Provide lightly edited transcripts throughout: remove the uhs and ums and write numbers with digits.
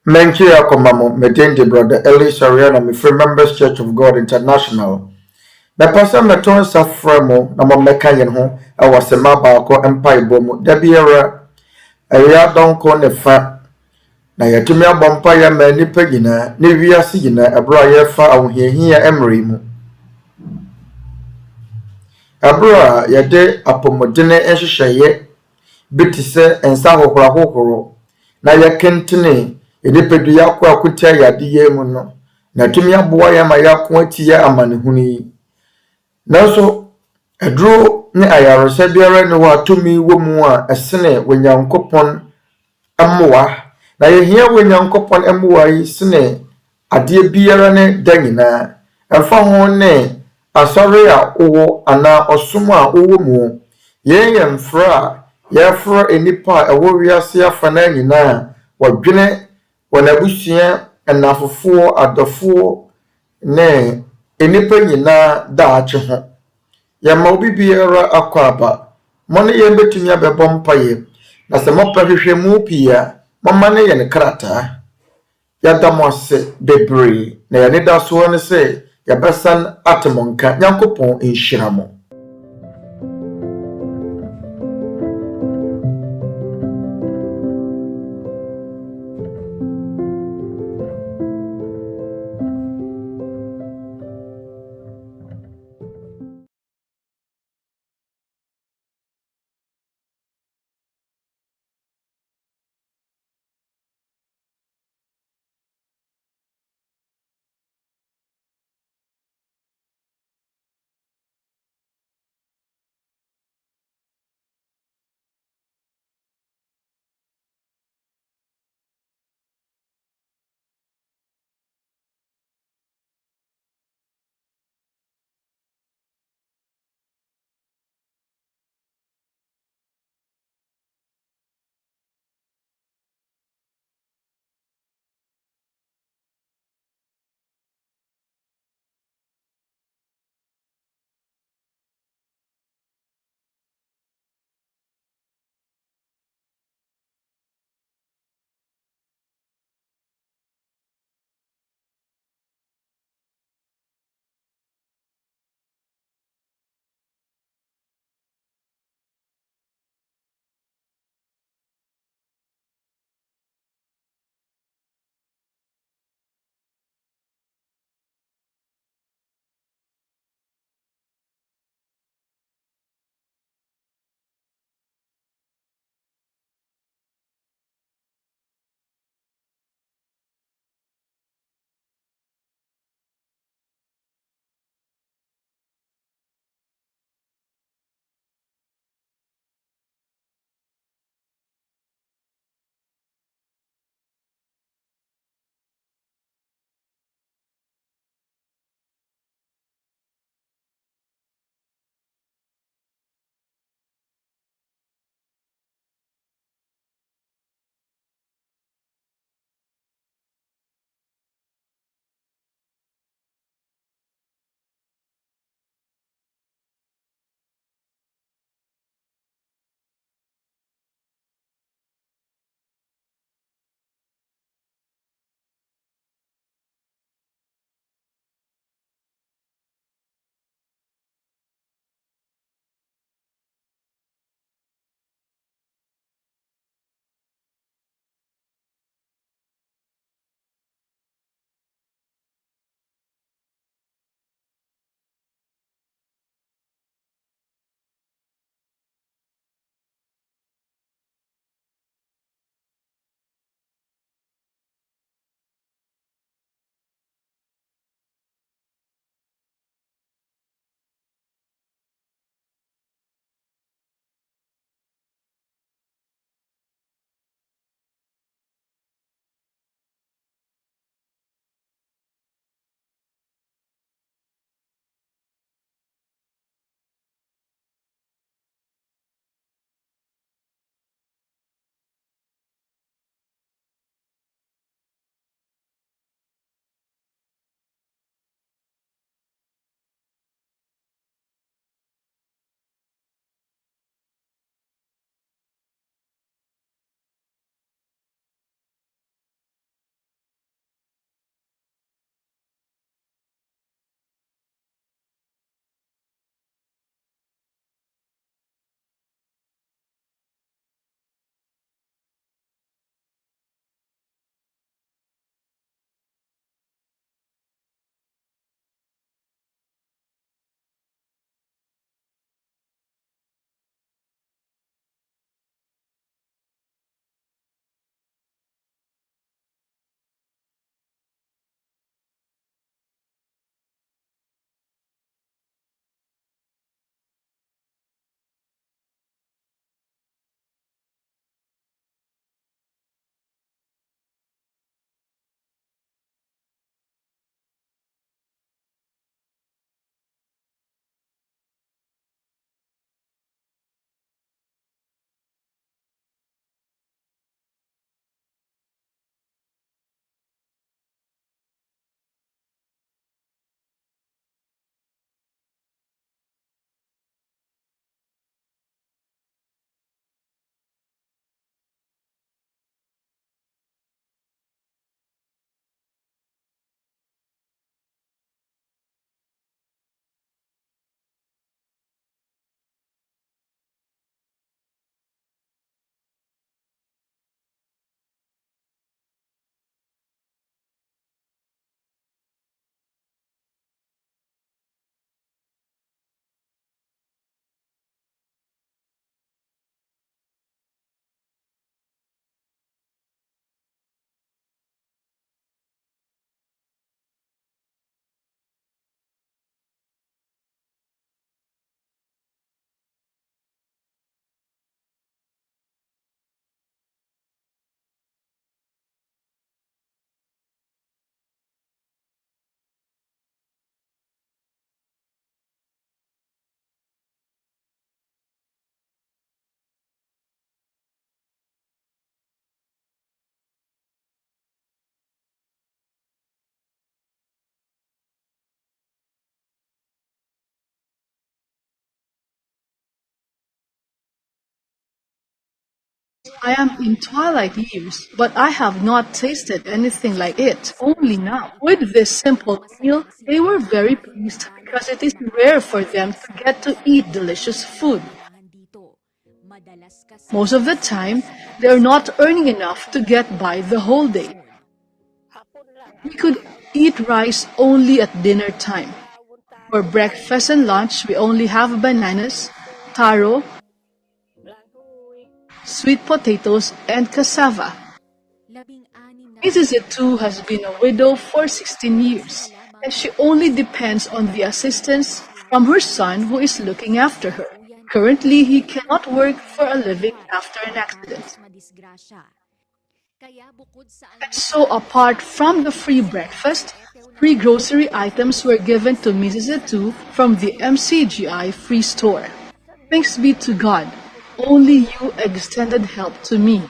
Menki Akomamo, Medende brother Eli Soriano, my free members Church of God International. The person meton safremo, na mo mekayen ho, awasema baako empire bomu. Debi era, aya donko nefa, na yatumi abompa ya ma nipa nyina, ne wiase nyina, abra yɛfa ahohiahia emre mu. Abra yɛde apomodene nhwehwɛye bitise ensa hohoro na yɛkentene edipedu yakɔ akotia yade ye mu no na tumi aboa ya ma yakɔ atia amanehuni nanso eduro ne ayaresa biara ne ho atumi wo mu a esene wenyankopɔn amoa na yehia wenyankopɔn amoa yi sene ade biara ne danyina ɛfa ho ne asɔre a owo ana ɔsom a owo mu yɛn mfra yɛfra enipa a ɛwɔ wiase afa na nyina wɔdwene wɔnabusua ɛnafofoɔ adɔfoɔ ne enipa nyina daakye ho yɛma obi biara akɔaba mo ne yɛn betumi abɛbɔ mpaeɛ na sɛ mopɛ hwehwɛ mu pia mama ne yɛn krataa yɛda mo ase bebree na yɛne da so ne sɛ yɛbɛsan atemonka nyankopɔn nhyira mo. I am in twilight years, but I have not tasted anything like it, only now. With this simple meal, they were very pleased because it is rare for them to get to eat delicious food. Most of the time, they are not earning enough to get by the whole day. We could eat rice only at dinner time. For breakfast and lunch, we only have bananas, taro, sweet potatoes, and cassava. Mrs. Etu has been a widow for 16 years, and she only depends on the assistance from her son who is looking after her. Currently, he cannot work for a living after an accident. And so apart from the free breakfast, free grocery items were given to Mrs. Etu from the MCGI free store. Thanks be to God, only you extended help to me.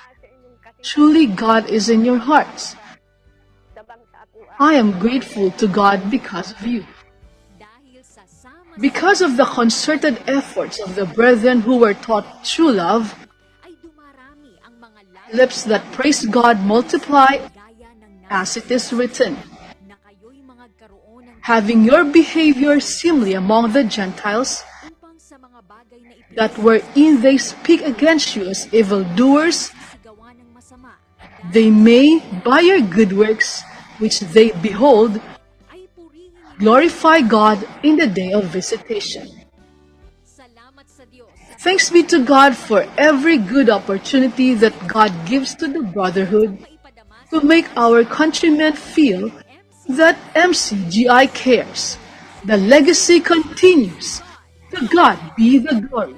Truly God is in your hearts. I am grateful to God because of you. Because of the concerted efforts of the brethren who were taught true love, lips that praise God multiply, as it is written, having your behavior seemly among the Gentiles, that wherein they speak against you as evildoers, they may, by your good works, which they behold, glorify God in the day of visitation. Thanks be to God for every good opportunity that God gives to the brotherhood to make our countrymen feel that MCGI cares. The legacy continues. To God be the glory.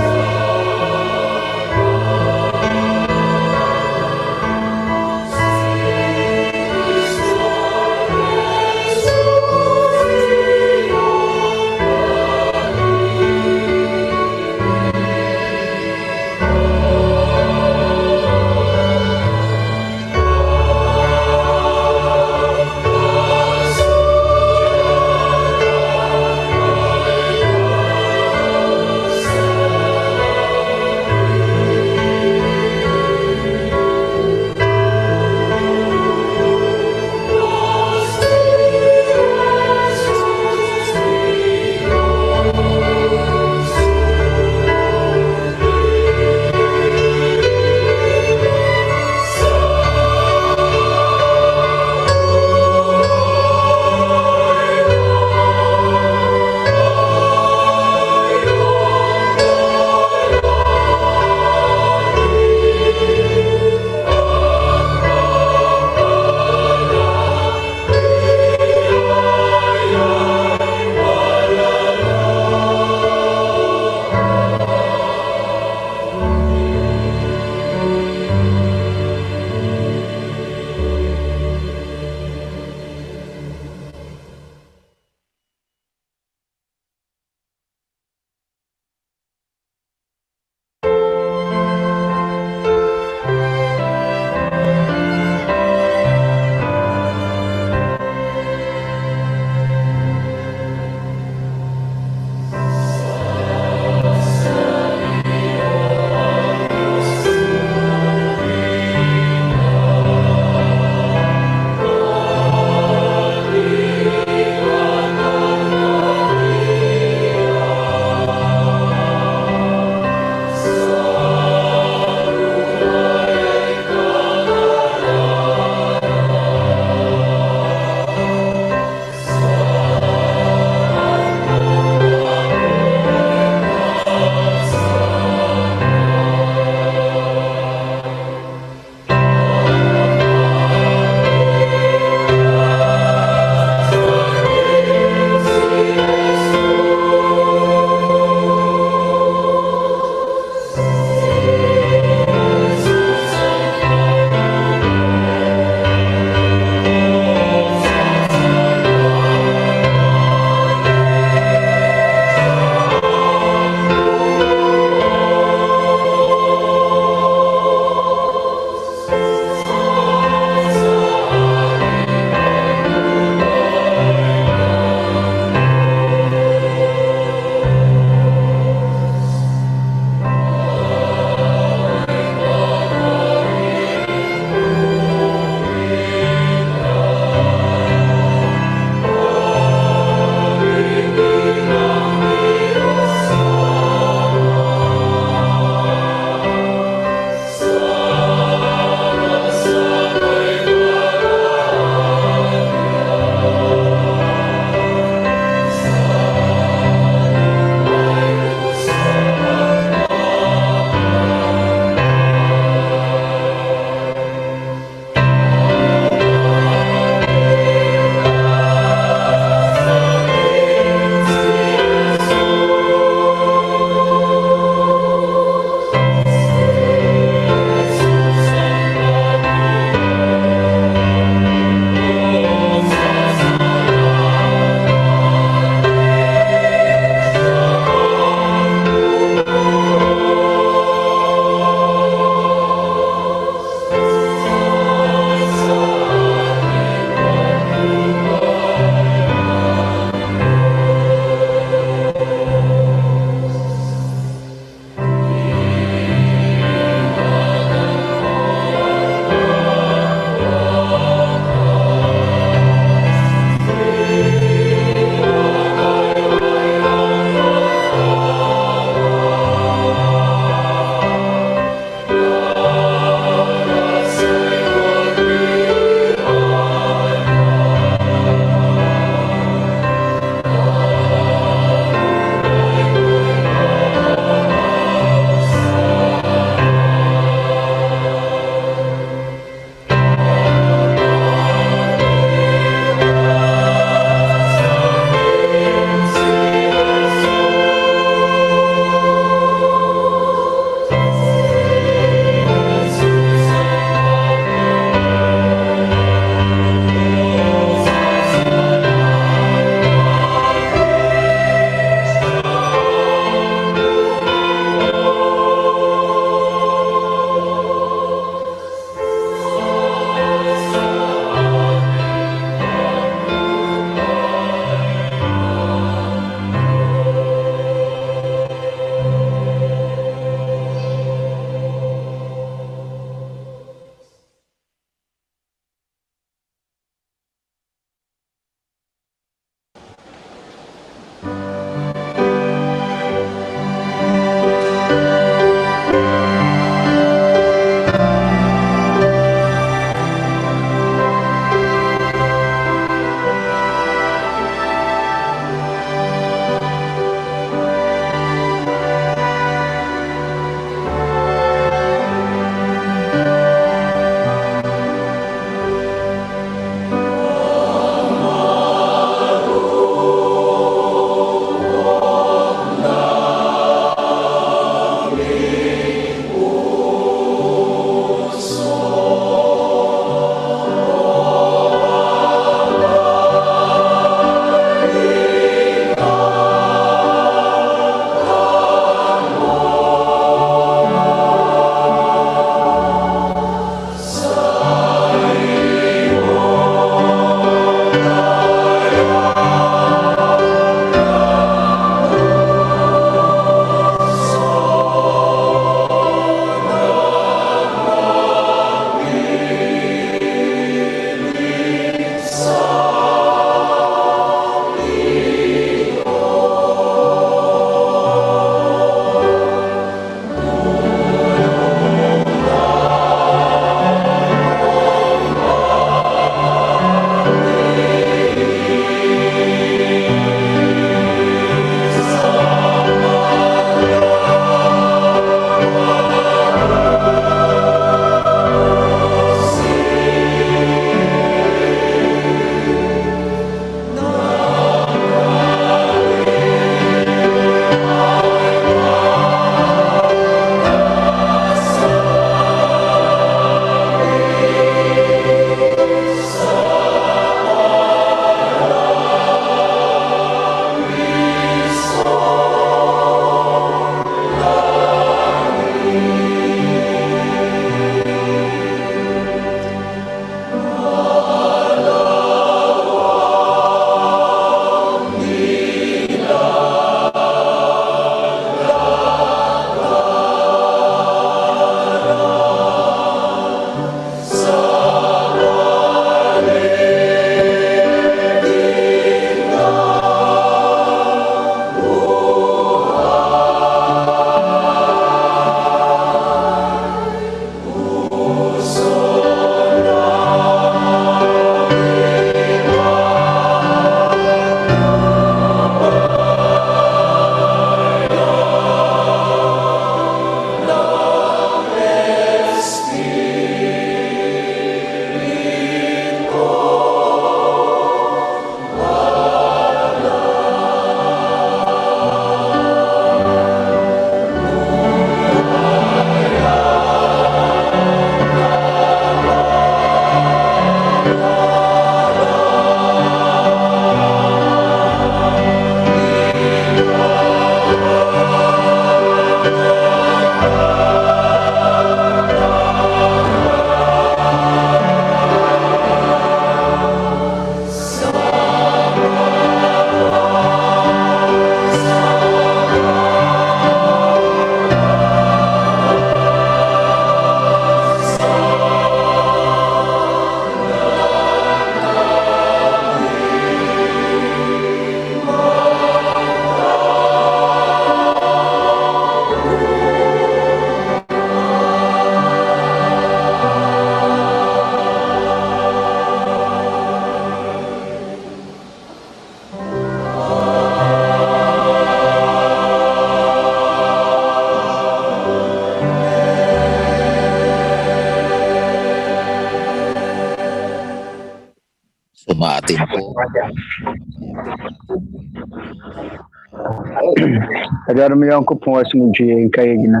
Agora me yɔnko pon asomdwe nka yɛgyina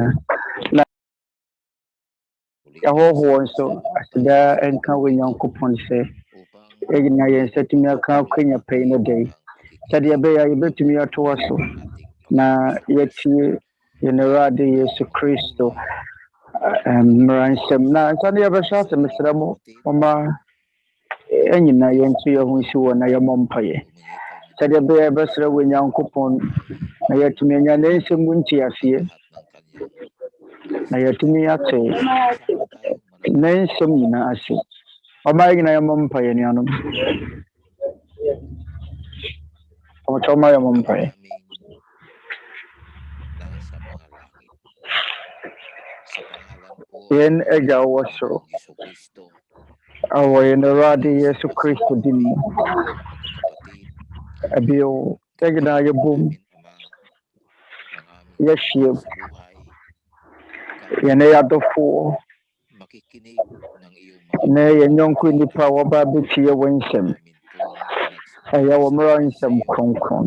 na ɛhɔhoɔ nso aseda nka wɔ yɔnko pon sɛ yɛgyina yɛn nsatumi aka akwanya pɛi no dɛ sɛdeɛ ɛbɛyɛ a yɛbɛtumi atoa so na yɛtie yɛn Awurade Yesu Kristo Mmarasɛm na nsa ne yɛbɛhyɛ ase mesrɛ mo ɔma ɛnyina yɛnto yɛ ho nsi wɔ na yɛmmɔ mpaeɛ sɛdeɛ ɛbɛyɛ a yɛbɛsrɛ wɔ Nyankopɔn na yɛtumi anya ne nsɛm mu nteaseɛ na yɛtumi ate ne nsɛm nyinaa ase ɔma yɛnyina yɛmmɔ mpaeɛ nuanom ɔma yɛmmɔ mpaeɛ. Yen Eja wɔ soro awɔ yɛn Awurade Yesu Kristo din mu abio yɛgyina yɛbom yɛhyia yɛne yɛadɔfoɔ na yɛn yɔnko nnipa a wɔba bɛtie wɔ nsɛm ɛyɛ wɔ mmara nsɛm kronkron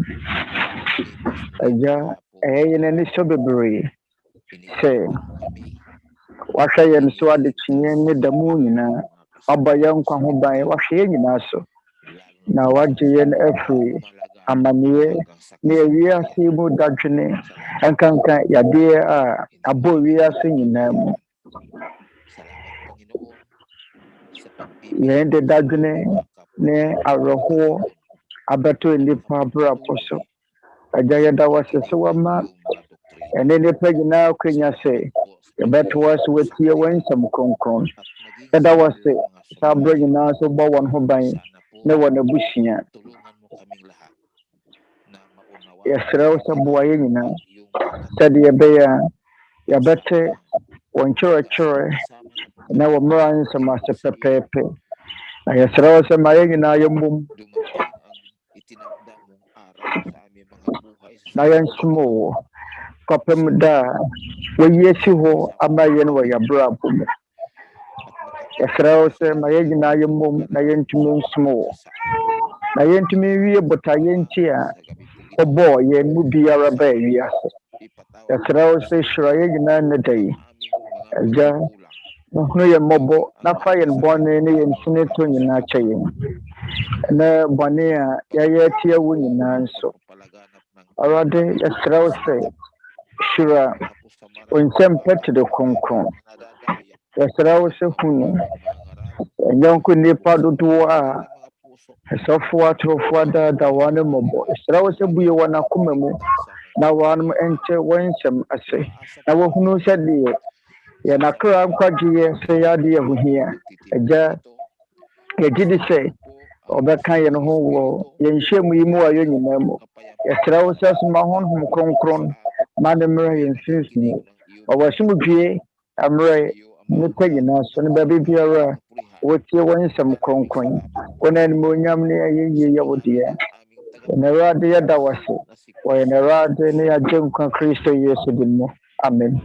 agya ɛyɛ yɛn ani sɔ bebree sɛ wahwɛ yɛn so adekyeɛ ne da mu nyinaa wabɔ yɛn nkwa ho ban wahwɛ yɛn nyinaa so na wagye yɛn afiri amanneɛ ne ewiase mu dadwene nkanka yadeɛ a abɔ ewiase nyinaa mu yɛn de dadwene ne awerɛhoɔ abɛto nnipa abrabɔ so agya yɛda wase sɛ wama ɛne nnipa nyinaa akwanya sɛ yɛbɛtoa so watie wɔn nsɛm kronkron yɛda wase sɛ aberɛ nyinaa so bɔ wɔn ho ban ne wɔn abusua yɛsrɛ wo sɛ boa yɛn nyinaa sɛdeɛ ɛbɛyɛ a yɛbɛte wɔn kyerɛkyerɛ na wɔ mmara nsɛm ase pɛpɛɛpɛ na yɛsrɛ wo sɛ ma yɛn nyinaa yɛmmom na yɛnsom wo kɔpem da a wɔyi asi hɔ ama yɛn wɔ yɛabrabɔ mu yɛsrɛ wo sɛ ma yɛn nyinaa yɛmmom na yɛntumi nsom wo na yɛntumi nwie botaeɛ nti a ɔbɔɔ yɛn mu biara baa wiase yɛsrɛ wo sɛ hyira yɛn nyinaa nnɛ da yi agya na hunu yɛn mmɔbɔ na fa yɛn bɔne ne yɛn sini to nyinaa kyɛ yɛn na bɔne a yɛayɛ atia wo nyinaa nso Awurade yɛsrɛ wo sɛ hyira nsɛmpatere kronkron yɛsrɛ wo sɛ hunu yɔnko nnipa dodoɔ a ɛsɔfoɔ atorofoɔ adaadaa wɔn mmɔbɔ yɛsrɛ wo sɛ bue wɔn akoma mu na wɔn nkyɛ wɔn nsɛm ase na wɔhunu sɛdeɛ yɛn akra nkwagyeɛ sɛ yɛade yɛ ho hia agya yɛgye di sɛ ɔbɛka yɛn ho wɔ yɛn hyɛmu yi mu a yɛn nyinaa mu yɛsrɛ wo sɛ soma honhom kronkron ma ne mmerɛ yɛn mfimfini ɔwɔ asomdwie mmerɛ nnipa nyinaa so ne baabi biara a wɔtie wɔn nsɛm kronkron wɔn animuonyam ne ayɛyie yɛ wo deɛ yɛn Awurade yɛda wase wɔ yɛn Awurade ne yɛagye nkwa Kristo Yesu din mu amen.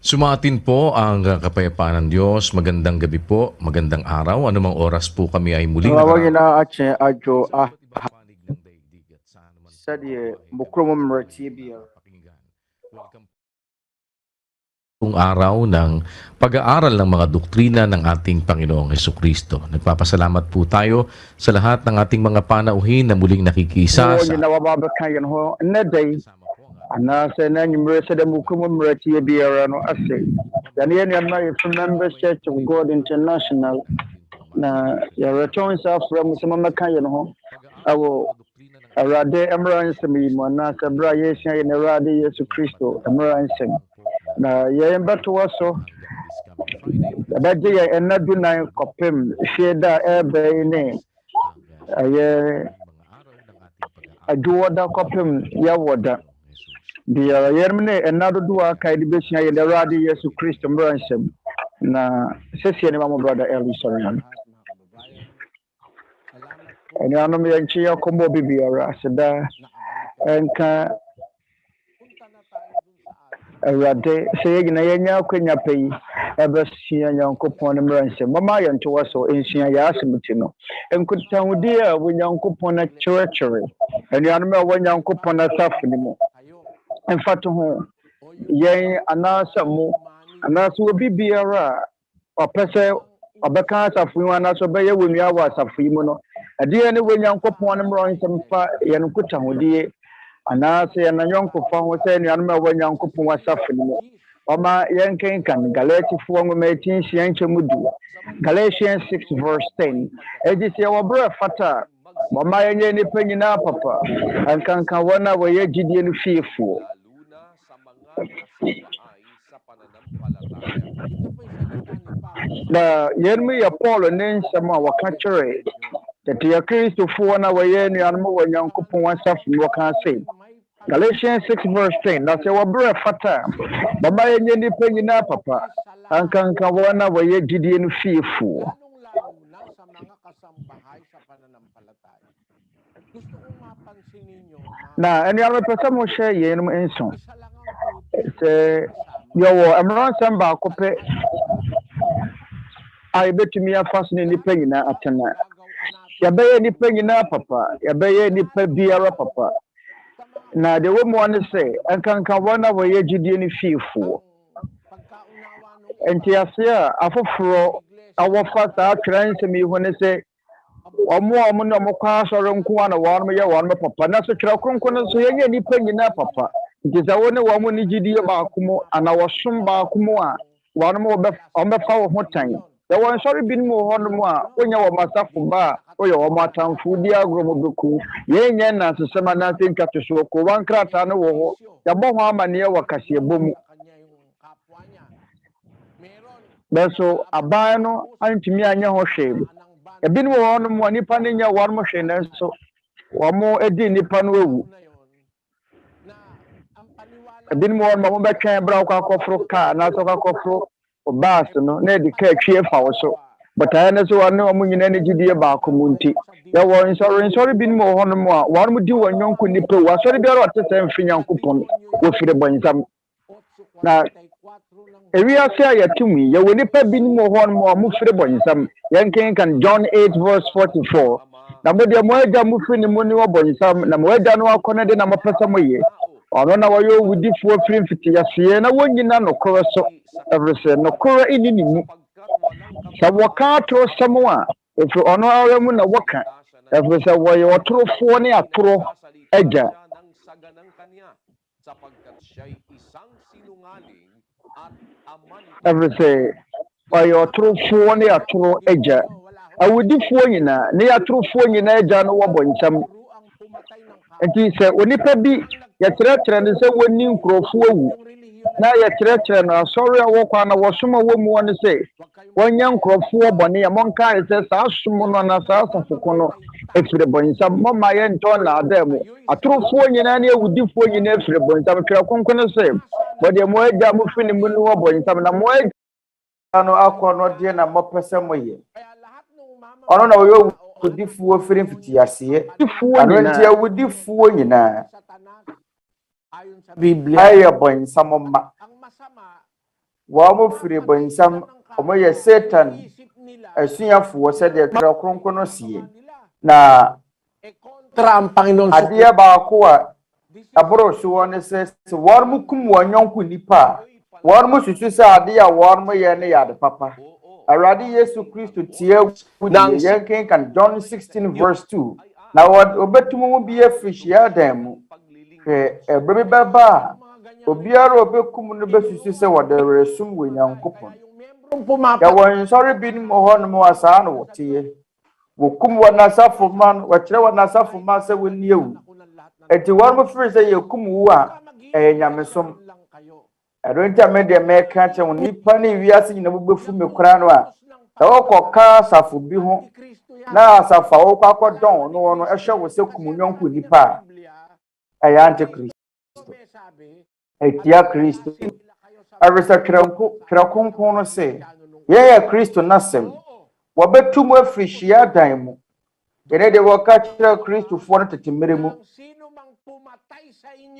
Sumatin po ang kapayapaan ng Diyos. Magandang gabi po, magandang araw. Anumang oras po kami ay muling Tawagin na ache ajo sadie mukro mo mmertie biya. Kung araw ng pag-aaral ng mga doktrina ng ating Panginoong Hesukristo. Nagpapasalamat po tayo sa lahat ng ating mga panauhin na muling nakikisa sa Ana se na nyumre se de mukro mo mmertie biya no ase. Yani yan na from Members Church of God International na ya return sa from some makayan ho. Awo Awurade Mmarasɛm yi mu na sabra yɛhyia yɛ na Awurade Yesu Kristo Mmarasɛm na yɛn bɛtoa so bɛgye yɛ ɛna dunan kɔpem hwie da ɛbɛyi ne ɛyɛ adwoɔda kɔpem yɛwɔda biara yɛn ne ɛna dodoɔ aka de bɛhyia yɛ na Awurade Yesu Kristo Mmarasɛm na sɛsie ne ma brother Eli Soriano and I know me and Chia Combo Bibiara, Sada, and Ka Rade, saying Naya Quenya Pay, ever see a young coupon and ransom. Mamma and to us or in Sia Yasimutino, and could tell dear when young coupon at treachery, and Yanma when young coupon at Safnimo. And Fatuho, yea, Anasamu, Anas will be Biara, or Pese. Obeka safuwa na so beye wemi awa safuimo no ade ne wenyankopon ne mronse mfa ye no kuta hodie ana se ye na nyonkofo ho se ne anoma wenyankopon wasafuni oma yenken kan Galatians ngoma 18 nchemudu Galatians 6 verse 10 ejisi ye wobra fata oma yenye ni panyina papa ankanka wona woye gidie no fiefo na yermi ya Paul ne nsema waka kyere tete ya Akristofoɔ na wɔyɛ nuanom wɔ Nyankopɔn wasafo no waka sɛ Galatians 6 verse 10 na sɛ wɔbrɛ fata baba yenye nipa nyina papa ankanka wɔn na wɔyɛ gidie no fiefo na anuanom pɛsɛ mo hyɛ yɛnum nso sɛ yɛwɔ Mmarasɛm baako pɛ I bet me a fast in the penny na atana. Yabay any penny na papa, yabay any biara papa. Now the woman say, and can one away a Gideon fearful. And Tiasia, a for our fast out trying to me when they say, or more monomokas or unquana, one papa, not such a concurrence, so any penny na papa. It is a one woman in Gideon Bakumo and our Shumba Kumoa, one more on the power of what time. The one sorry been more on more when you were Masafu bar or your Matam food, the agromobuku, yen as a summer nothing cut to show one crat and a war, the Bohama near Wakasia boom. So a bano, and to me, I know shame. A bit more on one nipan in your one machine, and so one more a din nipan woo. A bit more Mamma can broke a coffro car, not a coffro. Bas no na de ka twa so but I know so no mo nyina ne gidie ba komunti ya wo sorry bin mo hono mo a wo mo di wo nyonko nipa wa sorry bi ro tete mfinyankopon wo fire bonsam na ewi ase ayatumi ya wo nipa bin mo hono mo fire bonsam yanken kan John 8 verse 44 na mo de mo agya mo firi ni mo ni wo bonsam na mo agya no akone de na mo pesa mo ye ono na wo yo wudifuo firi mfiti ya sie na wo nyina no koro so everything no kora ini ni mu sa waka to samoa if ono ara mu na waka everything wo ye otorofo ne atoro agya everything wo ye otorofo ne atoro agya awudifo nyina ne atorofo nyina agya no wo boncham enti se onipa bi yetrɛtrɛ ne se woni nkrofo awu na yetrɛtrɛ na sorry a wokwa na wosoma wo mu woni se wonya nkrofo bɔne ya monka se sa som no na sa asafoko no efire bonsam mama ye nto na adamu atorofo nyina ne awudifo nyina efire bonsam twɛ konkono se bode mo agya mo fini mu no wo bonsam na mo agya no akɔno de na mo pese mo ye ɔno na wo wudifuo firi mfiti ase ano ntia wudifuo nyina biblia aye bonsam ma Wamo free bonsam omoye Satan asuafoɔ sɛdeɛ twerɛ kronkron no sie. Na adeɛ baako a aboro so ne sɛ wɔn mu kum wɔn nyɔnko nipa wɔn mu susu sɛ adeɛ a wɔn mu yɛ ne yɛ ade papa. Awurade Yesu Kristo tie wudi yɛn kenkan John 16:2. Na obetum mu bi afirihyia dan mu. Hwɛ ɛbere bi bɛba a obiara obekum no besusu sɛ wɔde resum wɔ Nyankopɔn. Ya wɔn nsɔre bi no hɔ no mu asaa no wɔteɛ. Wokum wɔn asafo man, wɔkyerɛ wɔn asafo man sɛ wɔnni ewu. Eti wɔn mo firi sɛ yɛkum wu a ɛyɛ nyamesom. Ɛdo nti a mede mɛka kyerɛ wɔn nipa ne wiase nyina bɛfu me kora no a sɛ wɔkɔka asafo bi ho na asafo a wɔkɔ akɔdɔn no no ɛhwɛ wɔ sɛ kum nyɔnko nipa a ɛyɛ antikristo. Etia Kristo. Arisa twerɛ kronkron no sɛ yɛyɛ Kristo n'asɛm. Wɔbɛtum afiri hyia dan mu. Yɛne de wɔka kyerɛ Akristofoɔ no tete mmere mu.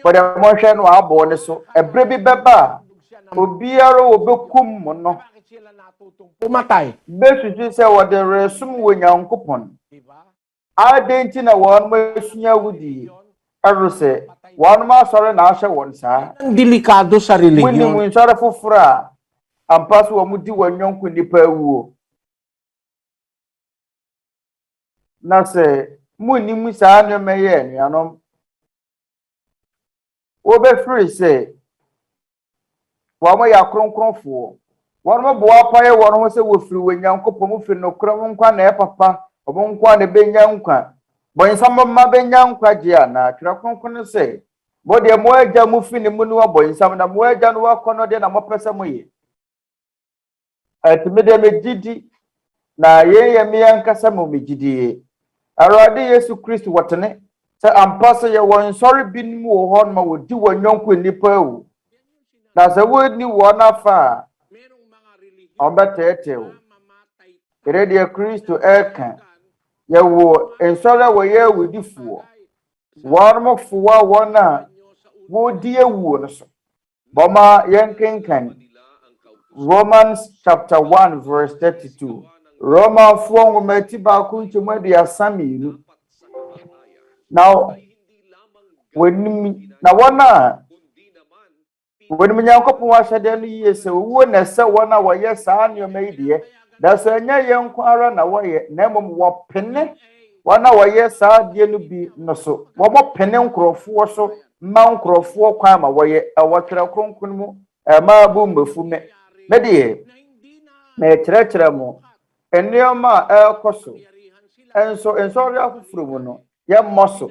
Wɔde mɔhwɛ no abɔ ne so. Ɛbrɛ bi bɛba a obiara wɔbɛkum mo no. Bɛsusu sɛ wɔde resum wɔ Nyankopɔn. Adɛn nti na wɔn mo asua wudi. Ɛro sɛ wɔn mo asɔre na ahyɛ wɔn saa. Delicado sa religion. Wuni mu nsɔre foforɔ a ampa so wɔn di wɔn nyɔnko nipa awuo. Na sɛ munni mu saa nneɛma yɛ anuanom wobɛfiri sɛ wɔn mo yɛ akronkronfoɔ wɔn mo boa pae wɔn ho sɛ wɔfiri wɔ Nyankopɔn mu firi no kora mo nkwa na ɛpapa ɔmo nkwa na benya nkwa bɔnsam ma benya nkwa gye ana twerɛ kronkron no sɛ mo deɛ mo agya mo fi ne mu no bɔnsam na mo agya no wakɔ no de na mo pɛ sɛ mo yɛ atimi de megidi na yɛn me yankasa mo megidi Awurade Yesu Kristo wɔtene sɛ ampa sɛ yɛ wɔn nsɔre bi mu wɔ hɔ no wɔdi wɔn nyɔnko nipa awu na sɛ wɔni wɔn afa a ɔbɛtɛɛtɛw Erede Kristo ɛka yɛwɔ nsɔre a wɔyɛ awudifoɔ wɔn mo fowa wɔn a wɔdi awu no so bɔma yɛn kenkan Romans chapter 1:32 Roman for Mati Bakunchi Asami. Now, when Nawana, when Minyanko Washa then years, wouldn't say 1 hour, yes, and your maybe. That's a young quarrel away, Nemum what penny 1 hour, yes, I didn't be no so. What more penny for so Mount Crow 4 crime away, a water concumu, a maboom befume. Medie, me treacheramo. Enema koso enso ensori afufuru no ye moso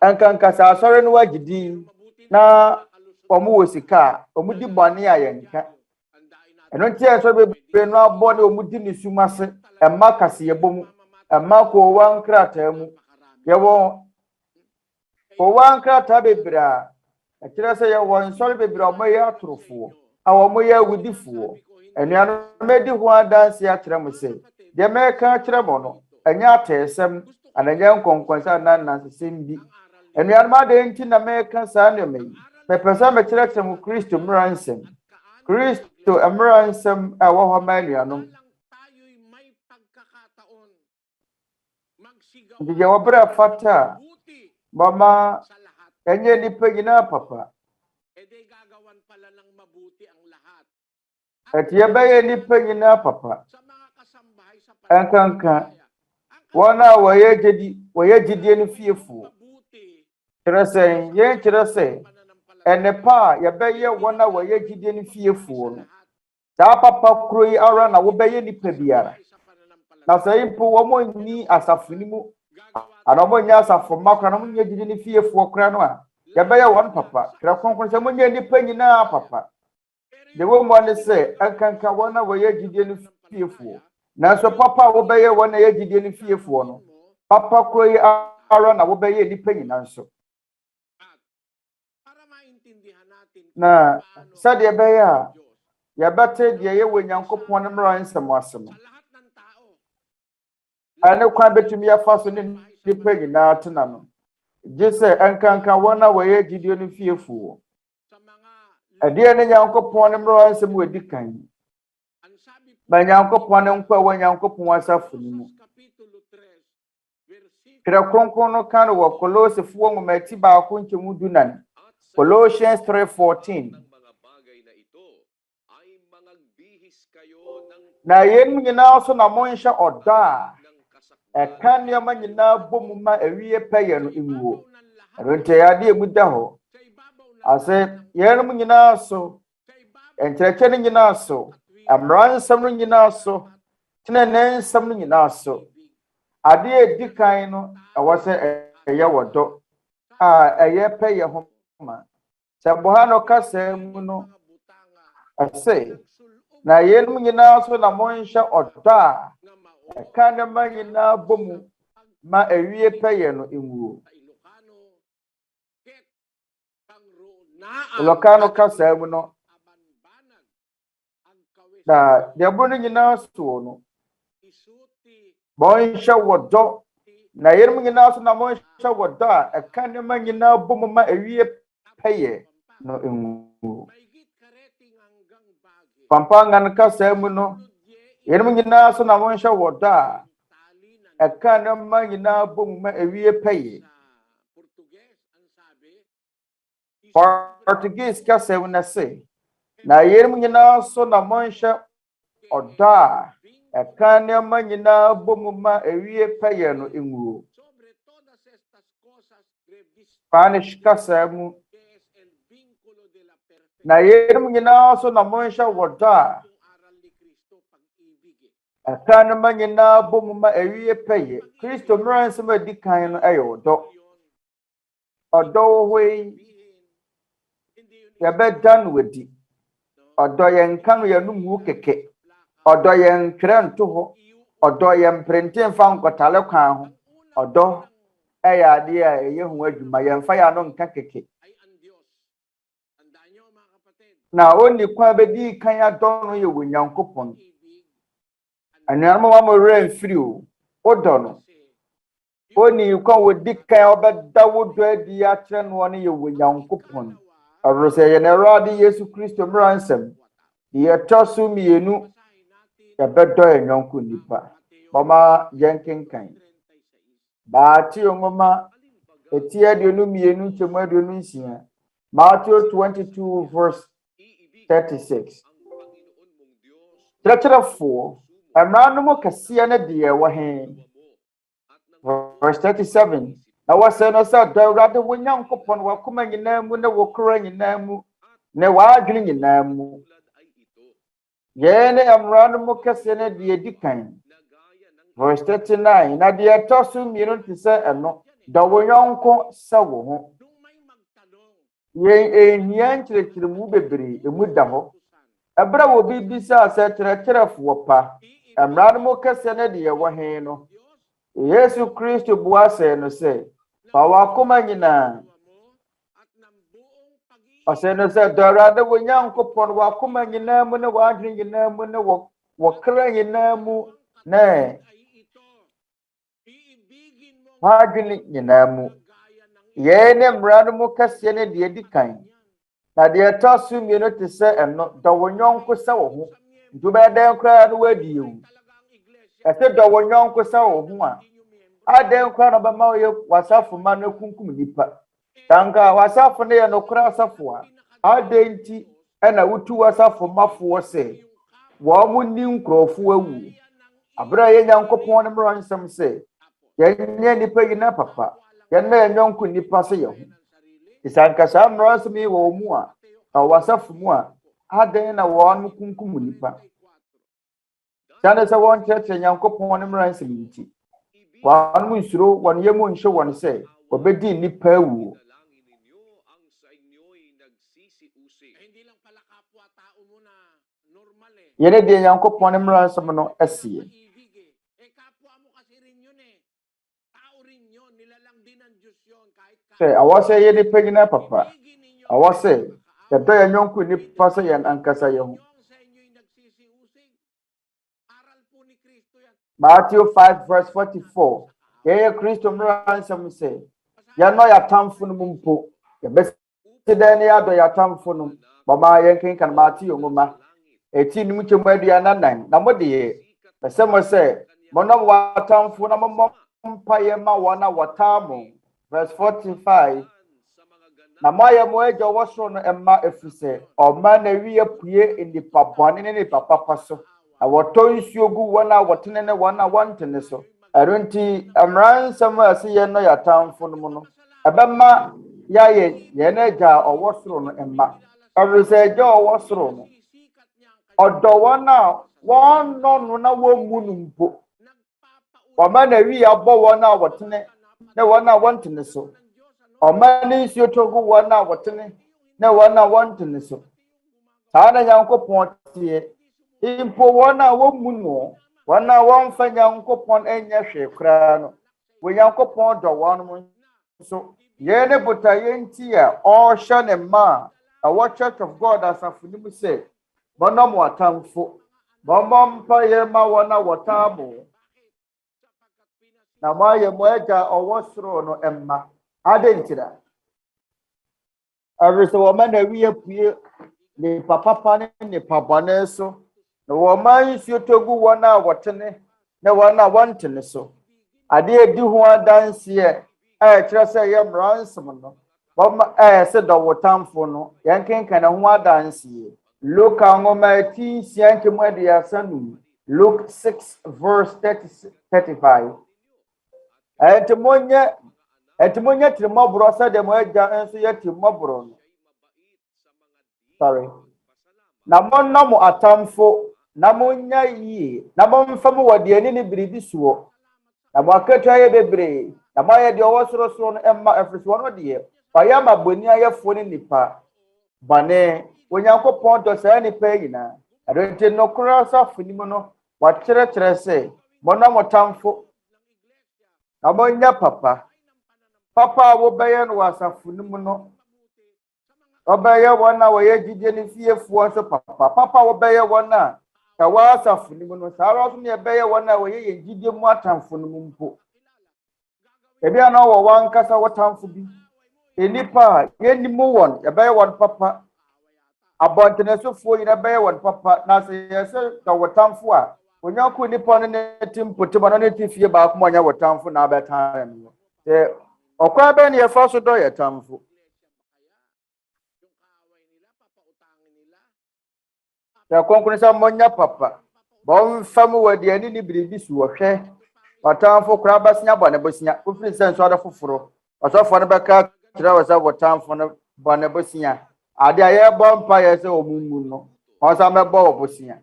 enkanka sa asori no wagidi na omu wosika omu di bone ayenka eno nti enso be no abo na omu di nisumase emma kase yebomu emma ko wan krata mu ye wo ko wan krata bebra a kire se ye wo ensori bebra omo ye atorofo a omo ye awudifoɔ Enuano medi ho adanse akyerɛ mo sɛ de meka akyerɛ mo no anya atesem ananya nkonkonsa na nansesem bi enuano ade nti na meka saa ne me pepesa me kyerɛ mo Kristo mmaransem Kristo mmaransem a wo ho ma enuano ndiye wobra fata mama enye nipa nyina papa Etiye baye nipa nyina papa enkanka wana waye gidie no fiefo kyerɛsɛn yɛn kyerɛsɛ ɛnepa yɛbɛyɛ wana waye gidie no fiefo no saa papa kuro yi ara na wobɛyɛ nipa biara na sɛ impo wɔn ni asafuni mu ana wɔn nya asafo makra na wɔn nya gidie no fiefo kra no a yɛbɛyɛ wɔn papa kyerɛ konkon sɛ wɔn nya nipa nyina papa The woman say, I can come one away Gideon fearful. Now, so Papa will be one a Gideon fearful. Papa Croy Aaron, I will be any penny answer. Now, Sadia Baya, ya better the year when Uncle Ponamara and some awesome. I know quite better me a fastening the penny now to none. Just say, I can come one away Gideon fearful. ɛdeɛ ne Nyankopɔn ne mmaransɛm wɔ di kan ma Nyankopɔn ne nkwa wɔ Nyankopɔn asafo no mu Twerɛ kronkron no ka no wɔ Kolosifoɔ nwoma ti baako nkyɛmu 14 Colossians 3:14 na yɛn nyinaa so na monhyɛ ɔdɔ a ɛka nneɛma nyinaa bɔ mu ma awie pɛyɛ no nwuo ɛnti ade emu da hɔ ase yɛn nyinaa so nkyerɛkyerɛ no nyinaa so mmaransɛm no nyinaa so tenene nsɛm no nyinaa so ade edi kan no ɛwɔ sɛ ɛyɛ wɔdɔ a ɛyɛ pɛyɛ ho ma sɛ bɔha no kasa mu no ɛsɛ na yɛn nyinaa so na monhyɛ ɔdɔ a ɛka nneɛma nyinaa bɔ mu ma awie pɛyɛ no nwuo Ilocano kasa mu no na deɛbo no nyinaa so no monhyɛ wɔdɔ na yɛn nyinaa so na monhyɛ wɔdɔ a ɛka nneɛma nyinaa bɔ mu ma awie pɛyɛ no nwuo Pampangan kasa mu no yɛn nyinaa so na monhyɛ wɔdɔ a ɛka nneɛma nyinaa bɔ mu ma awie pɛyɛ Portuguese kasa mu na se na yɛn nyinaa so na monhyɛ ɔdɔ a ɛka nneɛma nyinaa bɔ mu ma awie pɛyɛ no nwuo Spanish kasa mu na yɛn nyinaa so na monhyɛ wɔdɔ a ɛka nneɛma nyinaa bɔ mu ma awie pɛyɛ Kristo mmaransɛm a di kan no ɛyɛ ɔdɔ ɔdɔ wɔ hɔ yi yɛbɛda no wadi ɔdɔ yɛn ka no yɛn mu kɛkɛ ɔdɔ yɛn twerɛ nto hɔ ɔdɔ yɛn mprente mfa nkɔtale kwan ho ɔdɔ ɛyɛ adeɛ a ɛyɛ ho adwuma yɛn fa yɛ no nka kɛkɛ na onni kwan bɛdi kan adɔ no yɛ wɔ Nyankopɔn anuanom wa mo wura mfiri o ɔdɔ no onni kwan wodi kan ɔbɛda wodɔ adi akyerɛ no ne yɛ wɔ Nyankopɔn Awurade yɛn Awurade Yesu Kristo mmaransɛm yɛtɔ so mmienu yɛbɛdɔ yɛn yɔnko nnipa mama yɛn kenkan baate nwoma eti aduonu mmienu nkyɛmu aduonu nsia Matthew 22 verse 36 kyerɛkyerɛfoɔ mmara no mu kɛseɛ ne deɛ ɛwɔ he verse 37 na wɔsɛ no sɛ dɔ Awurade wo Nyankopɔn wakoma nyinaa mu ne wo kora nyinaa mu ne w'adwene nyinaa mu yɛn ne mmara no mu kɛseɛ ne deɛ di kan verse 39 na deɛ ɛtɔ so mmienu te sɛ ɛno dɔ wo yɔnko sɛ wo ho yɛn ehia nkyerɛkyerɛmu bebree emu da hɔ ɛbrɛ wɔ bi bisa sɛ kyerɛkyerɛfoɔ pa mmara no mu kɛseɛ ne deɛ ɛwɔ he no Yesu Kristo bua sɛ no sɛ fa wakoma nyinaa ɔsɛ no sɛ dɔ Awurade wo Nyankopɔn wakoma nyinaa mu ne w'adwene nyinaa mu ne wɔkra nyinaa mu ne w'adwene nyinaa mu yɛn ne mmara no mu kɛseɛ ne deɛ di kan na deɛ ɛtɔ so mmienu te sɛ ɛno dɔ wo yɔnko sɛ wo ho nti wobɛyɛ koraa no wadi ewu ɛsɛ dɔ wo yɔnko sɛ wo ho a adɛn koraa na ɔbɛma woyɛ wasafo ma no kunkum nipa tanka wasafo no yɛ nokora asafo a adɛn nti ɛna wotu wasafo mafoɔ sɛ wɔn mo ni nkurɔfoɔ awu abere a yɛ Nyankopɔn ne mmaransɛm sɛ yɛnyɛ nipa yi na papa yɛnna yɛn yɔnko nipa sɛ yɛ ho isankasa mmaransɛm yi wɔ mu a wasafo mu a adɛn na wɔn mo kunkum nipa sane sɛ wɔn kyerɛkyerɛ Nyankopɔn ne mmaransɛm yi nti wɔn mo nsuro wɔn yɛ mu nhyɛ wɔn sɛ wɔbɛdi nipa awu yɛne deɛ Nyankopɔn ne mmaransɛm no ɛseɛ sɛ awɔ sɛ yɛ nipa nyina papa awɔ sɛ yɛdɔ yɛn yɔnko nipa sɛ yɛn ankasa yɛn ho Matthew 5 verse 44 yɛyɛ Kristo mmaransɛm sɛ yɛnɔ yɛatamfo no mu mpo yɛbɛsi dɛn ne yɛadɔ yɛatamfo no Mama yankin kan mati yonguma. Eti ni muche mwedi ananan. Na mwedi besemo se mona watamfu na mpa yema wana watamu. Verse 45. Na maya mweja wasro no emma efise. Oma na wiye puye nnipa bwane ne nnipa papa so. Na wato nsuo gu wana watene ne wana wantene so. Erunti Mmarasɛm asi ye no yatamfu no no. Ebema ya ye na ja owosro no emma. Eruse ja owosro no. Odo wana won no na wo munu mpo. Oma na wi abo wana watene ne wana wantene so. Oma ni nsuo togu wana watene ne wana wantene so. Saana Nyankopɔn tie. Impo wana wo munu wana wamfa Nyankopɔn enye hwe kra no. Wo Nyankopɔn do won so. Ye ne buta yenti a ɔhwɛ ne ma a what Church of God asafuni mu say bonom watamfo bomom pa ye ma wona watabo na ma ye mo agya ɔwɔsoro no emma adentira arese wo ma na wiye pue ne papa ne pabane so na wo ma nsuo togu wona wotene ne wona wantene so ade edi ho adanse e kyerɛ sɛ ye Mmarasɛm no bom se do wotamfo no yanken kana ho adanse Luke angomati sianke mwedi ya sanu. Luke 6 verse 35. Etimonya timobro sa de mweja enso ye timobro. Sorry. Na monna mo atamfo na monya yi na momfamu wode ani ne biridisoɔ. Na mo akatwa ye bebre. Na mo ye de owosoro no emma efriso no de. Ɔyɛ maboni ayefo ne nipa. Bane Onyankopɔn do saa nipa yina adonte no kura safuni mu no wakyerɛkyerɛ sɛ mona motamfo na monya papa wo bɛyɛ no wasafuni mu no ɔbɛyɛ wɔn a wɔyɛ gidie ne fiefoɔ nso papa wo bɛyɛ wɔn a ka wasafuni mu no saa ɔso ne bɛyɛ wɔn a wɔyɛ yɛ gidie mu atamfo no mu mpo ebi ana wɔ wankasa wɔtamfo bi enipa yɛnimu wɔn yɛbɛyɛ wɔn papa abontenesofo yina bɛyɛ wɔn papa na sɛ yɛsɛ ka wɔtamfo a onyanko nipa no ne timpotem no ne tifie baako mo anya wɔtamfo na abɛtan no sɛ ɔkwan bɛ ne yɛfa so dɔ yɛtamfo sɛ kɔnkɔn sɛ monya papa bɔmfa mu wɔ deɛ ne biribi su wɔhwɛ wɔtamfo kora bɛsenya bɔ ne bɛsenya ofiri sɛ nso ade foforo ɔsɔfo no bɛka kyerɛ wɔ sɛ wɔtamfo no bɔ ne bɛsenya ade aye bompa yese omumu no onsa mebo obosia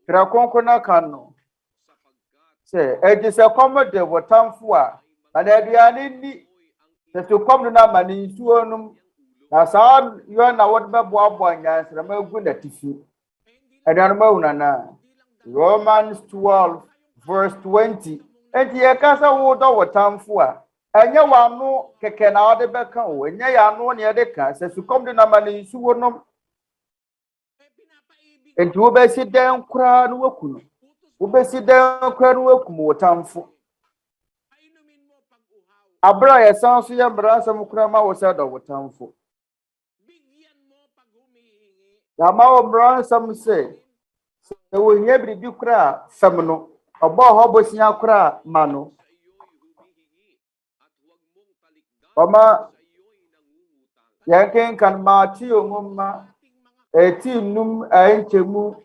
kra konkona kan no se eji se komode wotamfo a na aduane ni se to komdo na mani nsuo num na saa yo na wode bebo abo anyansra magu na tifi aduane mauna na Romans 12 verse 20 enti ye kasa wo do wotamfo a enye wanu keke na ode beka o enye ya anu ne ede ka se sukom de na mani suwo nom enti wo besi den kura no wakunu wo besi den kura no wakum wotamfo abra ya sanso ya Mmarasɛm kura ma wo se do wotamfo ya ma wo Mmarasɛm se wo hia biribi kura fam no obo ho bosia kura ma no Oma yanken kan mati omuma eti num enchemu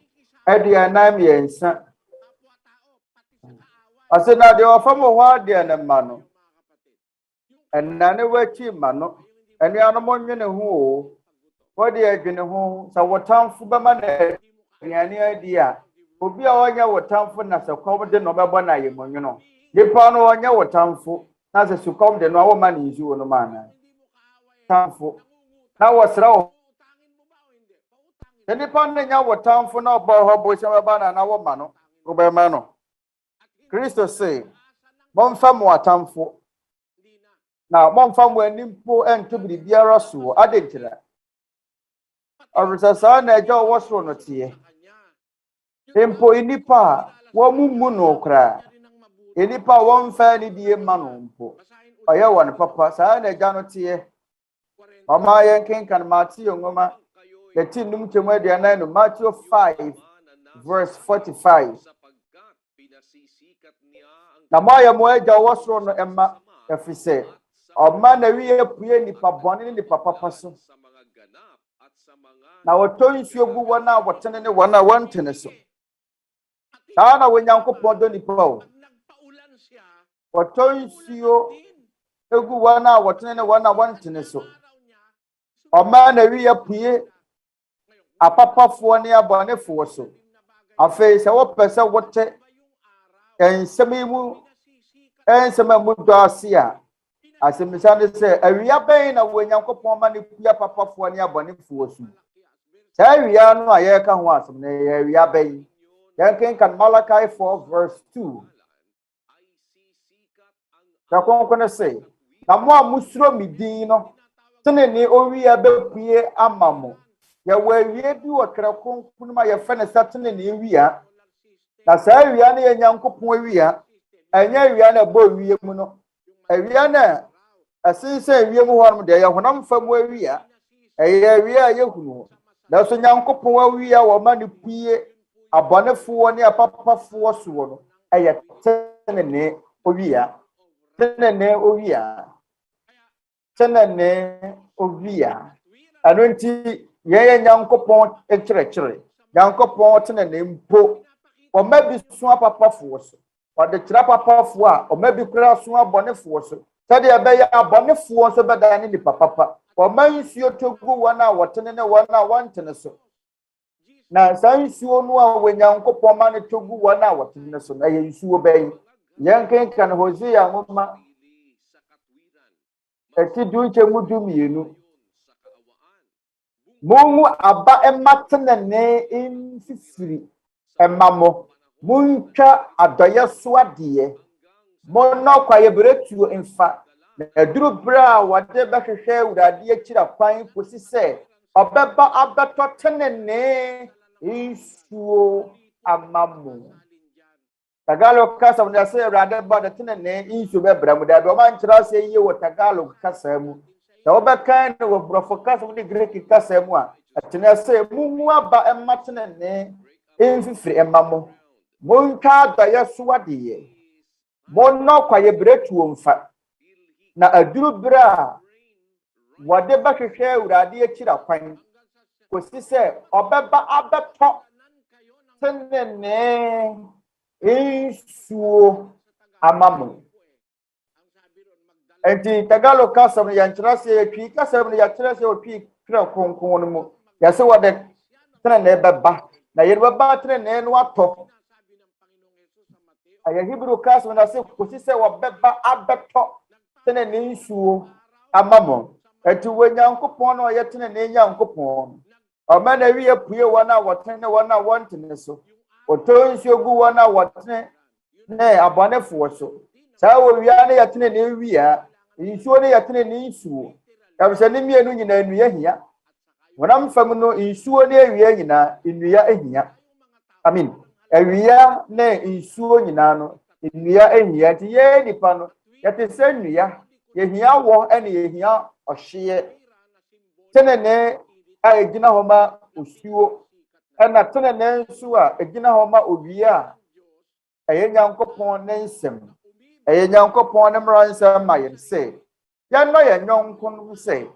edianam yensa asena de ofamo ho ade na mano enane wachi mano ene anomo nwene ho o wode adwene ho sa wotamfo bema na riane adi a obi a onya wotamfo na sa kwom de no bebo na yemonwono nipa no onya wotamfo na se sukom de no awo ma ni nsuo no mana tamfo na wosra wo eni pan nya wotamfo na obo ho bo se ba na wo ma no wo be ma no Kristo say momfa mo atamfo na momfa mo animpo ento biribiara so adentira orisa na eja wo so no tie empo enipa wo mumu no kra enipa won fa ni die ma no mpo oye won papa saa na eja no tie Mama yankin kan Matthew ngoma yɛti num kyɛmu aduanan no Matthew 5 verse 45. Na moayɛ mo agya wɔ soro no ɛma ɛfiri sɛ ɔma na wiye pue nipa bɔne ne nipa papa so na wɔtɔ nsuo gu wɔn a wɔtene ne wɔn a wɔntene so. Saa na Onyankopɔn dɔ nipa o. Wɔtɔ nsuo egu wɔn a wɔtene ne wɔn a wɔntene so. Ɔma na wiye pue apapafoɔ ne abɔnefoɔ so. Afei sɛ wɔpɛ sɛ wɔte nsɛm yi mu nsɛm a mu dɔ ase a asɛmisa ne sɛ awia bɛn na Onyankopɔn ma ne pue apapafoɔ ne abɔnefoɔ so. Saa awia no a yɛreka ho asɛm no yɛ awia bɛn. Yɛnkenkan Malachi 4 verse 2. Yakonkone sɛ na mo a musuro mi din no tene ne owia bɛpue ama mo. Yɛwɔ awia bi wɔ Twerɛ Kronkron ma yɛfɛ ne sɛ tene ne awia. Na saa awia no yɛ Nyankopɔn awia. Ɛnyɛ awia na ɛbɔ awia mu no. Awia na ɛsensɛn awia mu hɔ no deɛ yɛ honam fa mu awia. Ɛyɛ awia a yɛhunu. Na so Nyankopɔn awia wɔ ma ne pue abɔnefoɔ ne apapafoɔ soɔ no ɛyɛ tene ne owia. Tene ne owia. Tene ne owia. Ano nti yɛyɛ Nyankopɔn ɛkyerɛkyerɛ. Nyankopɔn tene ne mpo. Ɔma bi so apapafoɔ so. Ɔde kyerɛ apapafoɔ a ɔma bi kura so abɔnefoɔ so. Sɛdeɛ ɛbɛyɛ abɔnefoɔ nso bɛda ne nipa papa. Ɔma nsuo togu wɔn a wɔtene ne wɔn a wɔntene so. Na saa nsuo no a Onyankopɔn ma ne togu wɔn a wɔtene so na ɛyɛ nsuo bɛyi. Yɛnkenkan Hosea nwoma ɛti du nkyɛmu du mmienu. Mungu aba ɛma tenene mfifiri ɛma mo. Muntwa adɔyɛ so adeɛ. Monɔ kwaeɛ beretuo mfa. Na aduru bere a wɔde bɛhwehwɛ Awurade akyira kwan kosi sɛ ɔbɛba abɛtɔ tenene nsuo ama mo. Tagalog kasa mo sɛ Awurade ba de tenene nsuo bɛbra mo. Dabi ɔma nkyerɛ sɛ yie wɔ Tagalog kasa mu. Na wɔbɛkan no wɔ Borɔfo kasa mu ne Greek kasa mu a ɛtena sɛ mungu aba ɛma tenene mfifiri ɛma mo. Montwa adɔyɛ so adeɛ. Monɔ kwaeɛ beretuo mfa. Na aduru bere a wɔde bɛhwehwɛ Awurade akyira kwan kosi sɛ ɔbɛba abɛtɔ tenene nsuo ama mo. Enti Tagalog kasa no yɛnkyerɛ sɛ yɛtwi kasa no yɛkyerɛ sɛ ɔtwi Twerɛ Kronkron no mu. Yɛsɛ wɔde tenene bɛba. Na yɛbɛba tenene no atɔ. Ayɛ Hebrew kasa no sɛ kosi sɛ wɔbɛba abɛtɔ tenene nsuo ama mo. Enti Onyankopɔn no ɔyɛ tenene Nyankopɔn. Ɔma na wiye pue wɔn a wɔtene ne wɔn a wɔntene so. Ɔtɔ nsuo gu wɔn a wɔtene ne abɔnefoɔ so. Saa wɔ wia ne yɛ tenene wia. Nsuo ne yɛ tenene nsuo. Ɛbisɛ ne mmienu nyinaa nnua hia. Wɔnam fam no nsuo ne awia nyinaa nnua ahia. Amen. Awia ne nsuo nyinaa no nnua ahia. Nti yɛ nipa no yɛte sɛ nnua. Yɛhia wɔ ɛne yɛhia ɔhyeɛ. Tenene a egyina hɔ ma osuo. Ɛna tenene nso a egyina hɔ ma owia a ɛyɛ Nyankopɔn ne nsɛm. Ɛyɛ Nyankopɔn ne mmara nsɛm ma yɛn sɛ yɛnɔ yɛn nyɔnko no sɛ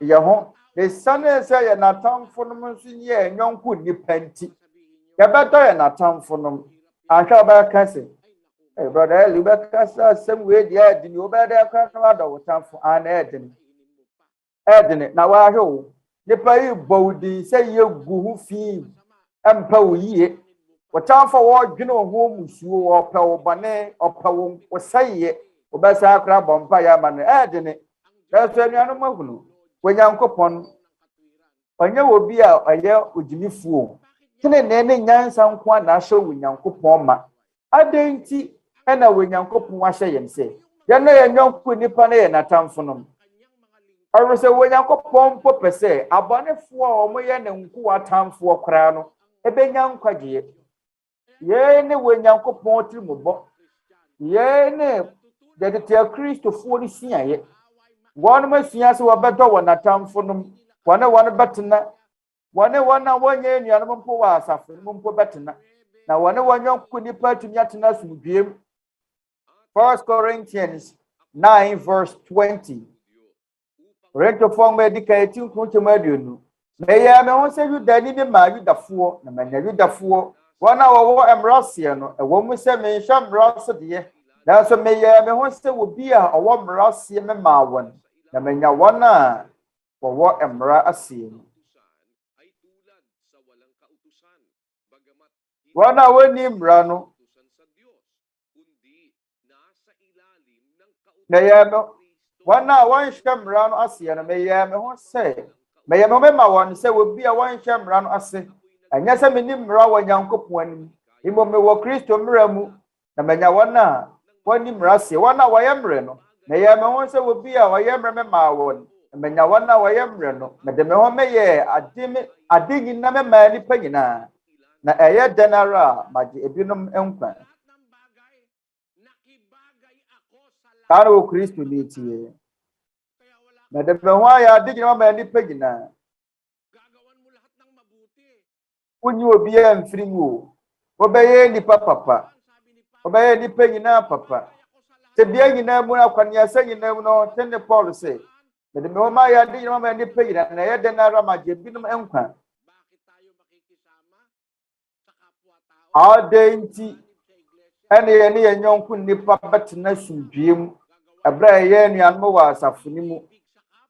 yɛ ho. Esane sɛ yɛ natamfo no nso yɛ nyɔnko nipa nti. Yɛbɛtɔ yɛ natamfo no. Ahwɛ ɔbɛka sɛ brother Eli bɛka sɛ asɛm wei deɛ ɛdi ne wobɛda kra na wadɔ wo tamfo ana ɛdi ne. Ɛdi ne na wahwɛ wo. Nipa yi bɔ wo din sɛ yɛgu ho fi ɛmpa wo yie. Wɔtamfo wɔdwene wo ho musuo wɔpɛ wo bɔne ɔpɛ wo sɛyɛ. Wobɛsa akra bɔ mpa yɛ ama no ɛdi ne. Ɛso anuanom ahunu. Onyankopɔn ɔnyɛ wɔ bi a ɔyɛ ogyimifuo. Tenene ne nyansa nko a na ahyɛ Onyankopɔn ma. Adɛn nti ɛna Onyankopɔn ahyɛ yɛn sɛ yɛnɔ yɛn nyɔnko nipa ne yɛ natamfo no. Ɔwɔ sɛ Onyankopɔn mpo pɛ sɛ abɔnefoɔ a wɔyɛ ne nko atamfoɔ koraa no ɛbɛnya nkwagyeɛ. Yɛn ne Onyankopɔn tirimobɔ. Yɛn ne Tete Akristofoɔ no siaeɛ. One messias who are better one at time for them, one better. One year, and Yampo was suffering, Mumpo better. Now, one young nnipa to Yatinas with him. 1 Corinthians 9, verse 20. Rento form medicating Kuntumadian. May I not say you that need my you the four, the man you the four. 1 hour Mmarasɛm, a woman said, may sham Mmarasɛm. That's a may I may say will be a warm Mmarasɛm and Marwan. The man ya one for what Mmarasɛm. 1 hour named Rano. May I know 1 hour one sham Rano Asian, may I may say. May I remember one say will be a one sham Rano Asi. And yes, I mean, Rawa Yanko when he will be Christo Miramu, the Manya one in Rassi, 1 hour Yamreno. May I also will be our Yamrema one, and Manya 1 hour Yamreno, Madame Home, a dig in Nama Mani Pagina. Na Aya Denara, my Ebinum Empan. Caro Christo meet here. Madame Waya digging on Mani Pagina. When you will be a free move, obey any papa, obey any pagina papa. The being in Amuna, when you are saying no, tender policy. But the Momaya did not any pagina, and I had another my Jebinum Empan. Our dainty, any young nnipa better nation dream, a brave yen and Moas of Finimu.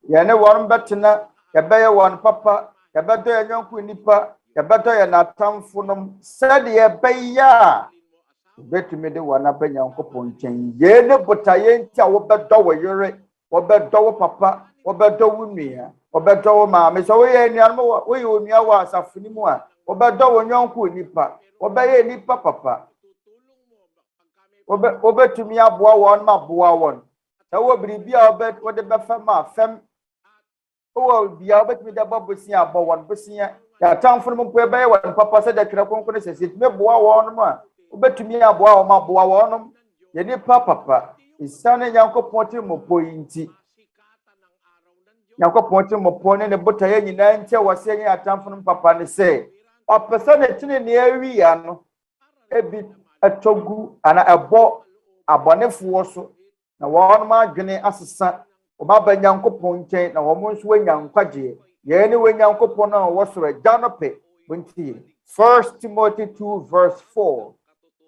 Yana one better, a bear one papa, a better young nnipa. The better and not time for them said ye bay ya. Bet me the one up in Uncle Ponchain. Ye no, but I ain't tell what door you're what bed door papa, what bed door with me, or bed door mamma. So we ain't know we will near was a finimoa, or bed door young nnipa, or bay nnipa papa. Over to me a boa one, my boa one. That will be our bed, what the befama fem. Oh, be out with the bubble see about one busia. Ya time for them pay by one papa said that Krakonko says it may boa one more. Bet to me a boa ma boa one. Ye need papa. His son and Yanko Ponty Mopointi. Yanko Ponty Mopon and the butter in 90 was saying at time for them papa and say, or person a tin in the area a bit a togu and a bo a bonnet also. Now one more guinea as a son. Obaba Yanko Ponte, now almost when young Quaji. Anyway, Yanko Pona was a Janope. 1 Timothy 2, verse 4.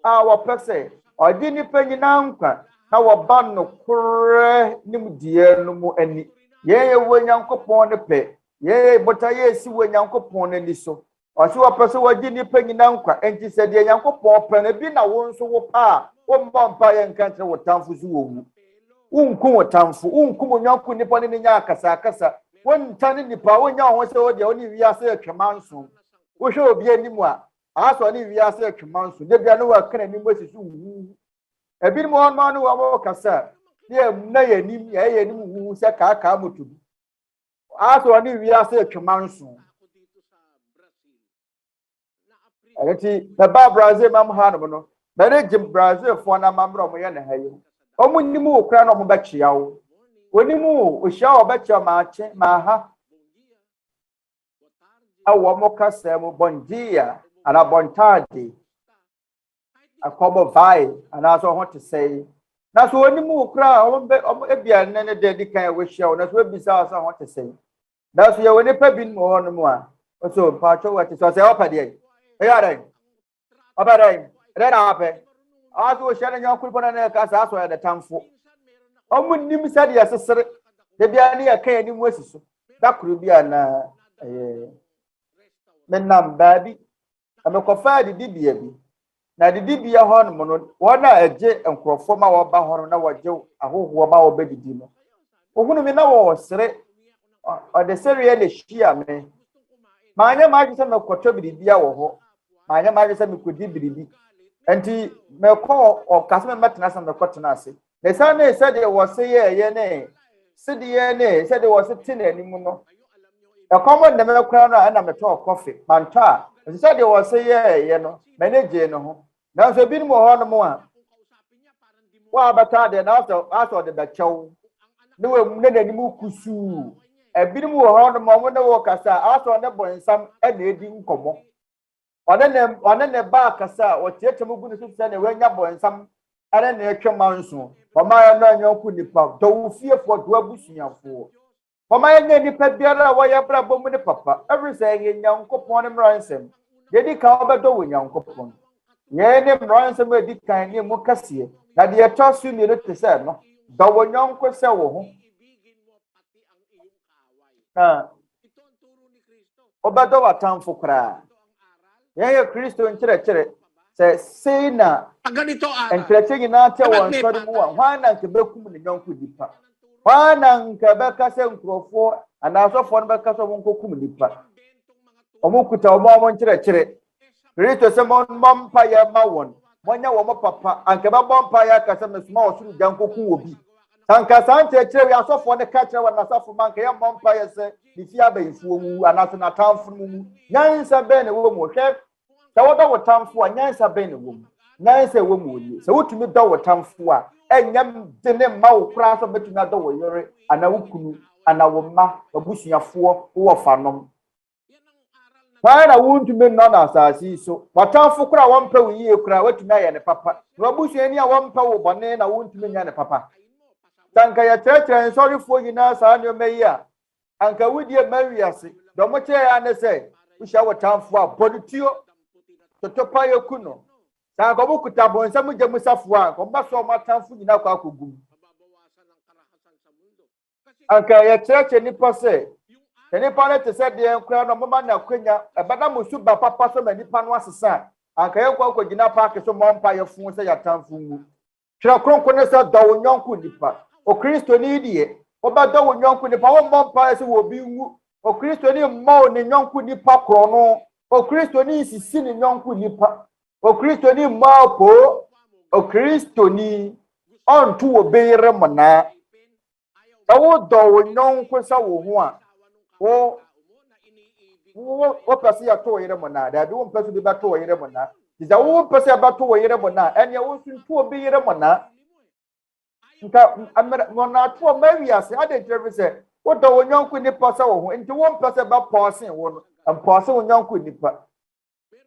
Our person, I didn't pay in Anka. Our ban no cure, nim dear no more any. Yea, when Yanko Pon the pay. Yea, but I see when Yanko Pon any so. Or so a person was didn't pay in Anka, and she said, Yanko Pon, and been a one so pa, one vampire and country with town for you. Unkumo tamfu, unkumo nyanku nipa ni nya kasa. When tani nipa, when ya won say o de oni wi ase atwamanso. Wo hwe obi animu a, aso ni wi ase atwamanso. De bia no wa kana ni mo sisu wu. Ebi mo on ma no wa mo kasa. Ye na ye nim, ye nim wu se ka motu. Aso ni wi ase atwamanso. Aleti na ba Brazil mam ha no no. Na re jim Brazil fo na mamro mo ye na hayo. Omu nimu okra no mo bachia wo. Onimu ohia obachia maache maaha. Awo mo kasa mo bondia ana bontade. Akobo vai ana so ho te sei. Na so onimu okra omo ebia ne de kan we hia wo na so ebisa so ho te sei. Na so ye woni pa bin mo ho no mo a. So pa cho wa te so se opa de. Eyare. Opa de. Re na ape. Aso hia na nyanku pona na kasa aso ya de tamfo. Omu nim sade ya sesere de bia ne ya kan anim wasiso da kuru bia na menam baabi amekofa de dibia bi na de dibia ho no no wona age enkrofo ma wo ba ho na woje ahoho ma wo bedidi no ohunu mi na wo sere o de sere le hia me manya ma gese me kwoto bibia wo ho manya ma gese me kodi biribi enti me ko o kase me metena sa me kwotena ase. The son said it was a ye, said ye, said it was a tin anymore. A common never crown and I'm a talk coffee, manta. And said it was a ye, many no. Now so bit more on more. Well, but I then after the bachow. no we mu na nimu kusu ebinim wo ho no mo na wo kasa aso ne bonsam e na edi nkomo one ne ba kasa o tietem gu ne so se na we nya bonsam are na etwe manso mama ya na nyonku nipa do wo fiefo do abusuafo mama ya nipa biara wo ya bra bomu ne papa every say ye nyankopon ne mransem de di ka obedo wo nyankopon ye ne mransem edi kan ne mu kase na de etosu ne te se no do wo nyonko se wo ho obedo watamfo kra ye Kristo nkyerɛkyerɛ sɛ sei na nkyerɛkyerɛ nyinaa te wɔ nsɔre mu a hwan na nkebekum ne nyɔnko nipa hwan na nkebɛka sɛ nkurɔfoɔ anaasɔfoɔ no bɛka sɛ ɔmo nkokum nipa ɔmo kuta ɔmo nkyerɛkyerɛ Kristo sɛ mo mpa yɛ ma wɔn monya wɔn papa ankebɛbɔ mpa yɛ aka sɛ mesoma wɔ soro gya nkokum wɔ bi sanka saa nkyerɛkyerɛ wi asɔfoɔ no ka kyerɛ wɔn nasafo ma nka yɛ mmɔ mpa yɛ sɛ ne fie abayinfoɔ mu anaasɛ n'atamfo mu nyansa bɛn na ɛwɔ mu hwɛ sɛ wodɔ wo tamfo a nyansa bɛn na ɛwɔ mu nyansa ɛwɔ mu olie sɛ wotumi dɔ wo tamfo a ɛnyɛ de ne mma wo koraa sɛ bɛtumi adɔ wo yere anaa wo kunu anaa wo mma abusuafoɔ wowɔ fanom hwan na wontumi nnɔ na asase yi so watamfo koraa wɔmpɛ wo yie koraa watumi ayɛ ne papa na wabusuani a wɔmpɛ wo bɔne na wontumi nya ne papa sanka yɛkyerɛkyerɛ nsɔrefoɔ nyinaa saa nneɛma yi a anka wodie ma wiase dɛ ɔmo kyerɛ yɛ ne sɛ wohyia wo tamfo a bɔne tuo totopa yɛku no sanka ɔmo kuta bɔnsɛm gya mu safoɔ a ɔmo so ɔmo atamfo nyinaa kɔ akɔgum anka yɛkyerɛkyerɛ nipa sɛ nipa no te sɛ deɛ nkora no ɔmoma na akwanya ɛbɛda mo so ba papa so ma nipa no asesa anka yɛkɔ akɔgyina paake so ma ɔmpa yɛfo sɛ yɛatamfo mu twerɛ kronkron ne sɛ dɔ wo nyɔnko nipa okristoni deɛ wobɛdɔ wo nyɔnko nipa wommɔ mpa sɛ wɔ bi nwu okristoni mmɔ wo ne nyɔnko nipa korɔ no okristoni sisi ne nyɔnko nipa okristoni mmɔ po okristoni ɔnto wɔ bɛyere mɔnaa sɛ wodɔ wo nyɔnko sɛ wo ho a wopɛ sɛ yɛto wo yere mɔnaa daabi wompɛ so bi bɛto wo yere mɔnaa sɛ wompɛ sɛ yɛbɛto wo yere mɔnaa ɛneɛ wo nso nto wɔ bɛyere mɔnaa nka mɔnaato wɔ ma wiase ade nkyerɛ fi sɛ wodɔ wo nyɔnko nipa sɛ wo ho nti wompɛ sɛ bɛpɔɔsen wo no mpɔɔse wo nyɔnko nipa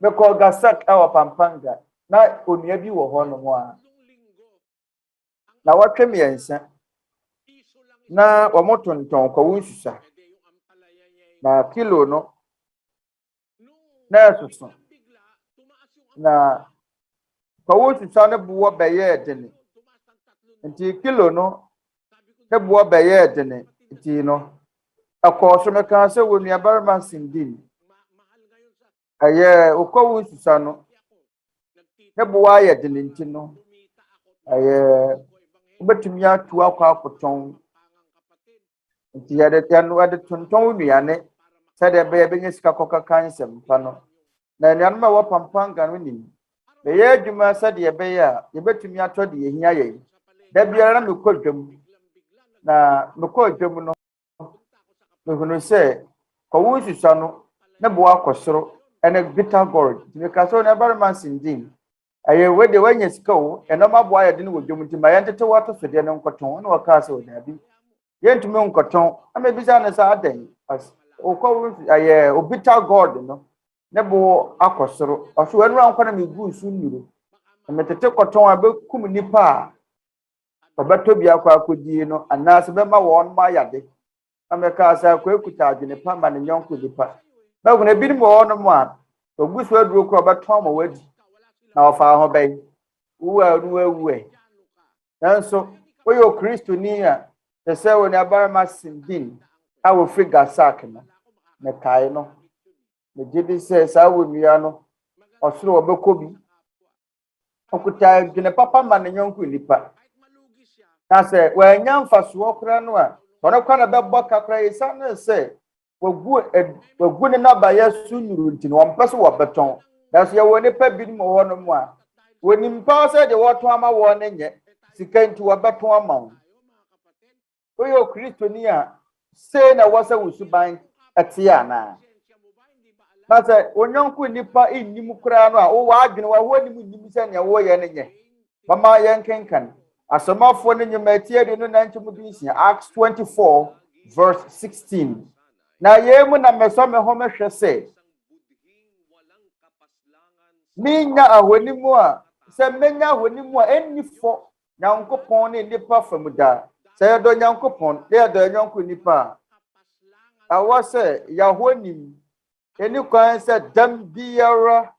mekɔ gasak ɛwɔ pampanga na onua bi wɔ hɔ no ho a na wɔtwe mmiɛnsa na wɔn tontɔn kɔwɔ nsusa na kilo no na ɛsoso na kɔwɔ nsusa no boɔ bɛyɛ dene nti kilo no ne boɔ bɛyɛ dene nti no ɛkɔɔ so meka sɛ wɔ nua barima sindin ɛyɛ okɔwɔ nsusa no ne boɔ ayɛ dene nti no ɛyɛ wobɛtumi atu akɔ akɔtɔn nti yɛde tontɔn nnuane sɛdeɛ ɛbɛyɛ bɛnya sika kɔkaka nsɛmpa no na nnuanom a ɛwɔ pampanga no nim bɛyɛ adwuma sɛdeɛ ɛbɛyɛ a yɛbɛtumi atɔ de yɛhia yɛn da biara na mekɔ dwam na mekɔ dwam no mehunu sɛ kɔwɔ nsusa no ne boa akɔ soro ɛne bitter gourd nti meka sɛ ne barima sindin ɛyɛ wede wanya sika wo ɛnɔma aboa yɛde no wɔ dwam nti ma yɛntete wɔato sodeɛ no nkɔtɔn ne wɔkaa sɛ ɔdaabi yɛntumi nkɔtɔn ama bisa ne sɛ adɛn okɔ ɛyɛ obita god no ne bo akɔ soro ɔso ɛnura nkɔ na megu nsu nnuro na metete kɔtɔn a bɛkum nipa a ɔbɛtɔ bi akɔ akɔdie no anaasɛ bɛma wɔn ma yade na mɛka sɛ akɔ ekuta adwene pa ma ne nyɔnko nipa na hunu ebinom wɔ hɔnom a ogu so aduro kɔ ɔbɛtɔn ma wadi na ɔfa ho bɛn wuwa nuwa nanso woyɛ okristoni a sɛ wɔ ne abarama sindin a wɔfiri gasak no ne kae no ne gyedi sɛ saa wɔ nnua no ɔsoro wɔbɛkɔ bi ɔkuta dwene papa ma ne nyɔnko nipa na sɛ wɔanya mfasoɔ koraa no a ɔno kwa na bɛbɔ kakra yɛsa ne sɛ wagu ne nabayɛ so nnuru nti no wɔmpɛ so wɔbɛtɔn nanso yɛwɔ nipa binom wɔ hɔ no mu a wɔnimpa sɛ deɛ wɔtɔn ama wɔn ne nyɛ sika nti wɔbɛtɔn ama wo woyɛ okristoni a sei na wɔ sɛ wo suban ɛte anaa na sɛ onyɔnko nipa nnim koraa no a wowɔ adwene wɔ hɔ nim nnim sɛ nea wɔyɛ ne nyɛ mama yɛnkenkan Asomafo ne nyumatie de no nanchemu dinsia Acts 24 verse 16. Na yemu na meso me ho mehwe se minya ahonimu a se menya ahonimu a enifo nyankopon ne nipa famuda se yedo nyankopon de yedo nyanko nipa awo se yahonim eni kwan se dam biara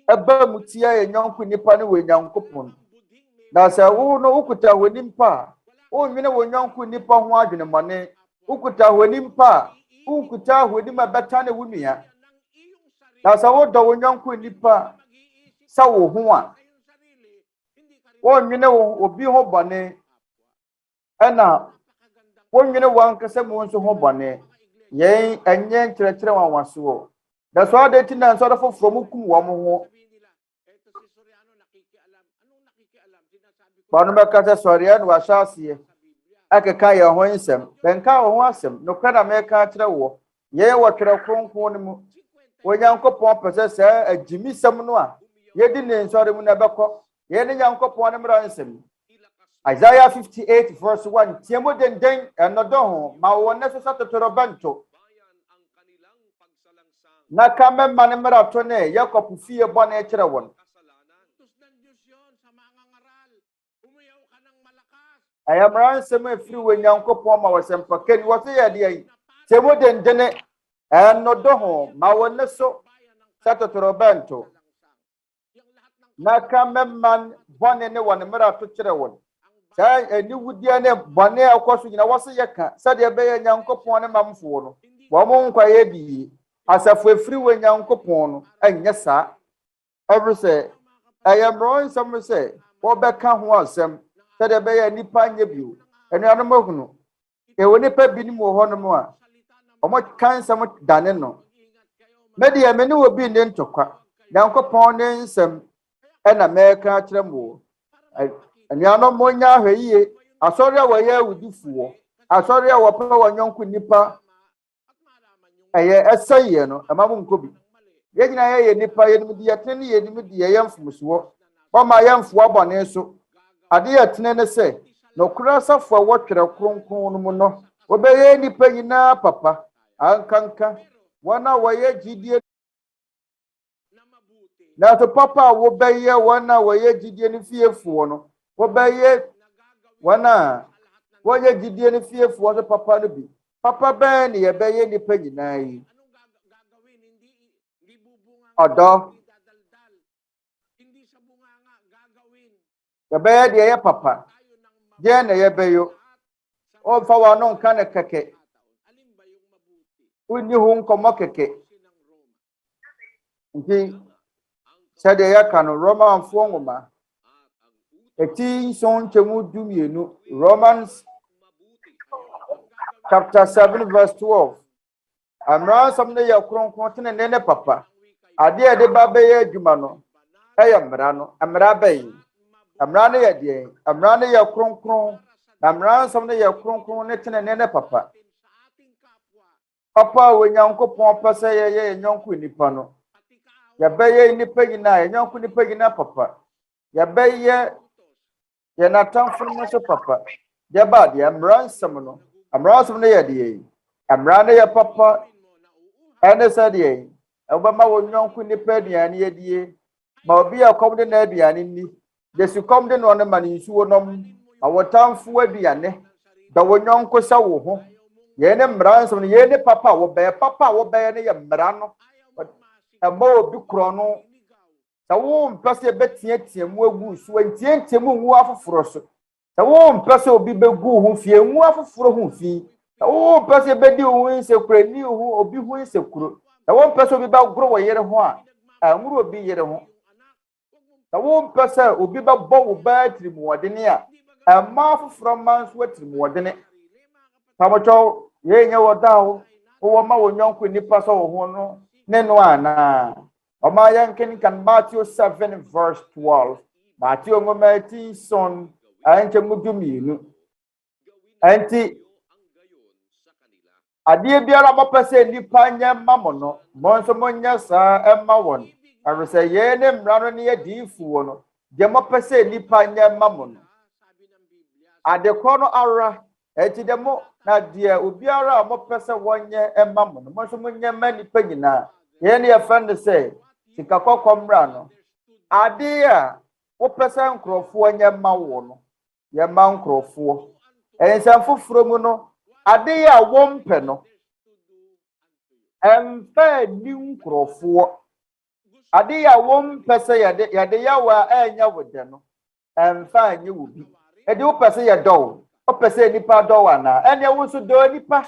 eba mutia ye nyanko nipa ne we nyankopon na se wo no ukuta ahonim pa o nwene wo nyanko nipa ho adwene mane ukuta ahonim pa ukuta ahonim abeta ne wunua na se wo do wo nyanko nipa sa wo ho a wo nwene wo obi ho bane ana wo nwene wankase mo nso ho bane yen enye nkyerɛkyerɛ wanwaso da so ade ti na nso da foforo mu kum wo mo ho banu mekata Soriano wa shasie akeka ye ho nsem benka wo ho asem no kwada meka kyerɛ wo ye wo twere kronkron ne mu onyankopɔn pese se agimisem no a yedi ne nsɔre mu na bɛkɔ ye ne nyankopɔn ne mra nsem Isaiah 58 verse 1 tiemo denden enodo ho ma wo ne so satotoro bento na kame mane mra to ne Yakob fie bɔne kyerɛ won ayamra nsem afiri wo nyankopɔn ma wo sempakani wo se ye de yi tiemo denden enodo ho ma wo ne so satotoro bento na kame man bɔne ne won mra to kyerɛ won sa eni wudia ne bɔne akoso nyina wo se ye ka sade be ye nyankopɔn ne mamfo no wo mo nkwa ye bi asafo afiri wo nyankopɔn no anya sa every say ayamro nsem say wo bɛka ho asem sade be ye nipa nya bio enuanom ahunu e wo nipa bi ni mo ho no mo a omo kan nsem dane no media me ne wo bi ne ntokwa nyankopɔn ne nsem ena meka kyerɛ mo enuanom mo nya ahweye asɔre a wɔyɛ awudifuo asɔre a wɔpɛ wɔ nyɔnko nipa ɛyɛ ɛsɛyɛ no ɛma mo nkobi yɛnyina yɛ nipa yɛnim di yɛtene ne yɛnim di yɛ mfomsoɔ wɔma yɛ mfoa bɔne so ade yɛtene ne sɛ no kura safo a wɔtwere kronkron no mu no wɔbɛyɛ nipa nyinaa papa ankanka wɔn a wɔyɛ gidie na to papa a wɔbɛyɛ wɔn a wɔyɛ gidie ne fiefoɔ no wɔbɛyɛ wɔn a wɔyɛ gidie ne fiefoɔ so papa no bi papa bɛn ne yɛbɛyɛ nipa nyinaa yi ɔdɔ yɛbɛyɛ deɛ yɛ papa deɛ na yɛbɛyɛ ɔmfa wɔn no nka ne kɛkɛ wonni ho nkɔmmɔ kɛkɛ nti sɛdeɛ yɛka no Romanfoɔ nwoma eti nson nkyɛmu dumienu Romans chapter 7 verse 12 amra som ne yɛ kronkron tene ne papa ade a de ba bɛyɛ adwuma no ɛyɛ mra no amra bɛyi amra ne yɛ deɛ amra ne yɛ kronkron amra som ne yɛ kronkron ne tene ne papa papa wo nyankopɔn pɛsɛ yɛ nyɔnko nipa no yɛbɛyɛ nipa nyinaa nyɔnko nipa nyinaa papa yɛbɛyɛ yɛ natamfo no so papa yɛba deɛ amra nsɛm no amra nsɛm no yɛ deɛ amra ne yɛ papa ɛne sɛ deɛ ɛbɛma wo nyɔnko nipa aduane yɛdie ma obi a kɔm de na aduane ni desi kɔm de no ne ma ne nsuo nom ma wo tamfo aduane da wo nyɔnko sɛ wo ho yɛ ne mmara nsɛm no yɛ ne papa a wɔbɛyɛ ne yɛ mmara no ɛma obi korɔ no sɛ wo mpɛ sɛ bɛteatea mu agu so ntiantia mu ngu afoforo so sɛ wo mpɛ sɛ obi bɛgu ho fie ngu afoforo ho fi sɛ wo mpɛ sɛ bɛdi ho nsekuro ni ho obi ho nsekuro sɛ wo mpɛ sɛ obi bɛgoro wɔ yere ho a ɛngoro obi yere ho sɛ wo mpɛ sɛ obi bɛbɔ wo baa tirimuɔdene a ɛma afoforo ma nso atirimuɔdene pamotɔ yɛnyɛ wɔ da ho wɔ ma wo nyɔnko nipa sɛ wo ho no ne no ana Oma yankin kan Matthew 7 verse 12. Matthew ngomati son anche muduminu. Anti adie biara mopese nipa nya mamono. Monso monya sa emma won. Arese ye ne mrano ne yedifu no. Je mopese nipa nya mamono. adekɔ no ara eti demo na dia obiara a mo pese wonye emma mo no mo so monye ma nipa nyina ye ne ye friend say sika kokomra no ade a wo pese nkrofo nye ma wo no ye ma nkrofo ensam foforo mu no ade a wo mpe no emfa ni nkrofo ade a wo mpe se yade yawa enya wode no emfa anyi wo bi edi wo pese ye do o pese nipa do wana ene wo so do nipa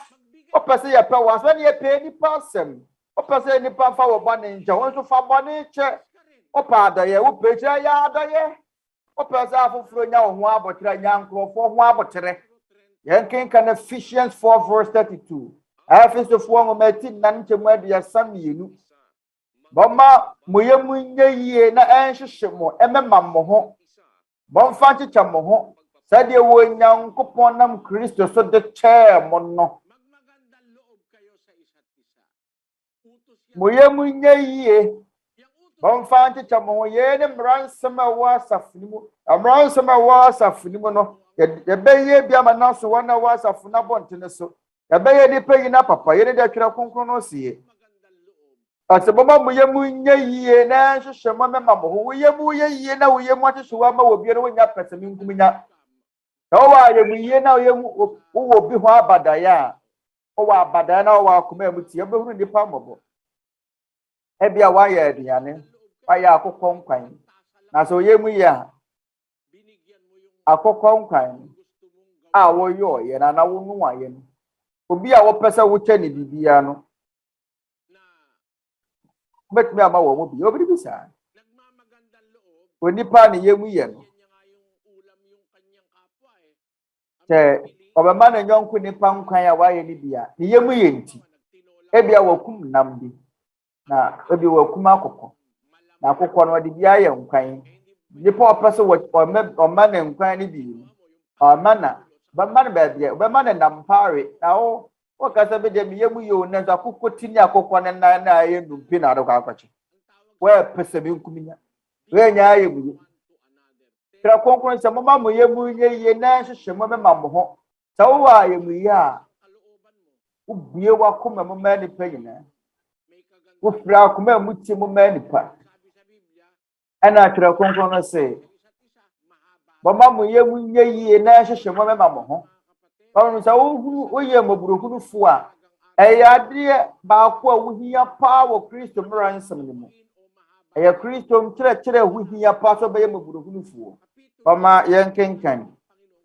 o pese ye pe wa so ne ye pe nipa sem o pese nipa fa wo bane nje wo so fa bane che o pa adaye wo pe che ya adaye o pese afoforo nya wo ho abotre nya nkrofo ho abotre yen ken kan Ephesians 4:32 Akristofoɔ ngomati nan chemu adia samienu boma moyemu nyeyie na enhwehwe mo emema mo ho bomfa nchicha mo ho sade wo nyankopɔn nam Kristo so de chair mo no moyemu nyeyie bomfa nchicha mo ho ye ne mransem a wo asafnimu amransem a wo asafnimu no ye beye bia manaso wona wo asafna bontene so ye beye ni peyi na papa ye de atwere konkron no sie aseboma moyemu nyeyie na nhwehwe mo mema mo ho woyemu yeyie na woyemu atehwe ma wo biere wonya pesemi nkuminya Owa ye muye na ye wo bi ho abadaya owa abadaya na owa akoma emuti ebehunu nipa mobo ebia wa ye aduane wa ya akokɔ nkwan na so ye mu ya akokɔ nkwan a wo yo ye na wo nu aye no obi a wo pese wo kye ne bibia no betumi ama wo mo bi obi bi sa onipa ne ye mu ye no obemane nyonko nipa nkwan ya waye ni bia ne yemu ye nti ebia wakum nam bi na ebia wakum akokɔ na akokɔ no de bia ye nkwan nipa opese o mane nkwan ni bi o mana bemane ba bia obemane nam pare na o kasa be de yemu ye onan akokɔ tini akokɔ ne na ye numpi na do ka akɔche we pese bi nkuminya we nya ye mu Tra konkron se mama mo yemu ye na hwehwe mo mema mo ho sa wo wa yemu ye a ubie wa koma mo ma nipa nyina wo fra koma mu tie mo ma nipa ana tra konkron no se mama mo yemu ye na hwehwe mo mema mo ho ono sa wo ye mo burohunu fu a eyade ba ko a wo hia pa wo Kristo mransam ni mo eya Kristo mkyerɛ wo hia pa so be ye mo burohunu fu Mama yenkenkan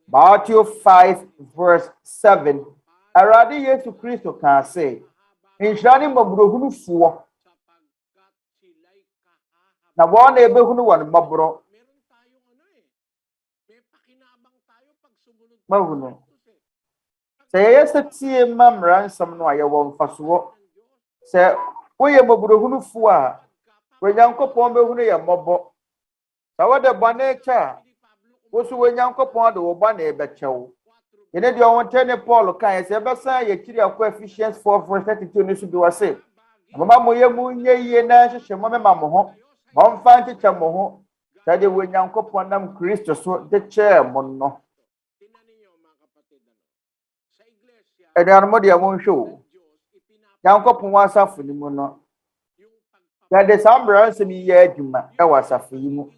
Matthew 5:7 Awurade Yesu Kristo ka say Inhyirani mabrohunu fuo na wɔn ebehunu wɔn mabro mahunu sɛ yɛsɛ tie mamra nsɛm no a yɛwɔ mfasoɔ sɛ woyɛ mabrohunu fuo a Onyankopɔn behunu yɛ mɔbɔ sɛ wɔde bɔne kyɛ Wosu Onyankopɔn de wo ba na ebechewo. Yene de on tene Paul kan se besa ye kiri akwa Ephesians 4:32 ne so bi wase. Mama moye mu nyeye na hwehwe mo mema mo ho. Mo mfa nchecha mo ho. Sade Onyankopɔn nam Kristo so de che mo no. Edan mo de mo nhwe. Nyankopɔn wasafo ni mu no. Sade sambra nsem ye adwuma e wasafo yi mu.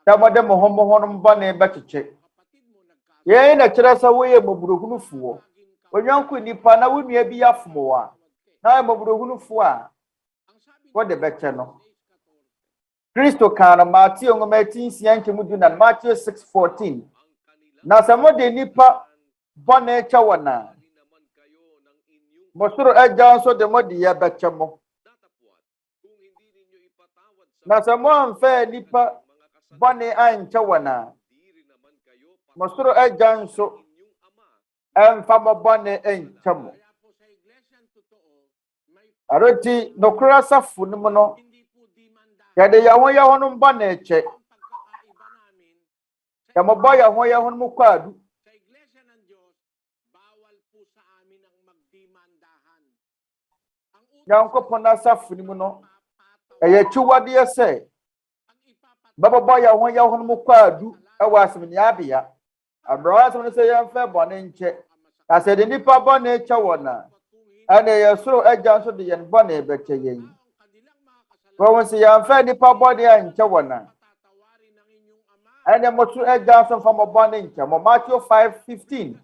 Tamode mo ho no mbane becheche ye na kire sa wo ye moburohunu fuo onyanko nipa na wonua bi yafmo a na moburohunu fuo a wo de beche no Kristo kan Matthew ngomati nsia nkyemu du na Matthew 6:14 na samode nipa bone cha wona mosoro agya nso de mode ye beche mo na samo amfa nipa Bane ancha wana Mosoro ejanso emfa mabane enchamo Aroti nokura safu ni no yade yaho no mbane eche ya mabaya yaho no mukwadu Nyankopɔn safu ni no eye chiwade yese Baba boya ho ya ho mu kwadu e wasem ni abia Mmarasɛm no sɛ yɛmfa bɔne nkyɛ. Na sɛ de nnipa bɔne kyɛ wɔn a, ɛne yɛsoro agya nso de yɛn bɔne bɛkyɛ yɛn. Wɔn sɛ yɛmfa nnipa bɔne ankyɛ wɔn a, ɛne mo so agya nso mfa mo bɔne nkyɛ mo. Matthew 5:15.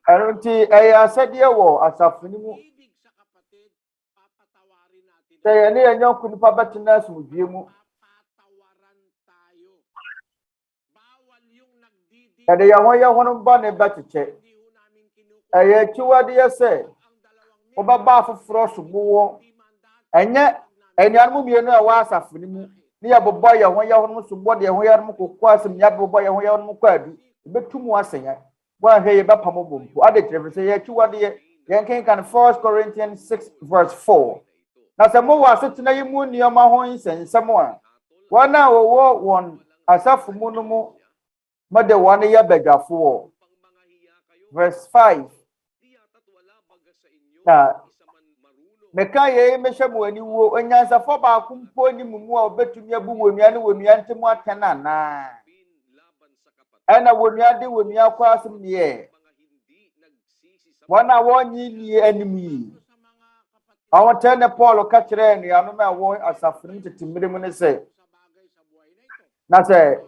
Ɛno nti ɛyɛ asɛdeɛ wɔ asafo no mu. Sɛ yɛne yɛn yɔnko nnipa bɛtena asomdwie mu, ɛde yɛn ho no bɔne bɛkyekyɛ. Ɛyɛ akyiwadeɛ sɛ wobɛba afoforɔ so mowɔ. Ɛnyɛ anuanom mmienu a ɛwɔ asafo no mu ne yɛbobɔ yɛn ho no so bɔ de yɛn ho kokɔ asɛm ne yɛbobɔ yɛn ho kwaadu. Ɛbɛtu mu asɛnya. Wɔahwɛ yɛbɛpam bɔ mpo. Ade kyerɛ sɛ yɛ akyiwadeɛ yɛn kenkan 1 Corinthians 6:4. Na sɛ mowɔ asetena yi mu nneɛma ho nsɛnsɛm a, wɔn a wɔwɔ wɔn asafo mu no mu mode wɔn yɛ badwafoɔ. Verse 5. Na meka yɛi mehyɛ mo ani wuo, onyansafo baako mpo ni mu a obetumi abu wɔnua ne wɔnua ntemu atɛn anaa. Ɛna wɔnua de wɔnua kɔ asɛm neɛ. Wɔn a wɔnyi nie anim yi. Awɔtɛ ne Paul ka kyerɛ anuanom a wɔwɔ asafo no tete mmere mu ne sɛ, na sɛ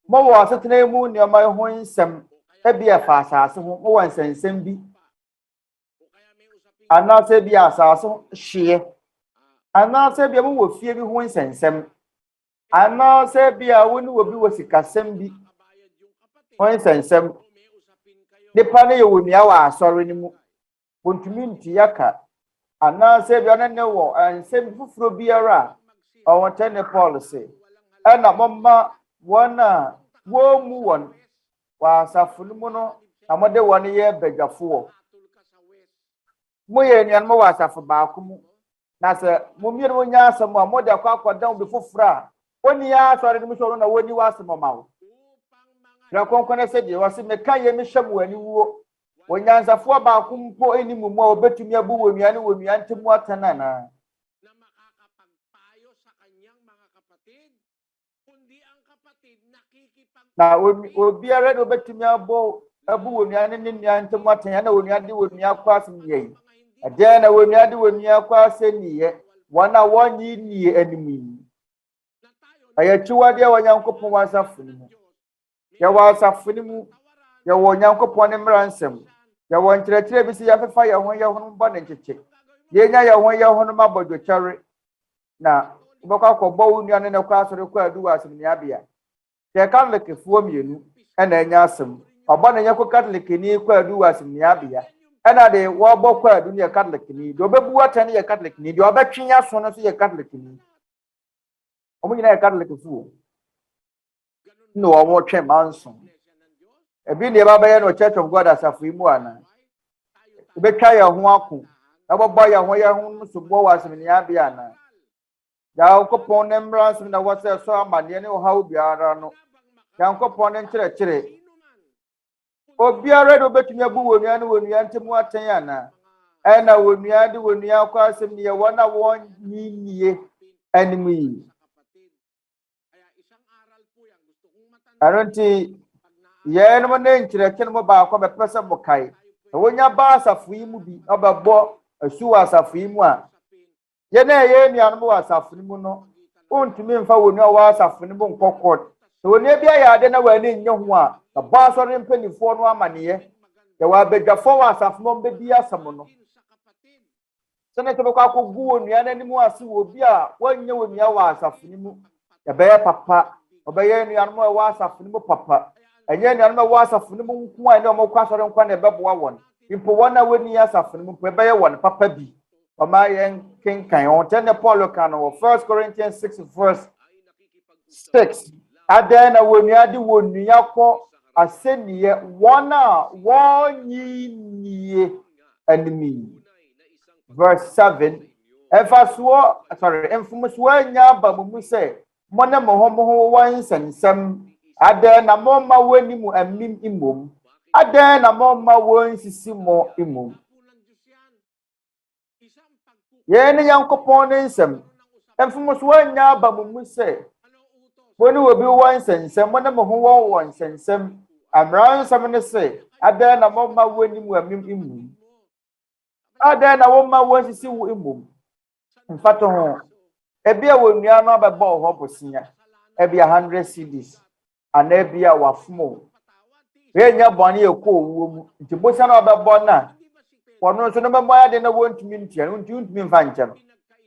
mowɔ asetena mu nneɛma ho nsɛm ebi ɛfa asase ho, mowɔ nsɛnsɛm bi anaasɛ bi asase ho hyeɛ, anaasɛ bi mowɔ fie bi ho nsɛnsɛm, anaasɛ bi a wo ne obi wɔ sikasɛm bi ho nsɛnsɛm. Nipa no yɛ wɔnua wɔ asɔre no mu, wɔntumi ntua ka, anaasɛ bi ɔne ne wɔ nsɛm foforɔ biara a ɔwɔtɛ ne Paul sɛ, ɛna momma wɔn a wɔmu wɔn wɔ asafo no mu no na mode wɔn yɛ badwafoɔ. Moyɛ anuanom wɔ asafo baako mu, na sɛ mo mmienu mo nya asɛm a mode akɔ akɔdan bi foforɔ a oni asɔre no mu sɔrɔ na woni w'asɛm ma wo. Na kɔnkɔn sɛ deɛ wɔse meka yɛ mehyɛ mo ani wuo. Onyansafoɔ baako mpo ani mu a obetumi abu wɔnua ne wɔnua ntemu atɛn anaa. Na obiara de obetumi abu wɔnua ne ne nua ntemu atɛn na wɔnua de wɔnua kɔ asɛm yɛ. Ɛdeɛ na wɔnua de wɔnua kɔ asɛm yɛ. Wɔn a wɔnyi nie anim yi. Ɛyɛ akyiwadeɛ wɔ Nyankopɔn wɔ asafo no mu. Yɛwɔ asafo no mu, yɛwɔ Nyankopɔn ne mmaransɛm. Yɛwɔ nkyerɛkyerɛ bi sɛ yɛfefa yɛn ho no bɔ ne nkyekye. Yɛnya yɛn ho no ma bɔdwotware. Na wobɛkɔ akɔbɔ wo nua ne kɔ asɔre kɔ adu wɔ asɛmniabea. Yɛ Katolikfoɔ mmienu ɛna ɛnya asɛm. Ɔbɔ ne nyɛ kɔ Katolikni kɔ adu wɔ asɛmniabea. Ɛna de wɔbɔ kɔ adu ne yɛ Katolikni. Deɛ ɔbɛbu atɛn ne yɛ Katolikni. Deɛ ɔbɛtwe aso no nso yɛ Katolikni. Ɔmo nyinaa yɛ Katolikfoɔ. No wɔn twɛn manso. Ebi ne ba bɛyɛ no Church of God asafo yi mu ana. Ebetwa yɛn ho ako. Na bɔbɔ yɛn ho no so bɔ wɔ asɛmniabea ana. Nyankopɔn ne mmaransɛm na wɔsɛ so amanneɛ ne ɔhaw biara no. Nyankopɔn ne nkyerɛkyerɛ. Obiara de obetumi abu wɔnua ne wɔnua ntemu atɛn ana. Ɛna wɔnua de wɔnua kɔ asɛm ne yɛ wɔn a wɔnyi nie anim yi. Ɛno nti yɛnom ne nkyerɛkyerɛ mo baako bɛpɛ sɛ mo kae. Na wonya ba asafo yi mu bi ɔbɛbɔ asu wɔ asafo yi mu a yɛn a yɛyɛ nuanom wɔ asafo no mu no wontumi mfa wɔnua wɔ asafo no mu nkɔkɔ. Na wɔnua bi ayɛ ade na wɔani nyɛ ho a na bɔ asɔre mpanimfoɔ no amanneɛ. Yɛwɔ abadwafoɔ wɔ asafo no bɛdi asɛm no. Sɛne sɛ bɛkɔ akɔgu wɔnua n'anim ase wɔ obi a wɔnyɛ wɔnua wɔ asafo no mu. Yɛbɛyɛ papa. Ɔbɛyɛ nuanom a ɛwɔ asafo no mu papa. Ɛnyɛ nuanom a ɛwɔ asafo no mu nko a ne ɔmo kɔ asɔre nkwa na ɛbɛboa wɔn. Mpo wɔn a wɔnni asafo no mu mpo ɛbɛyɛ wɔn papa bi. Ɔma yɛn kenkan ɔntɛ ne Paul ka no wɔ 1 Corinthians 6:6. Adan na wɔnua de wɔnua kɔ asɛnniɛ wɔn a wɔnyi nie anim. Verse 7. Mfomsoɔ nya aba mo mu sɛ mo ne mo ho wɔ nsɛnsɛm. Adan na mo ma wɔni mu amim imom. Adan na mo ma wɔn sisi mo imom. Yɛn ne Nyankopɔn ne nsɛm. Mfomsoɔ nya aba mo mu sɛ When you will be one sense, and one of who one sense, and round some say, I then a mama when you were him. I then a woman wants to see him. In fact, a beer when you are not a ball hop senior, a be 100 CDs, and a be our small. When you're bonny a cool, to put another bonner. For no so number more than I want to mean you, and you mean Fancham.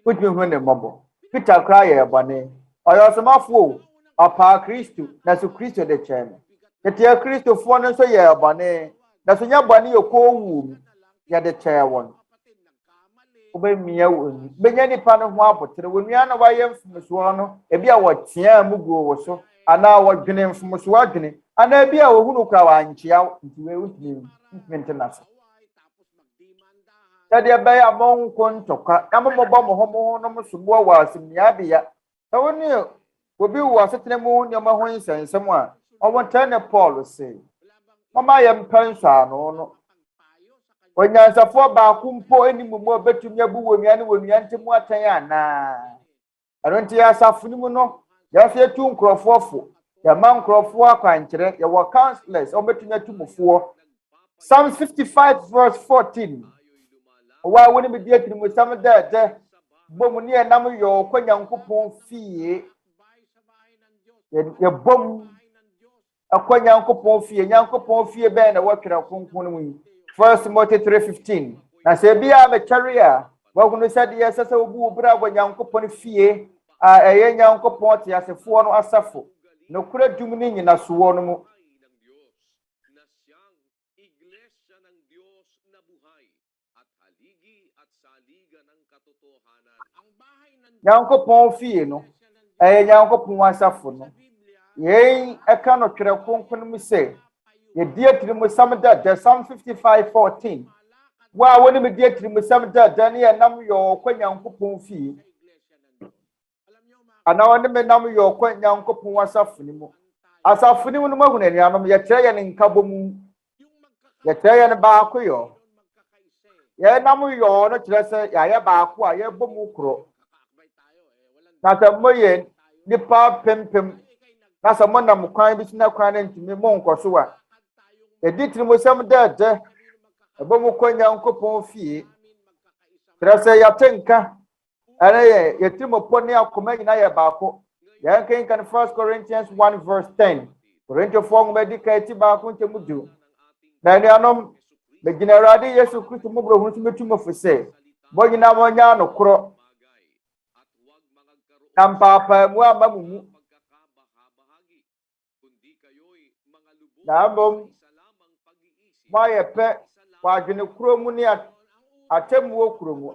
Put me when a mobile. Peter cry bonny. Or also my fool, or Pa Christo, that's a Christo the chairman. The dear Akristofoɔ no nso yɛ bɔne na so nya bɔne yɛ kɔ wu ya de kyɛ wɔn obemia wɔn benya nipa no ho abotere wɔnua na wayɛ mfomsoɔ no ebi a wɔtea mu go wɔ so ana wɔdwene mfomsoɔ adwene ana ebi a wɔhunu kra wankyea nti wɔntumi maintenance ya de bɛyɛ abɔnko ntɔka na mmɔbɔ mo ho no mo sobo wɔ asimnia bia na wɔne obi wɔ asetena mu nneɛma ho nsɛnsɛm a ɔwɔ tene Paul say mama yɛ mpansa no onyansafoɔ baako mpo animu mu obetumi abu wonua ne wonua ntemu atan ana ɛno nti asafo mu no yɛfɛ tu nkrɔfoɔ fo yɛma nkrɔfoɔ akwankyerɛ yɛwɔ counselors obetumi atumufoɔ Psalm 55 verse 14 wa woni bi die tiri mu sam dɛdɛ bom ne ɛnam yɛ ɔkwanyankopɔn fie yɛ bom akwanyankopɔn fie nyankopɔn fie bɛn na wɔtwerɛ kronkron mu yi 1 Timothy 3:15 na sɛ bia mɛkyɛre a wɔhunu sɛ deɛ ɛsɛ sɛ obu obra wɔ nyankopɔn fie a ɛyɛ nyankopɔn te asefoɔ no asafo no kura dum ne nyina soɔ no mu nyankopɔn fie no ɛyɛ nyankopɔn asafo no yɛn ɛka no twerɛ kronkron mu sɛ yɛdi atiri mu sam dɛdɛ Psalm 55:14 wa wɔne me di atiri mu sam dɛdɛ ne yɛnam yɛ ɔkɔ nyankopɔn fie ana wɔne me nam yɛ ɔkɔ nyankopɔn asafo ne mu asafo ne mu no mahunu anuanom yɛkyerɛ yɛ ne nkabɔ mu yɛkyerɛ yɛ ne baako yɛ yɛnam yɛ no kyerɛ sɛ yɛayɛ baako a yɛbɔ mu korɔ na sɛ moyɛ nipa pempem na sɛ monam kwan bi sina kwan ne ntumi mo nkɔ so a yɛdi tiri mu sam dɛdɛ ɛbɔ mu kɔ nyankopɔn fie kyerɛ sɛ yɛate nka ɛne yɛ yɛtiri mu pɔ ne akoma nyina yɛ baako yɛnkenka no 1 Corinthians 1 verse 10 Korintofoɔ nwoma di ka eti baako ntɛmu du na anuanom megyina Awurade Yesu Kristo mu borɔhunu so metu mu fo sɛ bɔ nyina mɔnya no korɔ na mpaapaa mu ama mu mu na mbom moayɛ pɛ wɔadwene kuro mu ne atemmuo kuro mu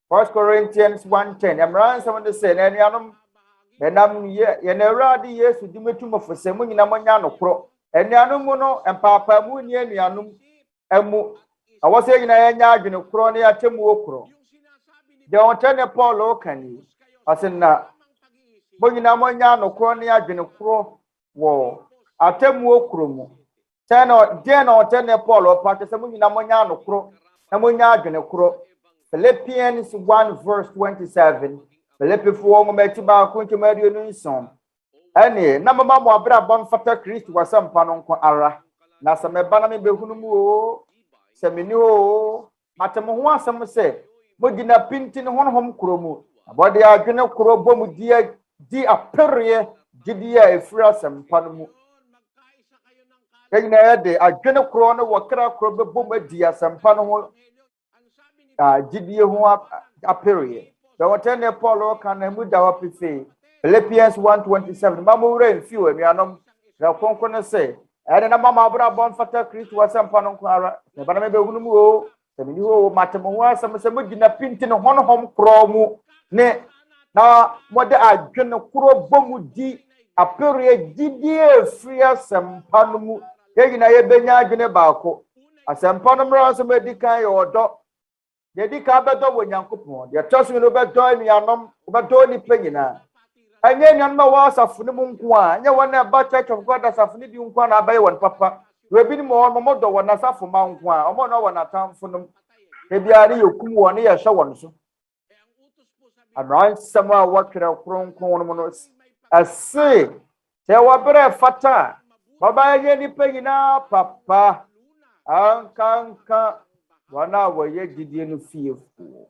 1 Corinthians 1:10 Mmarasɛm de sɛ na anuanom ɛnam yɛn Awurade Yesu di metu mu fo sɛ mu nyina mɔnya no korɔ anuanom mu no mpaapaa mu ni anuanom amu awɔ sɛ nyina yɛnya adwene korɔ ne atemmuo korɔ deɛ ɔntɛne Paul kani asɛnna mo nyina mɔnya no korɔ ne adwene korɔ wɔ atemmuo korɔ mu tɛno deɛ na ɔntɛne Paul ɔpate sɛ mo nyina mɔnya no korɔ na mɔnya adwene korɔ Philippians 1 verse 27 Philippifoɔ nwoma eti baako ntɛm aduonu nson ɛne na mama mo abrabɔ mfata Kristo wasɛmpa no nko ara na sɛ mɛba na mebɛhunu mu o sɛ meni o matem ho asɛm sɛ mogyina pinti ne honhom korɔ mu abɔde adwene korɔ bɔ mu di apereɛ gidi a efiri asɛmpa no mu yɛnyina yɛde adwene korɔ no wɔ kra korɔ bɛbɔ mu adi asɛmpa no ho gidi ho apereɛ bɛwɔtɛne Paul ka na mu da hɔ pefee Philippians 1:27 ma mo wura mfi wɔ anuanom na kronkron sɛ ɛne na mama abrabɔ mfata Kristo wasɛmpa no nko ara na bana mebɛhunu mu o sɛ meni ho matem ho asɛm sɛ mogyina pinti ne honhom korɔ mu ne na mode adwene korɔ bɔ mu di apereɛ gidi efiri asɛmpa no mu yɛnyina yɛbɛnya adwene baako asɛmpa no mmara nso medi kan yɛ ɔdɔ yɛdi kan bɛdɔ wɔ nyankopɔn deɛ tɔ so no bɛdɔ anuanom bɛdɔ nipa nyinaa ɛnyɛ anuanom a wɔ asafo no mu nko a ɛnyɛ wɔn a ɛba church of God asafo no di nko a na abɛyɛ wɔn papa ebi ni mo wɔn mo dɔ wɔn asafo ma nko a wɔn na wɔn atamfo no ebiara ne yɛkum wɔn ne yɛhwɛ wɔn so Abraham nsɛm a wɔtwerɛ kronkron no mu no ɛse Se wabre fata baba ye nipa nyina papa ankanka wana woye gidie no fiefo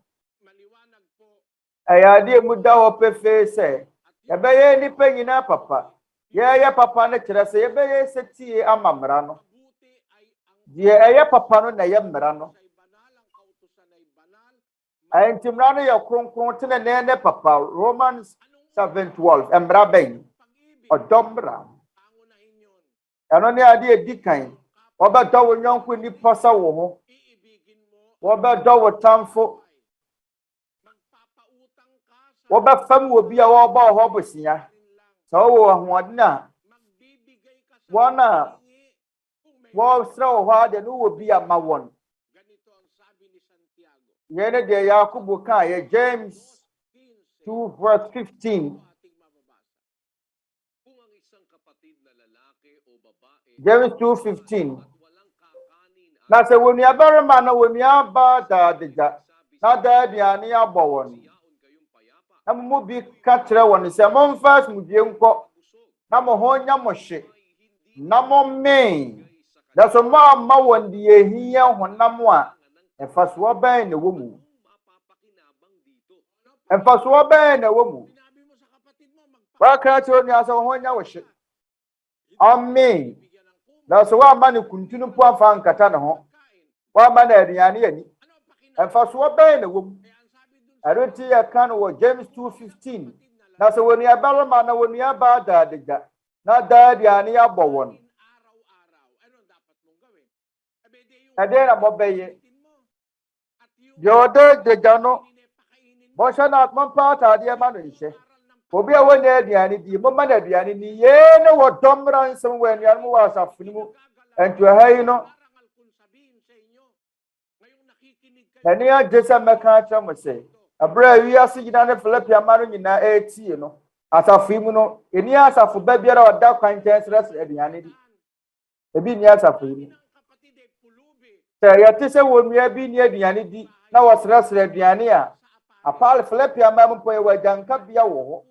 ayade mu da ho pefe se yebeye nipa nyina papa ye papa ne kire se yebeye setie amamra no die eye papa no na ye mra no ayentimra no ye kronkron tene ne papa Romans 7:12 emra ben odomra ano ne ade edikan obedo wo nyonko nipa sa wo ho obedo wo tamfo obefam wo bia wo ba ho bosia so wo ahoɔdena wana wo sra wo ha de no wo bia ma won yene de Yakobo ka ye James 2:15 James 2:15 na se woni abarema na woni aba da deja na da biane abowon na mo bi ka kire won se mo mfa smudie nko na mo ho nya mo hye na mo me da so ma won de ehia honam a efaso ban na wo mu efaso ban na wo mu wa ka kire ni asa ho nya wo hye amen da so wa ma ne kuntunu po afa nkata ne ho wa ma na aduane ani efaso ban na wo mu aroti ya kan wo James 2:15 na so woni abarama na woni aba da deja na da aduane abowon ade na mobeye yode deja no bo sha na atmpa ta de ma no nhye obi a woni aduane di mo ma na aduane ni ye ne wo domra nsem wo anuane mo wa safuni mu entu hayi no ene ya jesa meka cha mo se abra wi asigina ne Filipia maro nyina etie no asafu mu no eni asafu ba biara oda kwan kyensres aduane di ebi ni asafu mu se ya tese wo mia bi ni aduane di na wo sres aduane a apal Filipia ma mpo ye wajanka bia wo ho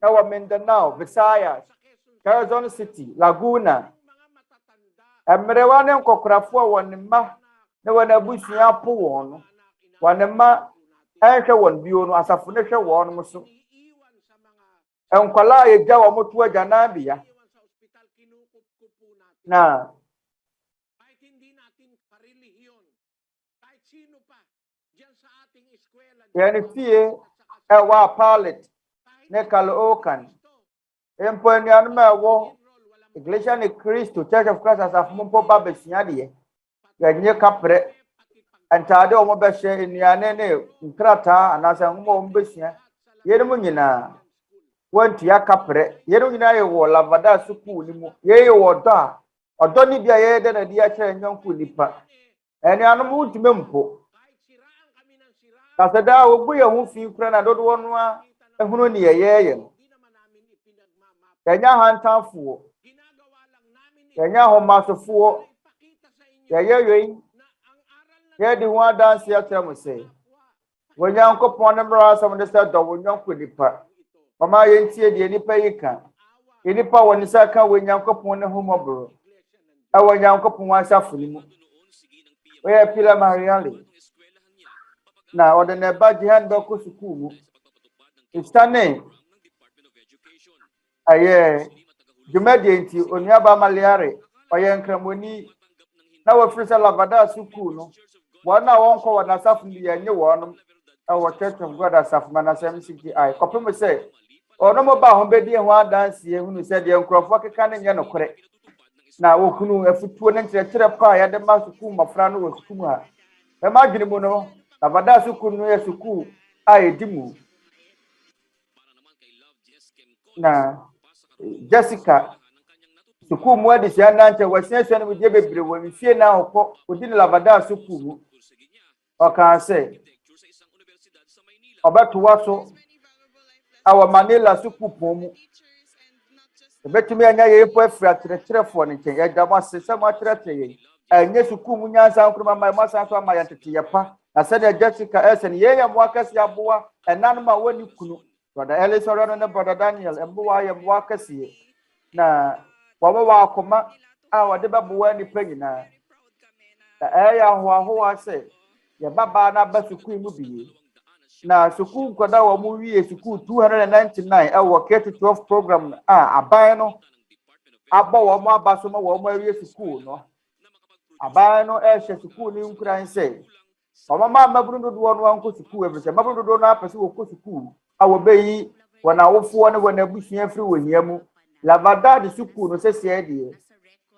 na wo Mindanao Visayas Quezon City Laguna emrewa ne nkokrafo won ma ne wona busua po won no won ma ehwe won bio no asafo ne hwe won mo so enkwala ye gya wo moto agya na bia na kahit hindi natin parelihiyon kahit sino pa diyan sa ating eskwela yani fie ewa palet ne Caloocan empoanian ma wo Iglesia ni Cristo Church of Christ asafo mo ba besia de ya nye kapre antade o mo be hye enuane ne nkrata anasa mo besia yere mo nyina wanti akapre yere nyina ye wo lavada suku ni mu ye wo do odo ni bia ye de na dia kire nyonko nipa enuane mo utime mpo kasada ogu ye hu fi kura na dodo no a ehunu ni ye no yanya hantanfo yanya homasofo yeye ye di ho adanse ya tell say wonyankopon ne Mmarasɛm de say do wonyanko nipa mama ye ntie de nipa yika nipa woni sa ka wonyankopon ne homobro a wonyankopon asafo ni mu we pila mariale na odene ba jihan ba ko suku mu istane aye DWUMADIE nti onuaba maliare oye nkramoni na wafrisa lavada suku no wana wonko wana safu ndi yenye wonum awo Church of God asafu Mmarasɛm MCGI kopem se ono mo ba ho bedi ho adanse ehunu se de nkrofo keka ne nye nokore na wokunu afutuo ne nkyerɛkyerɛ pa ya de ma suku mafra no wo suku ha e ma dwene mu no lavada suku no ye suku a edimu na Jessica suku mu adi sia na nche wasia no je bebre wo mfie na hokɔ odi ne lavada suku mu oka se obeto waso awa Manila suku pomu ebetumi anya ye po afra kyerɛkyerɛfo ne nchen ya dama se mo kyerɛkyerɛ ye anye suku mu nyansa nkroma mai masa so ama ya tete yepa na se de Jessica esen ye ye mo akasi aboa enanom a woni kunu brother Eli Soriano ne brother Daniel emboa ye mo akasi na wama akoma a wode bɛboa nipa nyinaa ɛyɛ ahoahoa sɛ yɛbabaa na ba sukuu mu bie na sukuu nkɔda wɔ mu wie sukuu 299 ɛwɔ K-12 program a aban no abɔ wɔn mo aba so ma wɔn mo awie sukuu no aban no ɛhyɛ sukuu ne nkuran sɛ ɔmama maburu dodoɔ no ankɔ sukuu ɛfiri sɛ maburu dodoɔ no apɛ sɛ wɔkɔ sukuu a wɔbɛyi wɔn awofoɔ ne wɔn abusua firi wɔ hia mu lavadade sukuu no sɛsie deɛ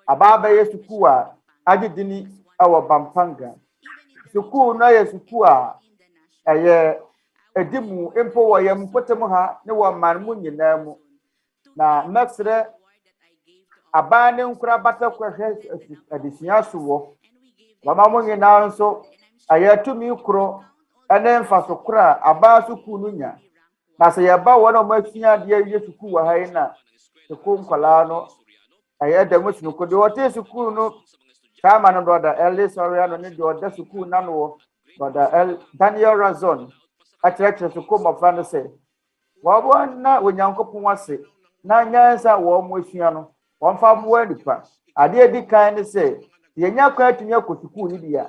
abaa bɛyɛ sukuu a agye dini ɛwɔ Bampanga sukuu no yɛ sukuu a ɛyɛ edimu mpo wɔ yɛn mpɔtam ha ne wɔ man mu nyinaa mu na mɛsrɛ aban ne nkura bata kɔhwɛ adesua so wɔ wɔn mo nyinaa nso ɛyɛ tumi koro ɛne mfaso koro a aban sukuu no nya na sɛ yɛba wɔn a wɔn asua adeɛ wie sukuu wɔ ha yi na sukuu nkɔlaa no ɛyɛ dɛm sunoko deɛ wɔte sukuu no kama no dɔda Eli Soriano ne deɛ ɔda sukuu nano wɔ dɔda Daniel Razon akyerɛkyerɛ sukuu mmɔfra no sɛ wɔn na Onyankopɔn ase na nyansa wɔn mo asua no wɔn fa boa nipa adeɛ di kan ne sɛ yɛnya kwan atumi akɔ sukuu no bi a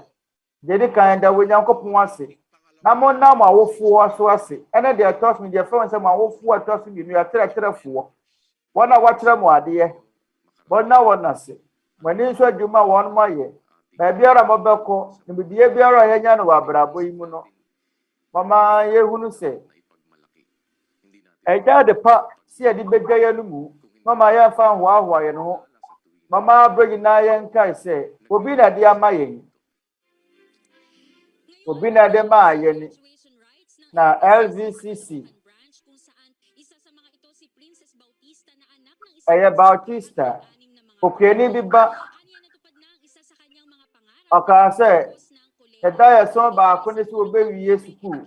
deɛ di kan da Onyankopɔn ase na mo nam awofoɔ so ase ɛne deɛ ɛtɔ so deɛ fɛn sɛ mo awofoɔ ɛtɔ so mmienu akyerɛkyerɛfoɔ wɔn a wɔakyerɛ mo adeɛ wɔn na wɔn ase mo ani nso adwuma wɔn mo ayɛ baabiara mo bɛkɔ na bidie biara a yɛnya no wɔ abrabɔ yi mu no mama yɛhunu sɛ ɛgya de pa si yɛde bɛdwa yɛn no mu mama yɛmfa ahoahoa yɛn ho mama abɔ nyinaa yɛnkae sɛ obi na de ama yɛn obi na de ma yɛn na LVCC ɛyɛ Bautista okwani bi ba ɔkaa sɛ ɛda yɛ sɔn baako ne sɛ wɔbɛwie sukuu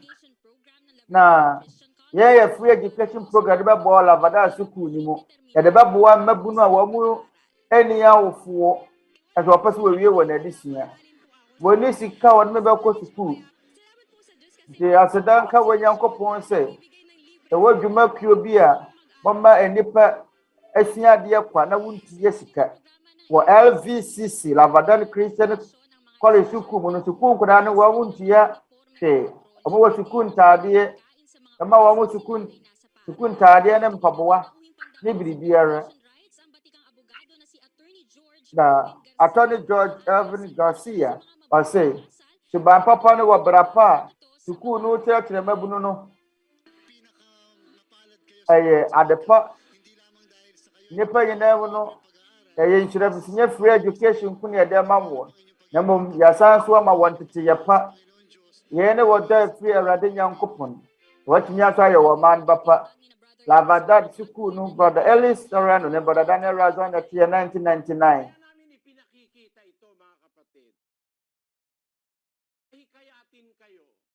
na yɛyɛ free education program de bɛboa lavada sukuu ni mu yɛde bɛboa mmabunu a wɔn mu ani awofoɔ ɛsɛ wɔpɛ sɛ wɔwie wɔ n'adesua wɔn sika wɔn bɛkɔ sukuu nti asedanka wɔ Nyankopɔn sɛ ɛwɔ dwumakuo bi a wɔma nnipa asua adeɛ kwa na wontie sika wɔ LVCC Lavadan Christian College sukuu mu no sukuu nkwadaa no wɔn wontie hwɛ wɔn wɔ sukuu ntaadeɛ ɛma wɔn sukuu ntaadeɛ ne mpaboa ne biribiara na Attorney George Elvin Garcia ɔsɛ suban papa no wɔ brapa sukuu no kyerɛkyerɛ mabunu no ɛyɛ adepa nipa nyinaa mu no ɛyɛ nhyira fisinya free education ko ne ɛde ma mo na mom yɛsan so ama wɔn tete yɛpa yɛn ne wɔda free Awurade Nyankopɔn wɔtumi aso ayɛ wɔ man papa Lavadad sukuu no brother Eli Soriano ne brother Daniel Razon na tiɛ 1999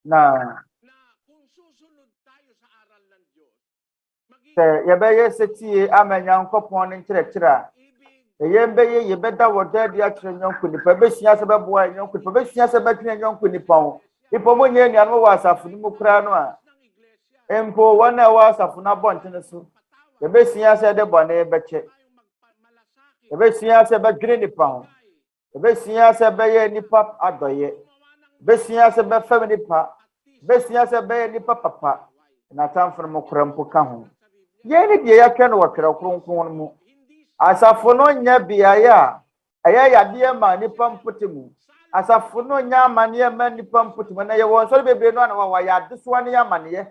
na yɛbɛyɛ setie ama Nyankopɔn ne nkyerɛkyerɛ a ɛyɛ mbɛyɛ yɛbɛda wɔ daadi akyerɛ nyɔnko nipa bɛsua sɛ bɛboa nyɔnko nipa bɛsua sɛ bɛtwene nyɔnko nipa ho nipa mo nyɛ nuanom wɔ asafo no mu koraa no a mpo wɔn a ɛwɔ asafo no abɔntene so yɛbɛsua sɛ de bɔne bɛkyɛ yɛbɛsua sɛ bɛdwene nipa ho yɛbɛsua sɛ bɛyɛ nipa adɔyɛ yɛbɛsua sɛ bɛfɛm nipa yɛbɛsua sɛ bɛyɛ nipa papa na atamfo no mo kora mpo ka ho yɛn ne deɛ yɛtwɛ no wɔ twerɛ kronkron no mu asafo no nya biaeɛ a ɛyɛ yadeɛ ma nipa mpote mu asafo no nya amaneɛ ma nipa mpote mu na yɛwɔ nsɔre bebree no ana wɔyɛ adesoa ne amaneɛ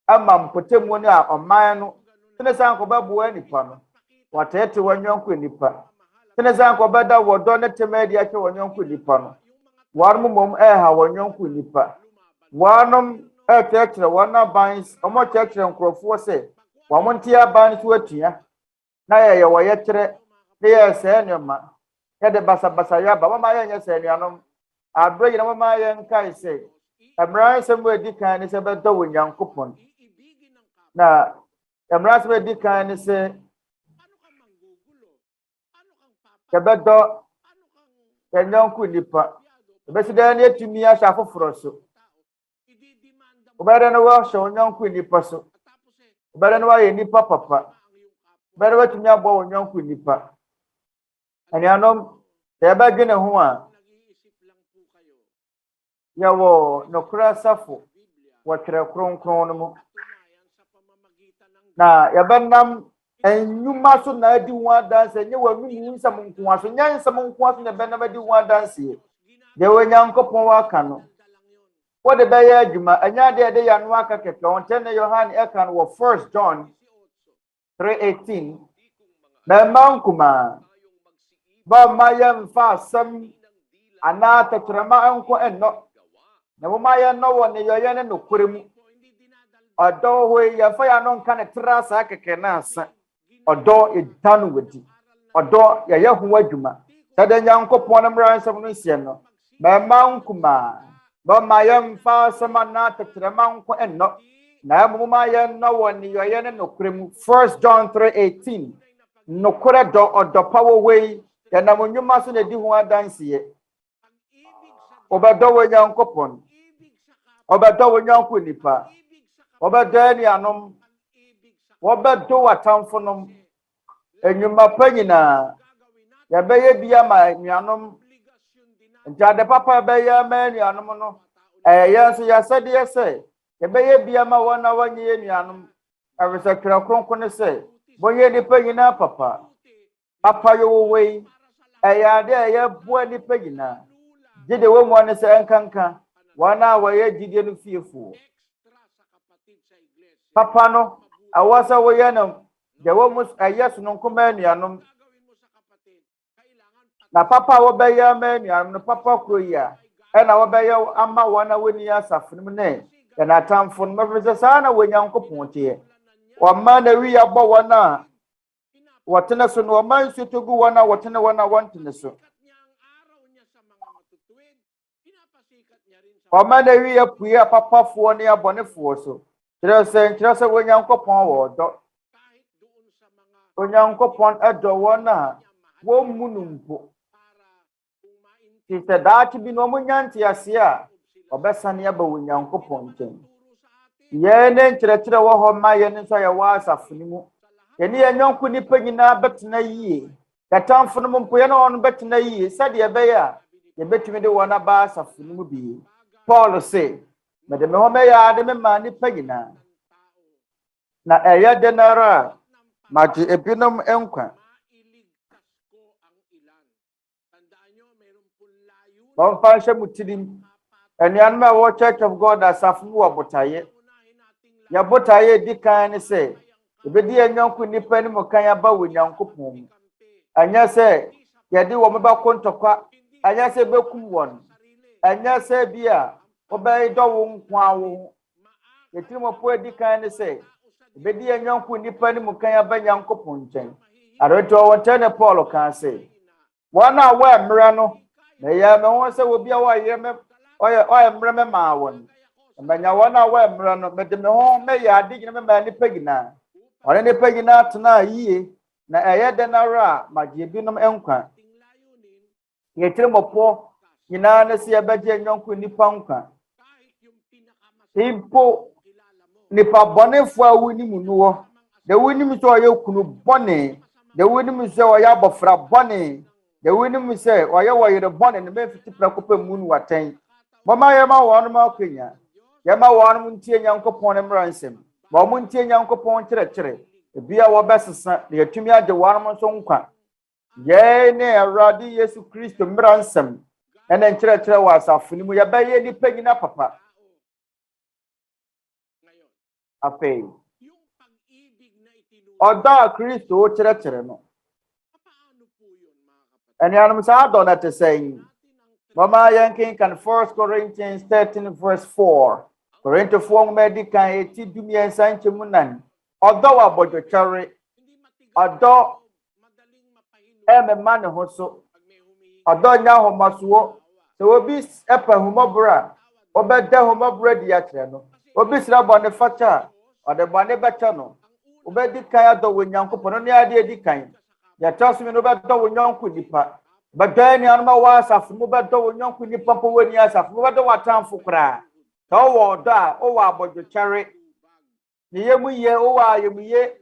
ama mpote mu ne a ɔman no tene sɛ nkɔbɛboa nipa no wɔtete wɔ nyɔnko nipa tene sɛ nkɔbɛda wɔdɔ ne tem adi akyɛ wɔ nyɔnko nipa no wɔnom mmom ɛha wɔ nyɔnko nipa wɔnom ɛkyerɛkyerɛ wɔn aban ɔmo kyerɛkyerɛ nkurɔfoɔ sɛ wɔn nte aban so atua na yɛyɛ wɔyɛ kyerɛ ne yɛ sɛ nneɛma yɛde basabasa yɛaba mama yɛnyɛ sɛ nnuanom adɔ yɛn mama yɛnkae sɛ Mmarasɛm edi kan ne sɛ bɛdɔ wɔ Nyankopɔn na Mmarasɛm edi kan ne sɛ yɛbɛdɔ yɛn nyɔnko nipa yɛbɛsi dɛ ne etumi ahyɛ afoforɔ so wɔbɛdɛ no wɔhyɛ wɔn nyɔnko nipa so wɔbɛdɛ no wɔyɛ nipa papa bɛrɛ bɛtumi abɔ wɔn yɔnko nipa anuanom sɛ yɛbɛdwene ho a yɛwɔ nokora asafo wɔ twerɛ kronkron no mu na yɛbɛnam nnwuma so na adi ho adanse nyɛ wɔ numu nsɛm nko aso nyɛ nsɛm nko aso na bɛnam adi ho adanse deɛ Onyankopɔn waka no wode bɛyɛ adwuma ɛnyɛ adeɛ ɛde yɛ ano aka kɛkɛ ɔnkyɛ ne Yohane ɛka no wɔ 1 John 3:18 mɛma nkuma ba ma yɛmfa asɛm anaa tɛkyerɛma nko ɛnnɔ na moma yɛnnɔ wɔ ne yɛyɛ ne nokorɛ mu ɔdɔ hɔ yɛfa yɛ ano nka ne tra saa kɛkɛ na asa ɔdɔ ɛda no wadi ɔdɔ yɛyɛ ho adwuma sɛdeɛ Nyankopɔn no mmara nsɛm no nsiɛ no mɛma nkuma ba ma yɛmfa asɛm anaa tɛkyerɛma nko ɛnnɔ na moma yɛnnɔ wɔ ne yɛyɛ ne nokorɛ mu 1 John 3:18 nokorɛ dɔ ɔdɔ pa wɔ wei yɛnam nnwuma so na di ho adanseɛ ɔbɛdɔ wɔ Nyankopɔn ɔbɛdɔ wɔ yɔnko nipa ɔbɛdɔ anuanom wɔbɛdɔ w'atamfonom nnwuma pa nyinaa yɛbɛyɛ bi ama anuanom nti ade papa bɛyɛ ama anuanom no ɛyɛ nso yɛsɛdeɛ sɛ yɛbɛyɛ bi ama wɔn a wɔnyɛ anuanom ɛresɛ twerɛ kronkron ne sɛ bɔnyɛ nipa nyinaa papa yɛwɔ wei ɛyɛ ade a yɛboa nipa nyinaa gye de wɔ mu ne sɛ ɛnkanka wɔn a wɔyɛ gyidie no fiefoɔ papa no awɔ sɛ wɔyɛ no deɛ wɔ mu ɛyɛ so no nkɔma anuanom na papa a wɔbɛyɛ ama anuanom no papa koro yi a ɛna wɔbɛyɛ ama wɔn a wɔnni asafo no mu ne ɛna atamfo no mɛfɛ sɛ saa na Onyankopɔn teɛ wɔma na wi abɔ wɔn a wɔtene so no wɔma nsuo to gu wɔn a wɔtene wɔn a wɔntene so wɔma na wi apue a papafoɔ ne abɔnefoɔ so kyerɛ sɛ Onyankopɔn wɔ ɔdɔ Onyankopɔn ɛdɔ wɔn a wɔmmu no mpo ti sɛ daakye bi na ɔmo nya nteaseɛ a ɔbɛsane aba Onyankopɔn nkyɛn yɛn ne nkyerɛkyerɛ wɔ hɔ ma yɛn nso yɛwɔ asafo no mu yɛne yɛn yɔnko nipa nyinaa bɛtena yie yɛtamfo no mu mpo yɛne wɔn bɛtena yie sɛdeɛ ɛbɛyɛ a yɛbɛtumi de wɔn aba asafo no mu bi Paul sɛ mede me hɔ mɛyɛ ade me maa nipa nyinaa na ɛyɛ de nara a magye ebinom nkwa ɔmfa nhyɛ mu tirim anuanom a wɔwɔ Church of God asafo mu wɔ botaeɛ yɛ botaeɛ di kan ne sɛ ebedi yɛn yɔnko nipa ne mu kan aba wɔ Nyankopɔn mu ɛnyɛ sɛ yɛde wɔn bɛkɔ ntɔkwa ɛnyɛ sɛ bɛkum wɔn ɛnyɛ sɛ bi a wɔbɛdɔ wo nko awo ho yɛtiri mu po edi kan ne sɛ ebedi yɛn yɔnko nipa ne mu kan aba Nyankopɔn nkyɛn adeto wɔn kyɛn ne Paul kan sɛ wɔn a wɔyɛ mmerɛ no na yɛ me ho sɛ obi a ɔyɛ mmerɛ me maa wɔn mmanya wɔn a wɔyɛ mmerɛ no mede me ho mɛyɛ ade gyina me maa nipa nyinaa ɔne nipa nyinaa tena yie na ɛyɛ de nara a magye binom nkwa yɛtiri mu po nyinaa ne sɛ yɛbɛgye yɔnko nipa nkwa mpo nipa bɔnefoɔ a wonim no wɔ na wonim sɛ ɔyɛ kunu bɔne na wonim sɛ ɔyɛ abɔfra bɔne na wonim sɛ ɔyɛ wɔyere bɔne ne mɛfiti prɛko pɛ mu no watɛn mɔma yɛma wɔn ma akwanya yɛma wɔn ntie Nyankopɔn ne mmara nsɛm ma wɔn ntie Nyankopɔn kyerɛkyerɛ ebi a wɔbɛsesa na yɛtumi agye wɔn nso nkwa yɛn ne Awurade Yesu Kristo mmara nsɛm ɛna nkyerɛkyerɛ wɔ asafo no mu yɛbɛyɛ nipa nyina papa afei ɔdɔ a Kristo kyerɛkyerɛ no anuanom saa dɔ no te sɛ yi mama yɛn kan 1 Corinthians 13:4 Korintofoɔ nwoma edi kan eti dumiɛnsa nkyɛmu nan ɔdɔ wɔ abɔdwotwɛre ɔdɔ ɛmɛma ne ho so ɔdɔ nya ahomasoɔ sɛ obi ɛpɛ homɔboro a ɔbɛda homɔboro di akyerɛ no obi sira bɔne fata a ɔde bɔne bɛkyɛ no ɔbɛdi kan adɔ wɔ Nyankopɔn no ne ade edi kan yɛtɔ so mi no bɛdɔ wɔ yɔnko nipa bɛdɔ anuanom a wɔ asafo mu bɛdɔ wɔ yɔnko nipa mpo wɔ ni asafo mu bɛdɔ wɔ atamfo koraa sɛ ɔwɔ ɔdɔ a ɔwɔ abɔdwotwɛre ne yɛ mu yie ɔwɔ ayɛ mu yie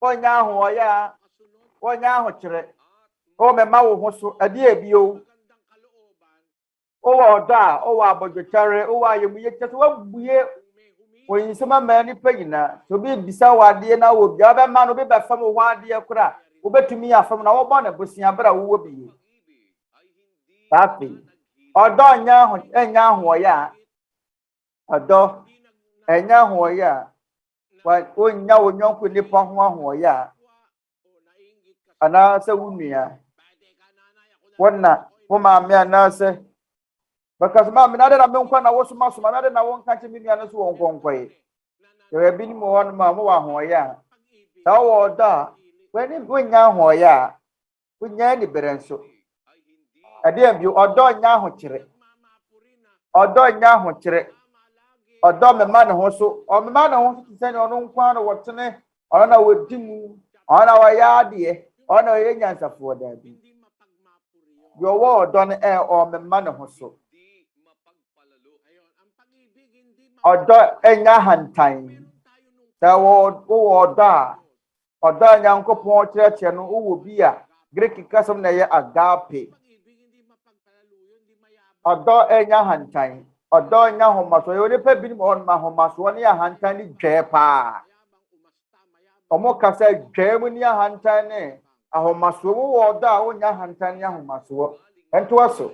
onya ho ya onya ho kire o mema wo ho so ade ebio o wa oda o wa abodwetare o wa yemuye kyeso wa buye oyinsema ma ni pagina to bi bisa wade na wo bia be ma no be be fam ho ade kura wo betumi afam na wo bo na bosia bra wo biye papi odo enya ho ya odo enya ho ya wa onya wonyonko nipa ho ho ya ana se wunua wonna wo ma me ana se because ma me na de na me nkwa na wo soma soma na de na wo nka che me nua no so wo nkonkoi ye bi ni mo won ma mo wa ho ya ta wo da weni wonya ho ya wonya ni berenso ade am bi odo nya ho kire odo nya ho kire odo me ma ne ho so o me ma ne ho so tse ne ono nkwa no wotene ono na wodi mu ono na wa ya ade ono na ye nyansafo da bi yo wo odo ne o me ma ne ho so odo enya hantan ta wo odo nyankopon kire no wo bi a Greek kasam na ye agape odo enya hantan odo nya homaso yo lepa bi mo on ma homaso ne ya hantan ni dwe pa omo kasa dwe mu ni ya hantan ne ahomaso wo odo a wo nya hantan ni ahomaso ento aso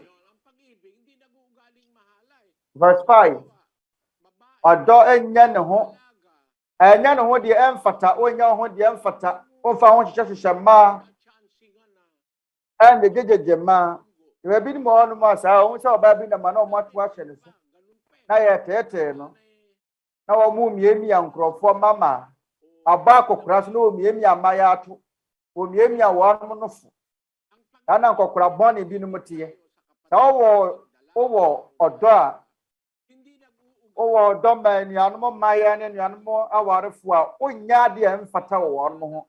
verse 5 odo enya ne ho de emfata onya ho de emfata o fa ho hyehyehye ma and jejeje ma we bi mo on ma sa o se oba bi na ma na o matu ahye ne so na ye tete no na wo mu miemi ankrofo mama aba kokora so na o miemi amaya ato o miemi awo no fo na kokora bone bi no mutiye na wo odo a o do ma nuanom maya ne nuanom awarefo a onya de emfata wo no ho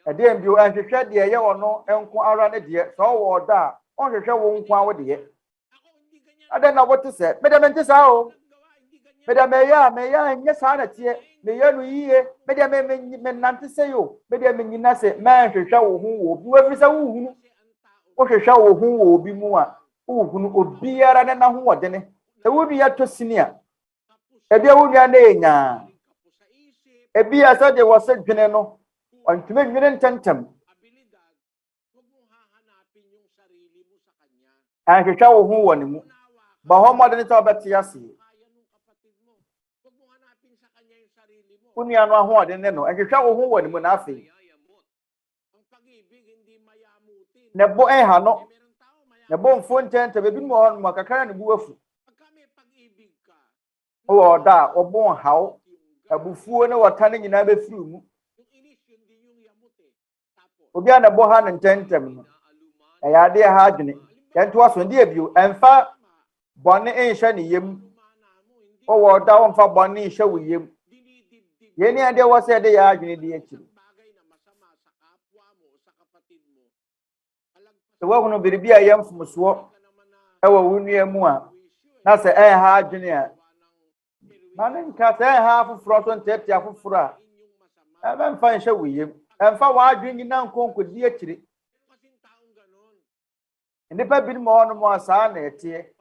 ade am bi o nhwehwe de ye wono enko ara ne de so wo da on hwehwe wo nko awo de ade na wote se medamente sa o meya nya sa na tie meya no yiye me nante se yo me nyina se ma hwehwe wo hu wo bi wa frisa wo hunu wo hwehwe wo hu wo bi mu a wo hunu obi ara ne na ho wode ne se wo bi ya to sinia ebi wo nua na enya ebi asa de wo se dwene no ontume nwene ntentem ahwehwa wo hu wo ne mu ba ho modene ta obeti ase unia no ho odene no ahwehwa wo hu wo ne mu na afi ne bo ha no ne bo mfo ntente bebi mo ho no kakara ne bu afu o da obo hawo abufuo ne wota ne nyina be firi mu obi ana bo ha ne ntentem no ya de ha adwene yanto aso ndi ebio emfa bone enhye ne yem o wo da wo mfa bone enhye wo yem yeni ade wo se de ya adwene de akiri wo hono biribi a yemfumso e wo wunua mu a na se ha adwene a na nka se ha afufuro so ntete afufuro a ebe mfa enhye wo yem emfa wa adwene nyina nkonkodi akiri nnipa bi mo no mo asa na ete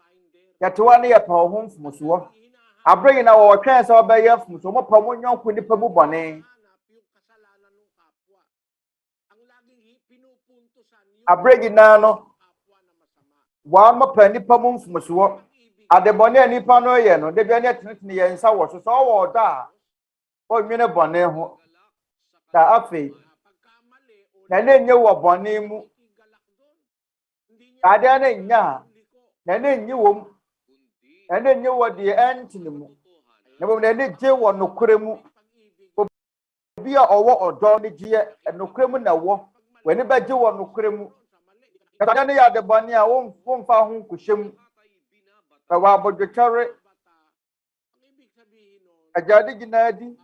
yatewa ne yepa ho mfumso abrɛ na wo twɛn sɛ obɛyɛ mfumso mo pa mo nyɔnko nnipa mu bɔne abrɛ na no wa mo pa nnipa mu mfumso ade bɔne nnipa no yɛ no de bia ne tenetene yɛ nsa wɔ so sɛ wo da o nwene bɔne ho ta afei na ne nye wɔ bɔne mu ade na nya na ne nyi wom na ne nyi wɔ de entene mu na bom na ne gye wɔ nokore mu obi a ɔwɔ ɔdɔ ne gye nokore mu na wɔ wani ba gye wɔ nokore mu ade ne ya de bɔne a wo mfa ho kuhyem na wa abodwetare ajade gina di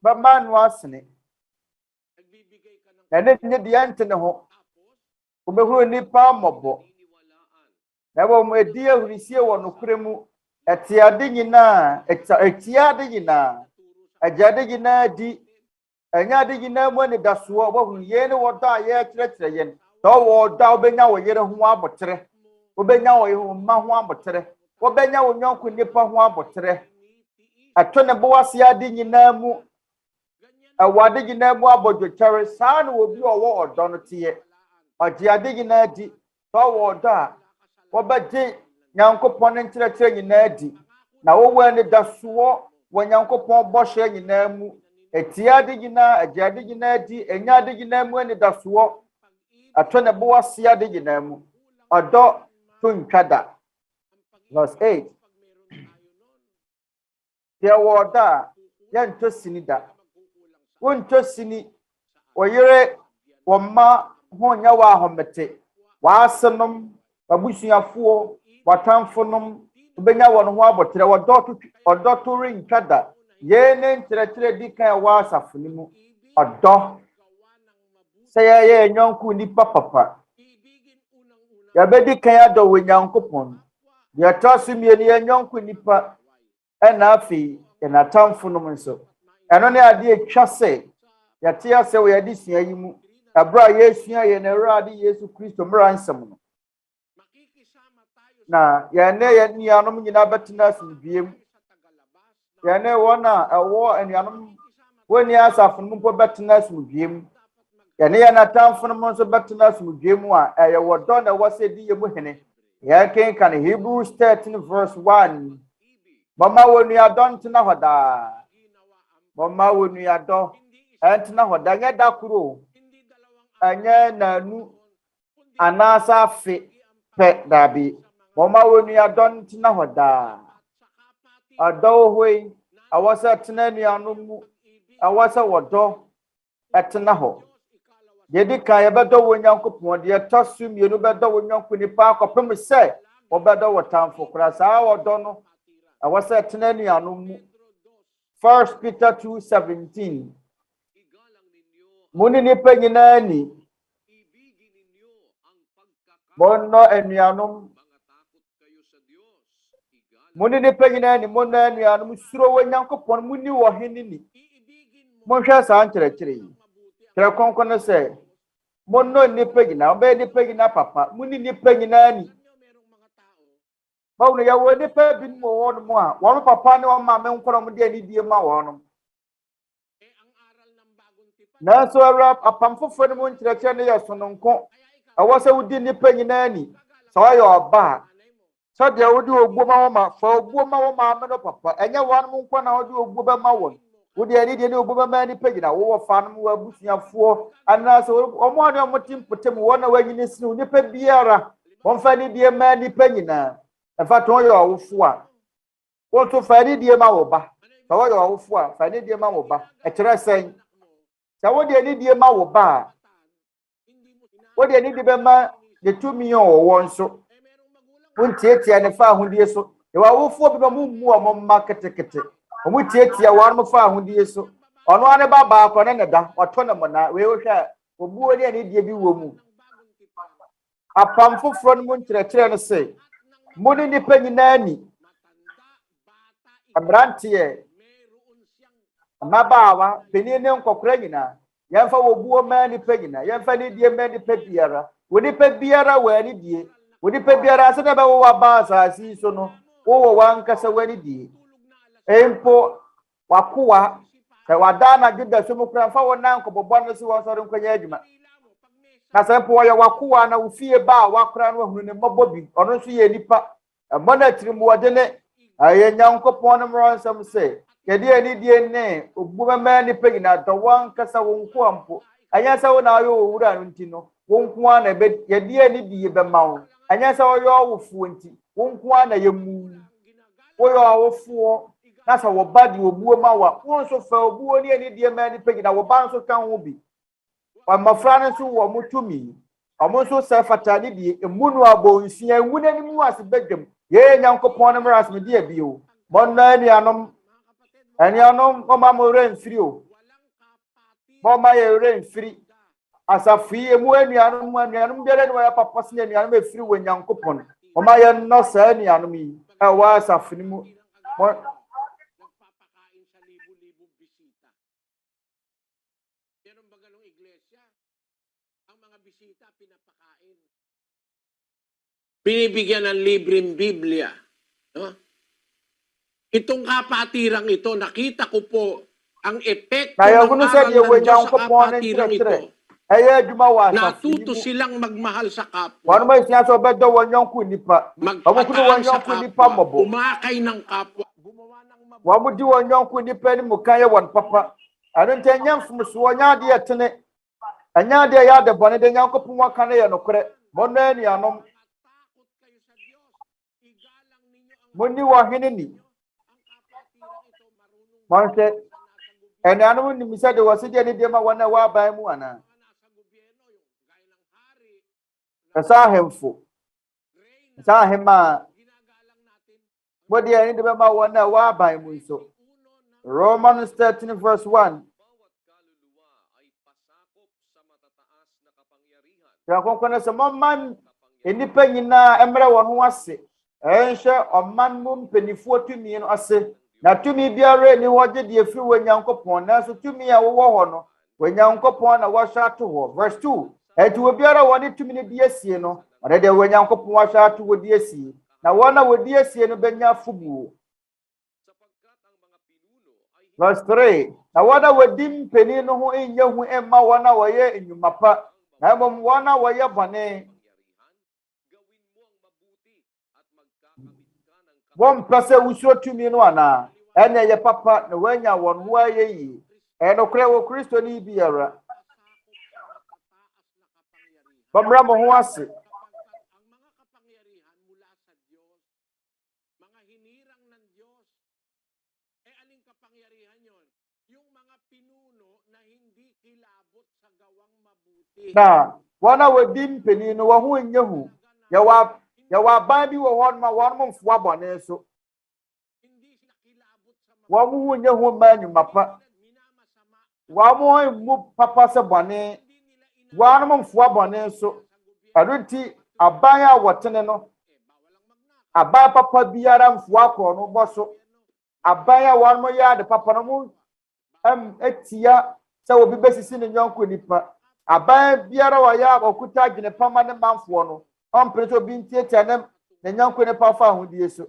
ba manu asene na ne nye de entene ho obehuru nipa mɔbɔ na bo mo edi ahurisie wɔ nokure mu etiade nyina Ajade gina di enya de gina mu ne dasoɔ wo ye ne wo da ye kyerɛkyerɛ ye no wo da obenya wo yere ho abotere obenya wo ye ho ma ho abotere obenya wo nyɔnko nipa ho abotere ato ne bo wase ade nyina mu awade nyina mu abodwotware saa ne obi ɔwɔ ɔdɔ no teɛ ɔgye ade nyina di wo da wobɛgye nyankopɔn ne nkyerɛkyerɛ nyina di na wo wɔ ne dasoɔ wo nyankopɔn bɔhyɛ nyina mu etiade nyina agyade nyina di enyade nyina mu ne dasoɔ ato ne bo wase ade nyina mu ɔdɔ tuntwada verse 8 There were da yan to sinida won to sini oyere woma honya wa homete wa asenom babusuafuo watamfonom obenya won ho abotere odɔ to rentwada ye ne nkyerɛkyerɛ di kan wa asafoni mu ɔdɔ sɛ ye nyɔnko nipa papa ya bedi kan adɔ wo nyankopɔn ya tasumie ne nyɔnko nipa ɛna afi na tamfonom nso ɛno ne ade etwa sɛ yɛte asɛ wo yɛde sua yi mu abra yɛsua yɛ na Awurade Yesu Kristo mmara nsɛm no na yɛne yɛ nuanom nyina bɛtena asomdwie mu yɛne wɔn a ɛwɔ anuanom wɔni asafo no mpo bɛtena asomdwie mu yɛne yɛ na tamfonom nso bɛtena asomdwie mu a ɛyɛ wɔdɔ na ɛwɔ sɛ di yɛ mu hene yɛkenka ne Hebrews 13 verse 1 Mama wonu ya don tina hoda. Mama wonu ya do entina hoda nya dakuro. Anya nanu anasa fe pe dabi. Mama wonu ya don tina hoda. Ado hoi awasa tina nuanu mu awasa wodo etina ho. Yedi kan ye bedo wo nyankopon de etosu mienu bedo wo nyanko nipa akopem se wo bedo wo tamfo kura saa wodo no awasa tenani anumu 1 Peter 2:17 Muni nipa nyina ni monno enuanum muni nipa nyina ni monno enuanum suro wo nyankopon muni wo hene ni monhwɛ saa nkyerɛkyerɛ yi kyerɛ konkon no sɛ monno nipa nyina obe nipa nyina papa muni nipa nyina ni Bawno ya wo nipa bi mo won mo a won papa ne won ma me nkorom de ani die ma won na so ara apam fofo ne mo nkyerɛkyerɛ ne yɛ sononko awo sɛ wudi nipa nyina ni sɛ wa yɛ oba sɛ de wodi ogbo ma won ma fa ogbo ma won ma me no papa ɛnyɛ won mo nko na wodi ogbo ba ma won wodi ani die ne ogbo ba ma nipa nyina wo fa no wa busuafoɔ ana so omo ade omo timpotem won na wanyini sinu nipa biara won fa ni die ma nipa nyina In fact, when you are wofua, what to find the mawoba, so what you are wofua, find the mawoba, a terrace. So what do you need the mawoba? What do you need the bema, the 2 million or one so? When Tete and the 500 years so, you are wofua, but more market ticket. And we take your 1 years so. On one about Conenda or Tonamona, we will share, or more than any DB woman. A pamphlet from Moon to the trainer say. Muni nipa nyina ni abrantie mabawa peni ne nkokora nyina yemfa wobuo ma nipa nyina yemfa ne die ma nipa biara woni pa biara wani die woni pa biara se na ba wo abasa asi so no wo wankasa wani die empo wakoa se wada na juda so mu kra fa wona nkobobɔ no se wo sɔre nkwanya adwuma na sempo wo wakoa na ufie ba wakora no hunu ne mabɔbi ɔno nso yɛ nipa amana tirimu wode ne aye nyankopɔn no mransam se yɛde ani die ne ogbuma ma nipa nyina dɔ wankasa wonko ampo anya sɛ wo na ayo owura no nti no wonko ana yɛde ani die bɛma wo anya sɛ wo yɔ wofuo nti wonko ana yɛmu wo yɔ wofuo na sɛ wo ba de obuo ma wa wo nso fa obuo ne ani die ma nipa nyina wo ba nso kan wo bi amafra no nso wo mutumi ɔmo nso sɛ fatani die emunu abonsia enwuna ni mu ase bedwam ye nyankopɔn no mras me die bio monna anuanom ɔma mo remfiri o mɔma ye remfiri asafi emu anuanom biara ne wa papa se anuanom efiri wo nyankopɔn ɔma ye no sa anuanom yi ɛwa asafi ni mu iglesia, ang mga bisita pinapakain. Binibigyan ng libreng Biblia. No? Itong kapatirang ito, nakita ko po ang epekto ng aral ng Diyos sa kapatirang ito. Natuto silang magmahal sa kapwa. Magpatahan sa kapwa. Umakay ng kapwa. Gumawa ng Wamudi wanyonku nipa ni mukanya wan papa. Ano nte nyamfumuso nyade yetene. Anyade ya de bone de nyankopon wakane ye nokre. Monno ni anom. takot kayo sa Diyos. Igalang ninyo ang Muni wa hene ni. kapatirang ito marunong Monte ene anom ni misade wasije ni de ma wana wa ban mu ana. nasa gobyerno yung gaya ng hari, Esa hemfo. reyna, Esa hema. ginagalang natin. Wodi ya ni de ma wana wa ban mu so. Uno ng Romans 13 verse 1. Ya konkona se momman enipa nyina emre won ho ase. Enhye oman mu mpenifo tumi no ase. Na tumi biara ni hoje de efi wanyankopon na so tumi a wo ho no. Wanyankopon na wo hya to ho. Verse 2. Eti obiara woni tumi ne de asie no. Ode de wanyankopon wo hya to wo de asie. Na wona wo de asie no benya fubuo. Verse 3. Na wona wodi mpeni no ho enye hu emma wona woye enyumapa. Na mom wona woye bone. Won pese wuso tumi no ana. Ene ye papa na wanya won ho aye yi. Eno kre wo Kristo ni biara. Bamra mo ho ase. ang mga kapangyarihan mula sa Diyos, mga hinirang ng Diyos, aling kapangyarihan yon? Yung mga pinuno na hindi kilabot sa gawang mabuti. Na wona wodi mpeni no wo ho enye hu. Ya wa ban bi wo hon ma won mo mfo abone so. Hindi sila kilabot sa Wa mo hu enye hu ma nyumapa. minamasama. Wa mo mu papa se bone. Wa no mo mfo abone so. Aruti abaya wotene no. Abaya papa biara mfo akọ no boso. Abaya wa mo ya de papa no mu etia se obi besisi ne nyonko nipa. Abaya biara wa ya okuta agene pama ne manfo no. Preto bi ntiatia ne nyonko nipa fa ahodie so.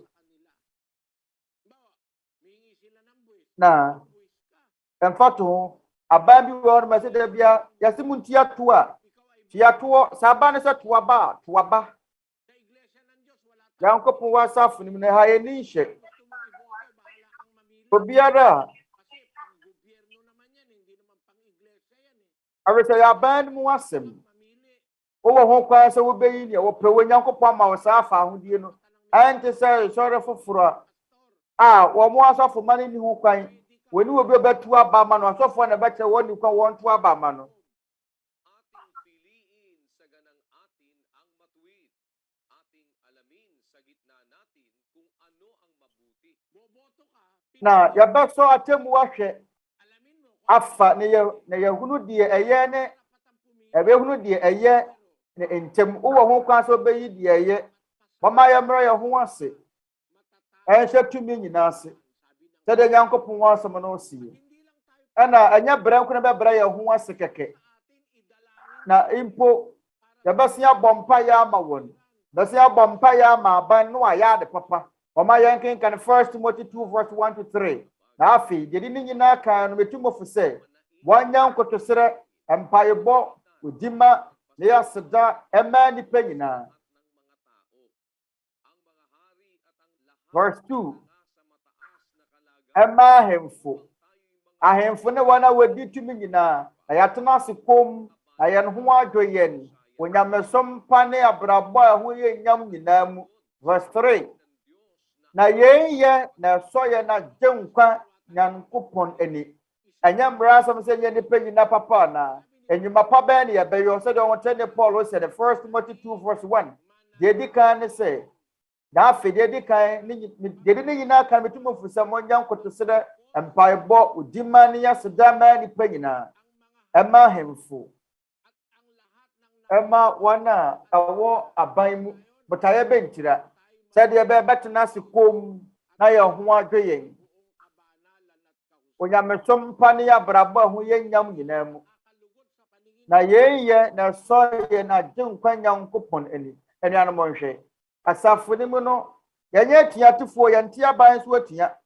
Na emfato abaya bi wo no mese de bia yasimu ntia to a tiato sabane se to aba Sa iglesia ng Diyos, wala yankopon wasafo ni ne ha ye ni hye gusto mong iboto, bahala kang mamili. obiara Kasi pang gobyerno naman yan, hindi naman pang iglesia yan eh. awese ya ban mu asem Mamili. wo ho kwa se wo beyi ne wo pre wo nyankopon ma wo safa ahodie no ante se sore foforo wo mo asafo mane ni ho kwan woni wo be betu aba ma no asofo na beche woni kwa won tu aba ma no Ating piliin sa ganang atin ang matuwid. Ating alamin sa gitna natin kung ano ang mabuti. Boboto ka, na ya beso atemu ahwe alamin mo kung afa ne ye hunu die eye ne ebe hunu die eye ne entem wo ho kwan so beyi die eye mama ya mra ya ho ase enhye tumi nyina ase sede nyankopon wa asem no sie ana anya bra ko na be bra ya ho ase keke na impo ya besia bompa ya ama won besia bompa ya ama ban no aya de papa mama ya nken kan 1 Timothy 2 verse 1 to 3 na afi de ni nyina kan no metumofo se wanyankoto sere empayebo udima ne ya seda ema ni penyina verse 2 ema ahemfo ne wana wadi tumi nyina ayatena sekom ayen ho adwoyen onyamesom pa ne abrabo a ho ye nyam nyina mu verse 3 na yeye na soye na jenkwa nyankopon ani anya mrasam se nye nipa nyina papa na enyuma pa ba ne ye beyo se de won tene Paul said the 1 Timothy 2 verse 1 de dikan ne se na afi de dikan ne nyina kan metumo fusa mo nyankoto sede empaibo udima ne ya seda ma nipa nyina ema hemfo ema wana awo aban mu botaye bentira said ye be betena sekom na ye ho adwoyen onyamesom pa ne ya brabo ho ye nyam nyina mu na ye na so ye na gyenkwa Nyankopɔn ani anuanom nhwɛ asafo ni mu no yenye tiatefo yente aban so atia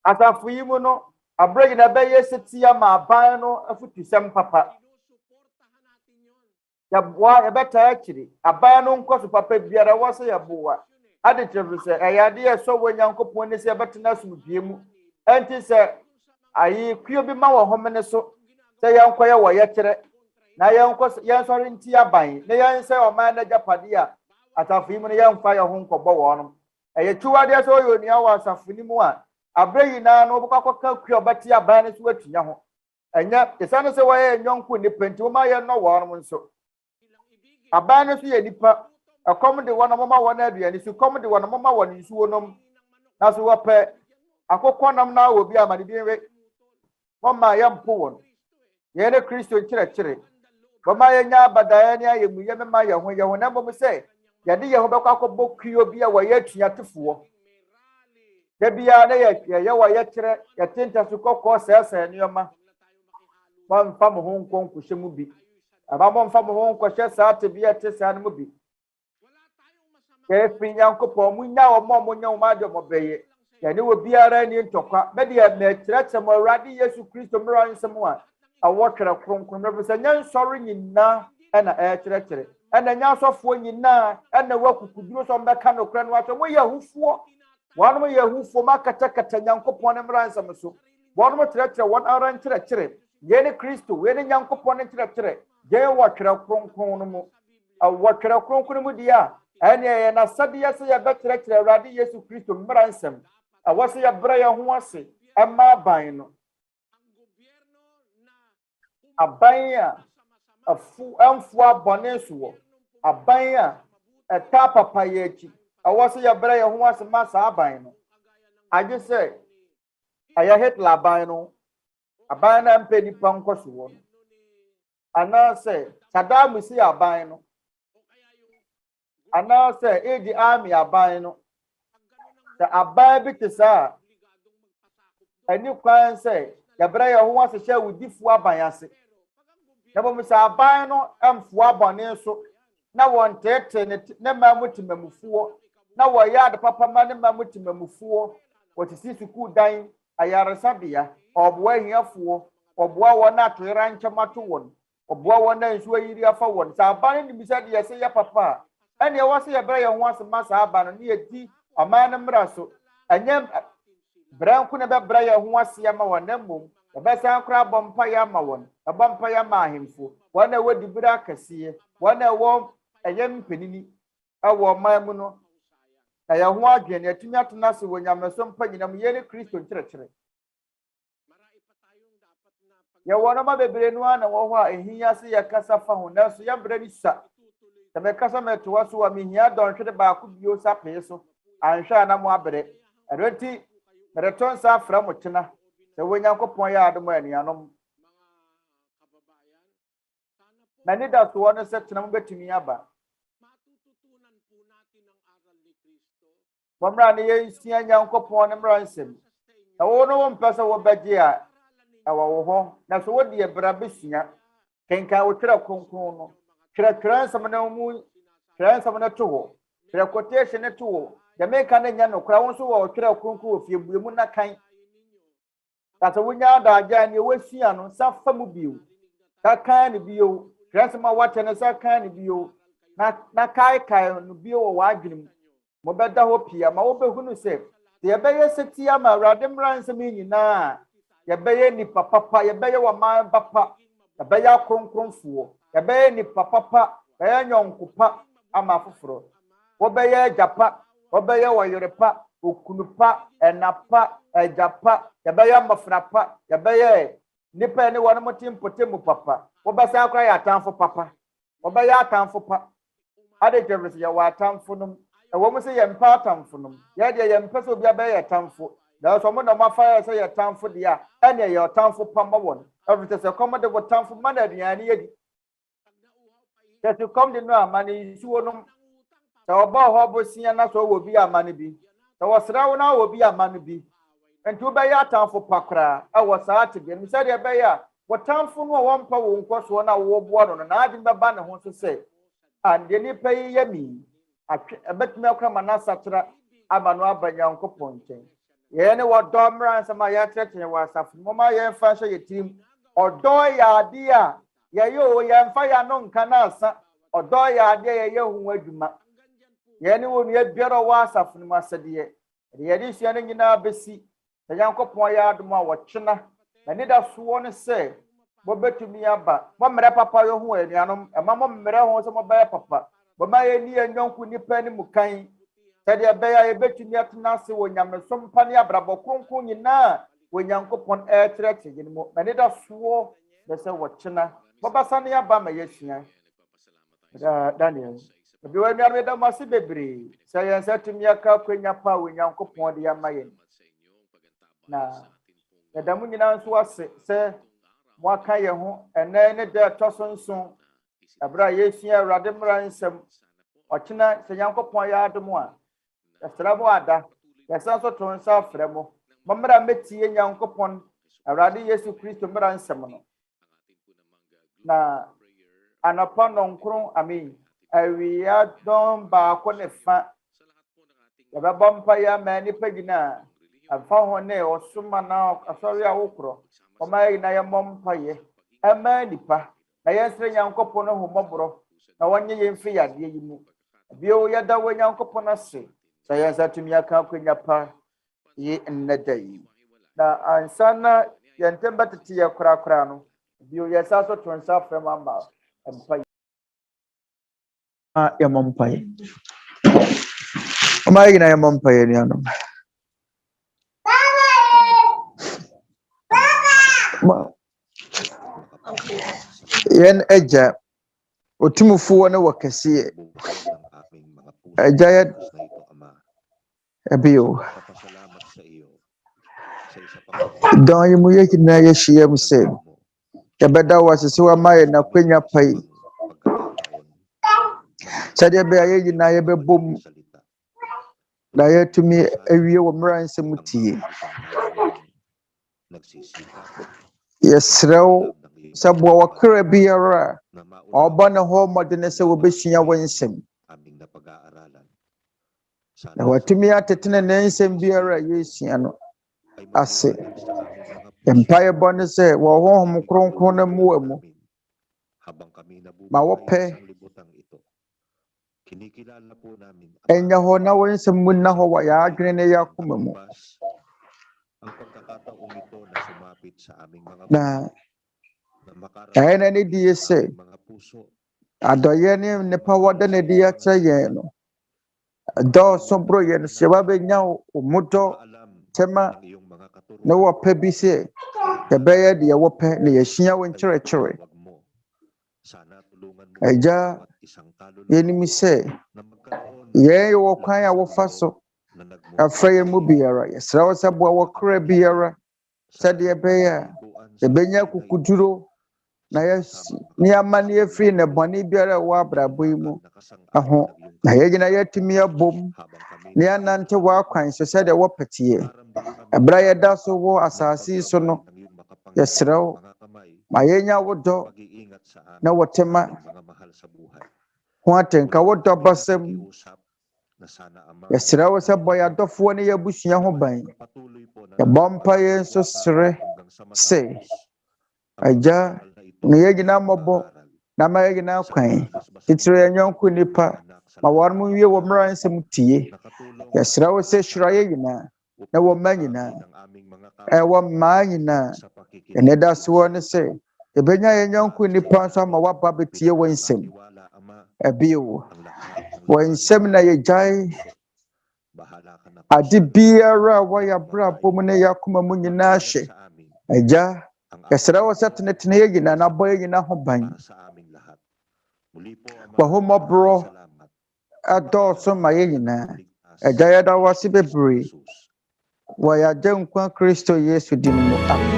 asafo yi mu no abregi na bɛyɛ setia ma aban no afutusɛm papa ya boa ebeta akiri aban no nkɔ so papa biara wɔ sɛ ya boa ade kyerɛ sɛ ɛyade yɛ so wɔ Nyankopɔn ne sɛ ɛbɛtena sumdue mu enti sɛ ayi kuo bi ma wɔ homene so sɛ yɛnkɔyɛ wɔ yɛkyerɛ na yɛnsɔre nti aban na yɛnsɛ ɔman na japade a asafo yi mu no yɛmfa yɛ ho nkɔbɔ wɔnom ɛyɛ tuwadeɛ sɛ ɔyɛ onua wɔ asafo ni mu a abrɛ nyinaa no wobɛkɔka kuo ɔbɛte aban no so atunya ho ɛnyɛ ɛsane sɛ wɔyɛ nyɔnko nipa nti woma yɛ no wɔnom nso aban no so yɛ nipa ɛkɔm de wɔn mama wɔn aduane so kɔm de wɔn mama wɔn nsuo nom na so wɔpɛ akokɔ nam na wɔ bi amane bi we wɔma yɛ mpo wɔn yɛ ne Kristo nkyerɛkyerɛ wɔma yɛ nya abadaeɛ ne ayɛ mu yɛ mema yɛ ho na mbom sɛ yɛde yɛ ho bɛkɔ akɔbɔ kuo bi a wɔyɛ atuatefoɔ da bia na yɛ wɔ yɛkyerɛ yɛtenta so kɔkɔɔ sɛɛsɛɛ nneɛma wɔmfa mo ho nkɔ nkɔhyɛ mu bi aba wɔmfa mo ho nkɔhyɛ saa te bi ɛte saa no mu bi kɛfiri Nyankopɔn munya wɔn mo nya wɔn ade mo bɛyɛ yɛne wɔ biara ni ntɔkwa bɛde yɛ mɛkyerɛkyerɛ mo Awurade Yesu Kristo mmara nsɛm a awɔ twerɛ kronkron bɛbɛ sɛ nyɛ nsɔre nyinaa ɛna ɛkyerɛkyerɛ ɛna nya asɔfoɔ nyinaa ɛna wakukuduro sɛ ɔmbɛka no kora no atɔ mo yɛ ahufoɔ wɔnom yɛ ahufoɔ makatakata Nyankopɔn ne mmara nsɛm so wɔnom kyerɛkyerɛ wɔn ara nkyerɛkyerɛ yɛne Kristo yɛne Nyankopɔn ne nkyerɛkyerɛ yɛn wɔ twerɛ kronkron no mu awɔ twerɛ kronkron mu deɛ a ɛne yɛ na sɛdeɛ sɛ yɛbɛkyerɛkyerɛ Awurade Yesu Kristo mmara nsɛm awɔ sɛ yɛbrɛ yɛn ho ase ɛma aban no aban a ɛmfo abɔne so wɔ aban a ɛta papa yɛ akyi awɔ sɛ yɛbrɛ yɛn ho ase ma saa aban no agye sɛ ɛyɛ Hitler aban no aban na mpɛ nipa nkɔ so wɔ no anaasɛ Saddam Hussein aban no anaasɛ Idi Amin aban no sɛ aban bi te saa ɛni kwan sɛ yɛbrɛ yɛn ho ase hyɛ wudifoɔ aban ase na bom sɛ aban no ɛmfoɔ abɔne so na wɔn tete ne mamu timamufoɔ na wɔyɛ ade papa ma ne mamu timamufoɔ wɔtisi sukuu dan ayaresabea ɔboa hiafoɔ ɔboa wɔn atoyera nkyɛm ato wɔn ɔboa wɔn a nsuo yiri afa wɔn sɛ aban no nimisa deɛ sɛ yɛ papa a ɛne ɛwɔ sɛ yɛbrɛ yɛn ho ase ma saa aban no ne yɛdi ɔman no mmara so ɛnyɛ brɛnko ne bɛbrɛ yɛn ho ase ama wɔn na mmom yɛbɛsan koraa bɔ mpaeɛ ama wɔn ɛbɔ mpaeɛ ama ahemfo wɔn a ɛwɔ dibere akɛseɛ wɔn a ɛwɔ ɛyɛ mpanini ɛwɔ ɔman mu no ɛyɛ ho adwene yɛtumi atena ase wɔ nyameso mpa nyinam yɛne Kristo nkyerɛkyerɛ yɛwɔ nɔma bebree no a na wɔ hɔ a ɛhia sɛ yɛkasa fa ho nanso yɛbrɛ ni sa sɛ mɛkasa mɛtoa so a mehia dɔnhwere baako bio sapee so anhwɛ a na mo abrɛ ɛno nti mɛretɔ nsa afrɛ mo kyena sɛ wɔ Nyankopɔn yɛ adom a anuanom m'ani da soɔ no sɛ kyena mo bɛtumi aba wɔmmra ne yɛnsua Nyankopɔn ne mmara nsɛm na wo no wompɛ sɛ wobɛgye a ɛwɔ wo hɔ na sɛ wode yɛbra bɛsua kenkan wo twerɛ kronkron no twerɛ nsɛm no mu twerɛ nsɛm no to hɔ twerɛ quotation no to hɔ Jamaica ne nya no kora wo nso wɔ twerɛ kronkron wɔ fiebue mu na kan na sɛ wonya adagya ne wɔasua no sa fa mu bio sa kan ne bio twerɛ nsɛm a wɔakyɛ no sa kan ne bio na kae no bio wɔ w'adwene mu mo bɛda hɔ pia ma wobɛhunu sɛ yɛbɛyɛ seti ama Awurade mmara nsɛm yi nyinaa yɛbɛyɛ nipa papa yɛbɛyɛ wɔman papa yɛbɛyɛ akronkronfoɔ yɛbɛyɛ nipa papa bɛyɛ nyɔnko pa ama foforɔ wɔbɛyɛ agya pa wɔbɛyɛ wɔyere pa okunu pa ɛna pa agya pa yɛbɛyɛ mmɔfra pa yɛbɛyɛ nipa ne wɔn mo timpotemu papa wɔbɛsan akora yɛ atamfo papa wɔbɛyɛ atamfo pa ade kyerɛ sɛ yɛwɔ atamfo nom ɛwɔ mu sɛ yɛmpa atamfo nom yɛdeɛ yɛmpɛ sɛ obi abɛyɛ atamfo na sɛ ɔmo na ɔmo afa yɛ sɛ yɛ atamfo deɛ a ɛne yɛ atamfo pa ma wɔn ɛfiri sɛ kɔm de wɔ atamfo ma na aduane yɛdi sɛ kɔm de no ama ne nsuo nom sɛ ɔbɔ hɔ bosia na sɛ ɔwɔ bi ama no bi sɛ wɔsrɛ wo na ɔwɔ bi ama no bi nti wobɛyɛ atamfo pa koraa ɛwɔ saa tebea no sɛdeɛ ɛbɛyɛ a wɔtamfo no a wɔmpa wo nkɔ so na wɔboa no na ade bɛba ne ho so sɛ and the nipa yi yɛ mi ɛbɛtumi akora ma n'asakyera aba no aba Nyankopɔn nkyɛn yɛn ne wɔdɔ mmra nsɛm a yɛakyerɛkyerɛ wɔ asafo no ma yɛmfa nhyɛ yɛ tirim ɔdɔ yɛ ade a yɛyɛ o yɛmfa yɛ ano nka na asa ɔdɔ yɛ ade a yɛyɛ ho adwuma yɛn ne wɔn yɛ biara wɔ asafo no mu asɛdeɛ yɛde hyia no nyinaa bɛsi sɛ Nyankopɔn yɛ adom a wɔkyena na ne da soɔ ne sɛ bobetumi aba mommerɛ papa yo ho anuanom ɛma mommerɛ ho sɛ mobɛyɛ papa boma yɛ ni anyɔnko nipa ne mu kan sɛdeɛ bɛyɛ yɛbɛtumi atena ase wɔ nyamesom pa ne abrabɔ kronkron nyinaa wɔ Nyankopɔn ɛkyerɛkyerɛ mu na ne da soɔ bɛ sɛ wɔkyena bɔbasa ne aba ma yɛsua Daniel ebi wɔ anuanom da mase bebree sɛ yɛn sɛ tumi aka kwanya pa wɔ Nyankopɔn de ama yɛn na yɛda mu nyinaa nso ase sɛ mwaka ye ho ene ne de toso nso abra yesua Awurade mmara nsɛm ɔkyena sɛ Nyankopɔn yɛ adom a yɛsrɛ mo ada yɛsan so to nsa afrɛ mo mmara metie Nyankopɔn Awurade Yesu Kristo mmara nsɛm no na anɔpa nɔnkron amen awia dɔn baako ne fa yɛbɛbɔ mpa yɛ ama nipa gyina afa ho ne ɔsoma na asɔre a wokorɔ Omai na ya mompa ye, ema nipa, na yɛnsrɛ Nyankopɔn no homɔborɔ, na wɔnyɛ yɛmfi yadeɛ yi mu. Bio yɛda wɔ Nyankopɔn ase, sɛ yɛnsa tumi aka akwanya pa yi nnɛ da yi. Na ansa na yɛntem bɛtete yɛ korakora no, bio yɛsa so to nsa frɛ ma ma mpa yi. Yɛ mompa ye. Omai na yɛ mompa ye nuanom. Yen eja otumufuo ne wakasiye eja ya ebio don yimu yeki na yeshia muse ebeda wasisi wa maye na kwenya pai sade be ayi na ye bebom na yetumi awie wo mra nsem tie yesrew sabo wakra biara oba na ho modene se wobesua wonsem na watumi atetene na nsem biara yesua no ase empaye bone se wo honhom kronkron na mu amu ma wopɛ enya ho na wonsem mu na ho wa ya adwene ne yakoma mu na ayena ne die se adoye ne nepa wode ne die akyerɛ no do so bro ye no se ba benya omodo tema ne wopɛ bi se ebɛyɛ de wopɛ ne yɛhyia wo nkyerɛkyerɛ agya yenim se ye wo kwan a wofa so afrɛ mu biara yɛsrɛ wo sɛ boa wɔkra biara sɛdeɛ bɛyɛ ebenya kukuduro na yɛsi ne amane efiri ne bɔne biara wɔ abrabɔ yi mu aho na yɛgyina yɛtumi abom ne anante wɔ akwan so sɛdeɛ wɔpɛteɛ ɛbra yɛda so wɔ asase so no yɛsrɛ wo ma yɛnya wodɔ na wɔtema ho atenka wodɔ basɛm yɛsrɛ wo sɛ bɔ yɛadɔfoɔ ne yɛabusua ho ban yɛbɔ mpa yɛn nso serɛ se agya na yɛgyina mmɔbɔ na ma yɛgyina kwan titire yɛnyɔnko nipa ma wɔn mo wie wɔ mmara nsɛm tie yɛsrɛ wo sɛ hyira yɛ nyinaa na wɔmma nyinaa ɛwɔ mmaa nyinaa ɛne da soɔ ne sɛ yɛbɛnya yɛnyɔnko nipa nso ama waba bɛtie wɔ nsɛm ɛbio wɔ nsɛm na yɛgyae ade biara a wɔyɛ abrabɔ mu ne yɛakoma mu nyinaa hyɛ agya yɛsrɛ wo sɛ tenetene yɛ nyinaa na bɔ yɛ nyinaa ho ban wɔhommɔborɔ adɔɔso ma yɛ nyinaa agya yɛda wo ase bebree wɔ yɛagya nkwa Kristo Yesu din mu amen.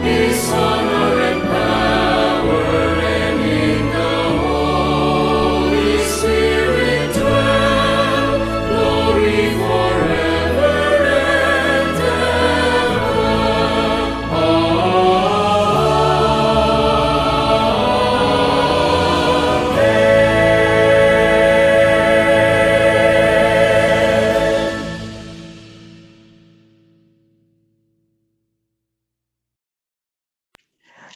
His honor and power and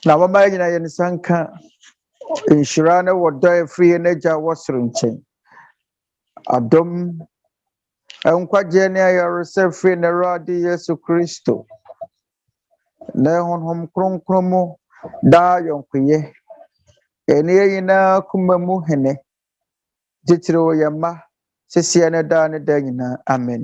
Na mama nyina yɛ nsanka nhyira ne wɔdɔ efiri n'agya wɔsoro nkyɛn. Adom nkwagye ne ayaresa firi n'Awurade Yesu Kristo. Na honhom kronkron mu daa yɔnkoyɛ. Ɛne nyinaa kuma mu hene. Titire wɔ yɛma sisia ne daa ne daa nyinaa. Amen.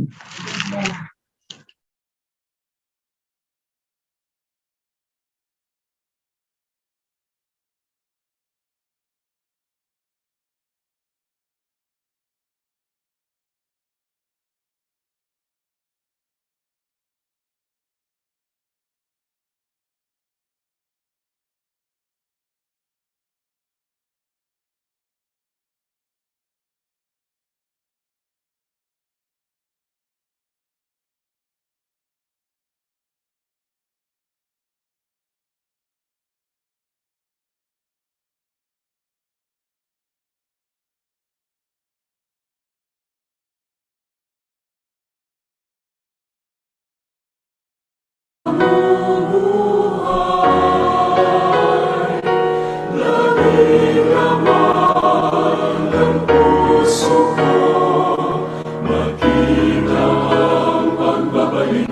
Maria.